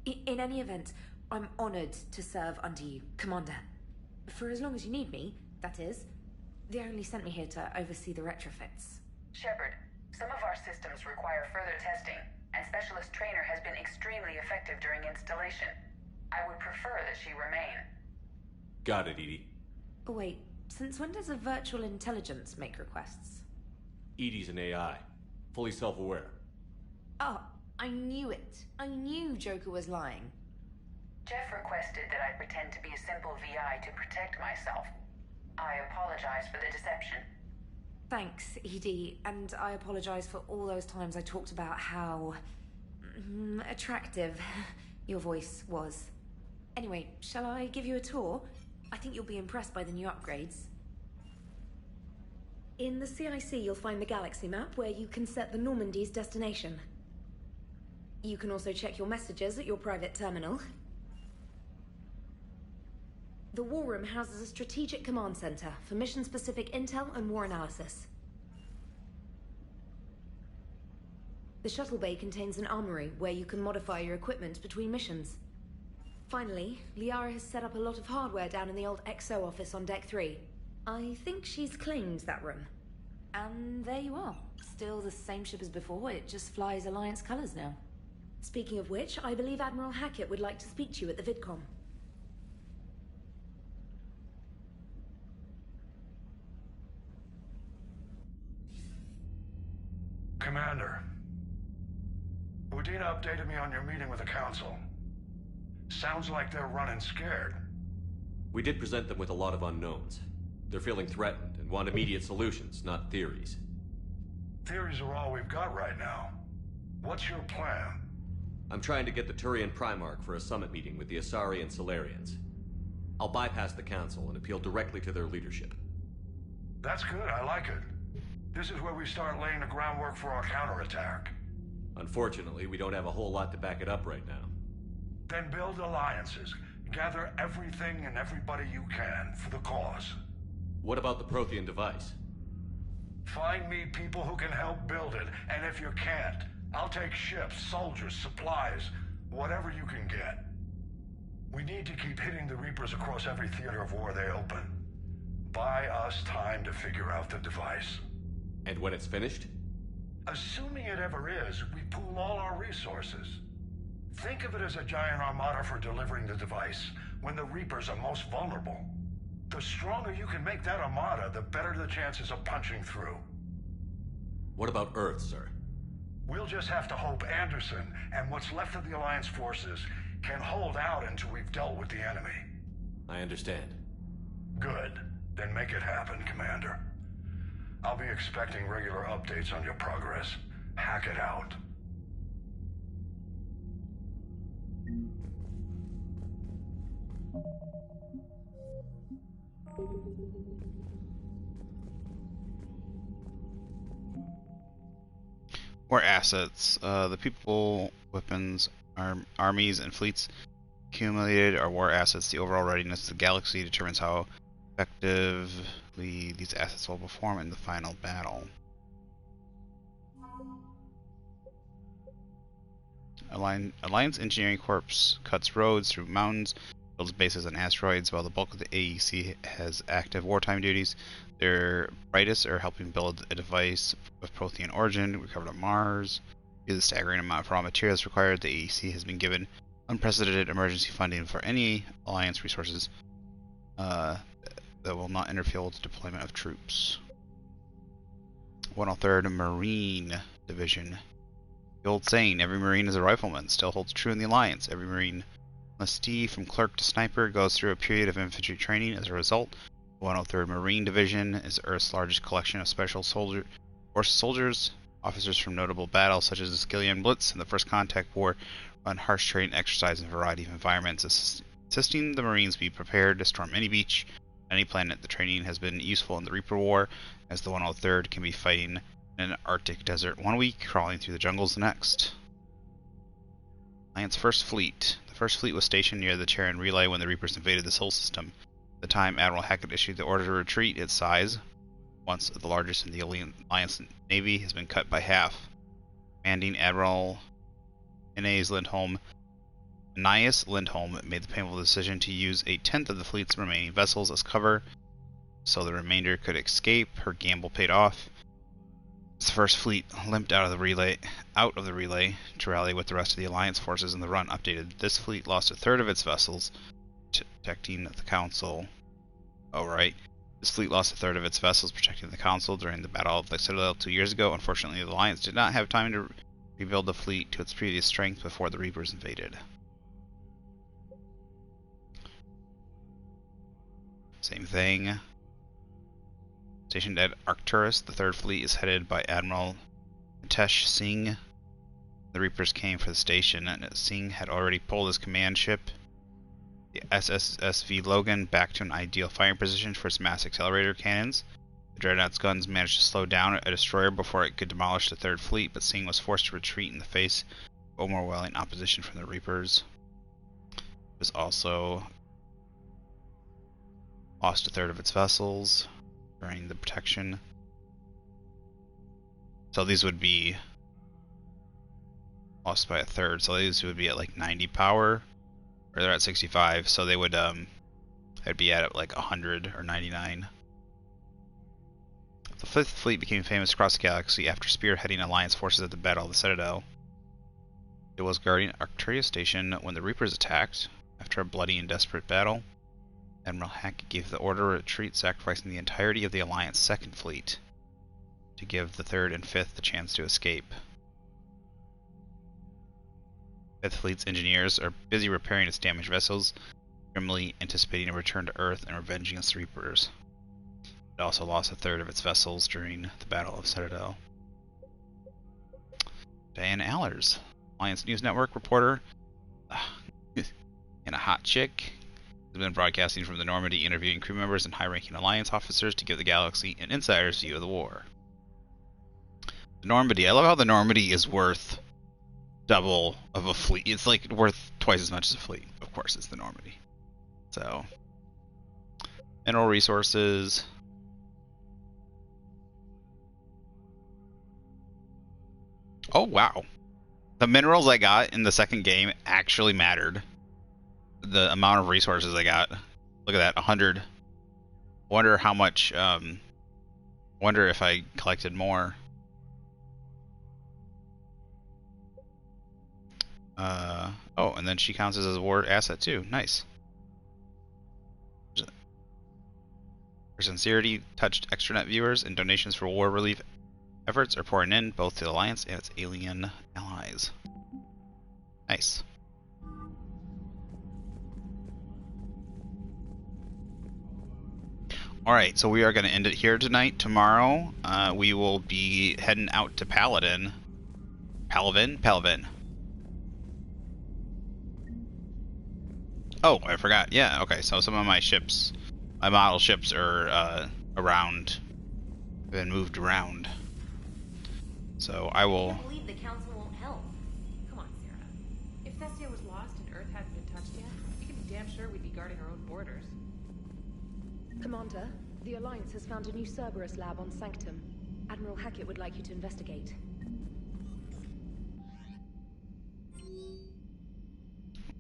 In any event, I'm honored to serve under you, Commander. For as long as you need me, that is. They only sent me here to oversee the retrofits. Shepard, some of our systems require further testing, and Specialist Traynor has been extremely effective during installation. I would prefer that she remain. Got it, EDI. Oh, wait, since when does a virtual intelligence make requests? EDI's an AI, fully self-aware. Oh, I knew it. I knew Joker was lying. Jeff requested that I pretend to be a simple VI to protect myself. I apologize for the deception. Thanks, EDI, and I apologize for all those times I talked about how... attractive your voice was. Anyway, shall I give you a tour? I think you'll be impressed by the new upgrades. In the CIC, you'll find the galaxy map where you can set the Normandy's destination. You can also check your messages at your private terminal. The War Room houses a strategic command center for mission-specific intel and war analysis. The shuttle bay contains an armory where you can modify your equipment between missions. Finally, Liara has set up a lot of hardware down in the old XO office on Deck 3. I think she's claimed that room. And there you are. Still the same ship as before, it just flies Alliance colors now. Speaking of which, I believe Admiral Hackett would like to speak to you at the VidCom. Commander, Udina updated me on your meeting with the Council. Sounds like they're running scared. We did present them with a lot of unknowns. They're feeling threatened and want immediate solutions, not theories. Theories are all we've got right now. What's your plan? I'm trying to get the Turian Primarch for a summit meeting with the Asari and Solarians. I'll bypass the Council and appeal directly to their leadership. That's good, I like it. This is where we start laying the groundwork for our counterattack. Unfortunately, we don't have a whole lot to back it up right now. Then build alliances. Gather everything and everybody you can for the cause. What about the Prothean device? Find me people who can help build it, and if you can't, I'll take ships, soldiers, supplies, whatever you can get. We need to keep hitting the Reapers across every theater of war they open. Buy us time to figure out the device. And when it's finished? Assuming it ever is, we pool all our resources. Think of it as a giant armada for delivering the device when the Reapers are most vulnerable. The stronger you can make that armada, the better the chances of punching through. What about Earth, sir? We'll just have to hope Anderson and what's left of the Alliance forces can hold out until we've dealt with the enemy. I understand. Good. Then make it happen, Commander. I'll be expecting regular updates on your progress. Hack it out. War assets. The people, weapons, armies, and fleets accumulated are war assets. The overall readiness of the galaxy determines how effectively these assets will perform in the final battle. Alliance Engineering Corps cuts roads through mountains, builds bases on asteroids, while the bulk of the AEC has active wartime duties. Their brightest are helping build a device of Prothean origin recovered on Mars. Due to the staggering amount of raw materials required, the AEC has been given unprecedented emergency funding for any Alliance resources that will not interfere with the deployment of troops. 103rd Marine Division. The old saying, every Marine is a rifleman, still holds true in the Alliance. Every Marine enlistee, from clerk to sniper, goes through a period of infantry training. As a result, the 103rd Marine Division is Earth's largest collection of special soldiers. Officers from notable battles such as the Skyllian Blitz and the First Contact War run harsh training exercise in a variety of environments, assisting the Marines be prepared to storm any beach, any planet. The training has been useful in the Reaper War, as the 103rd can be fighting in an Arctic desert one week, crawling through the jungles the next. Alliance First Fleet. The First Fleet was stationed near the Terran Relay when the Reapers invaded the Sol system. At the time Admiral Hackett issued the order to retreat, its size, once the largest in the Alliance Navy, has been cut by half. Commanding Admiral Anais Lindholm made the painful decision to use a tenth of the fleet's remaining vessels as cover, so the remainder could escape. Her gamble paid off. The First Fleet limped out of the relay to rally with the rest of the Alliance forces in the run. Updated. This fleet lost a third of its vessels protecting the Council. Oh, right. This fleet lost a third of its vessels protecting the Council during the Battle of the Citadel 2 years ago. Unfortunately, the Alliance did not have time to rebuild the fleet to its previous strength before the Reapers invaded. Same thing. Stationed at Arcturus, the Third Fleet is headed by Admiral Nitesh Singh. The Reapers came for the station, and Singh had already pulled his command ship, the SSSV Logan, back to an ideal firing position for its mass accelerator cannons. The Dreadnought's guns managed to slow down a destroyer before it could demolish the Third Fleet, but Singh was forced to retreat in the face of overwhelming opposition from the Reapers. It was also lost a third of its vessels during the protection. So these would be lost by a third. So these would be at like 90 power, or they're at 65. So they would it'd be at like 100 or 99. The Fifth Fleet became famous across the galaxy after spearheading Alliance forces at the Battle of the Citadel. It was guarding Arcturus Station when the Reapers attacked. After a bloody and desperate battle, Admiral Hackett gave the order to retreat, sacrificing the entirety of the Alliance Second Fleet to give the Third and Fifth the chance to escape. Fifth Fleet's engineers are busy repairing its damaged vessels, grimly anticipating a return to Earth and revenge against the Reapers. It also lost a third of its vessels during the Battle of Citadel. Diane Allers, Alliance News Network reporter, and a hot chick, has been broadcasting from the Normandy, interviewing crew members and high-ranking Alliance officers to give the galaxy an insider's view of the war. The Normandy, I love how the Normandy is worth double of a fleet. It's like worth twice as much as a fleet. Of course, it's the Normandy. So, mineral resources. Oh wow, the minerals I got in the second game actually mattered. The amount of resources I got. Look at that, 100. Wonder how much. Wonder if I collected more. Oh, and then she counts as a war asset too. Nice. Her sincerity touched extranet viewers, and donations for war relief efforts are pouring in, both to the Alliance and its alien allies. Nice. Alright, so we are going to end it here tonight. Tomorrow, we will be heading out to Paladin. Palvin. Oh, I forgot. Yeah, okay, so some of my ships, my model ships are around, been moved around. So I will... I can't believe the Council won't help. Come on, Sarah. If Thessia was lost and Earth hadn't been touched yet, you can be damn sure we'd be guarding our own borders. Commander, the Alliance has found a new Cerberus lab on Sanctum. Admiral Hackett would like you to investigate.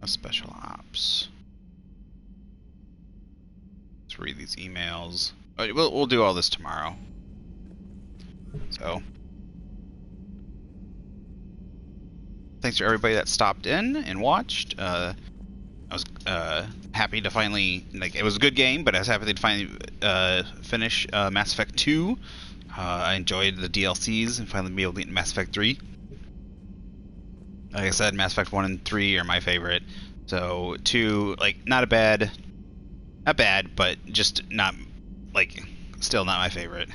A special ops. Let's read these emails. We'll do all this tomorrow. So, thanks to everybody that stopped in and watched. I was happy to finally, like, it was a good game, but I was happy to finally finish Mass Effect 2. I enjoyed the DLCs and finally be able to get Mass Effect 3. Like I said, Mass Effect 1 and 3 are my favorite. So 2, like, not bad, but just not, like, still not my favorite.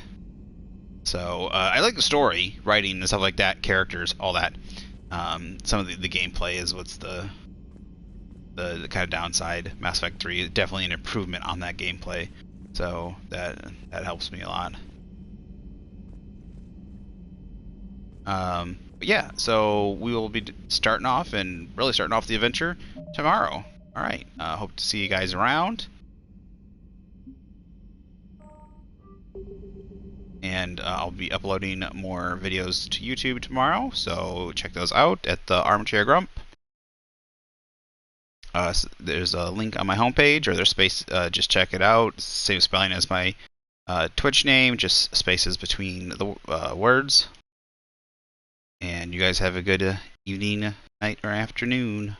So I like the story, writing and stuff like that, characters, all that. Some of the gameplay is what's the kind of downside. Mass Effect 3 is definitely an improvement on that gameplay, so that helps me a lot. But yeah, so we will be starting off the adventure tomorrow. All right, hope to see you guys around. And I'll be uploading more videos to YouTube tomorrow, so check those out at the Armchair Grump. So there's a link on my homepage, or there's space. Just check it out. Same spelling as my Twitch name, just spaces between the words. And you guys have a good evening, night, or afternoon.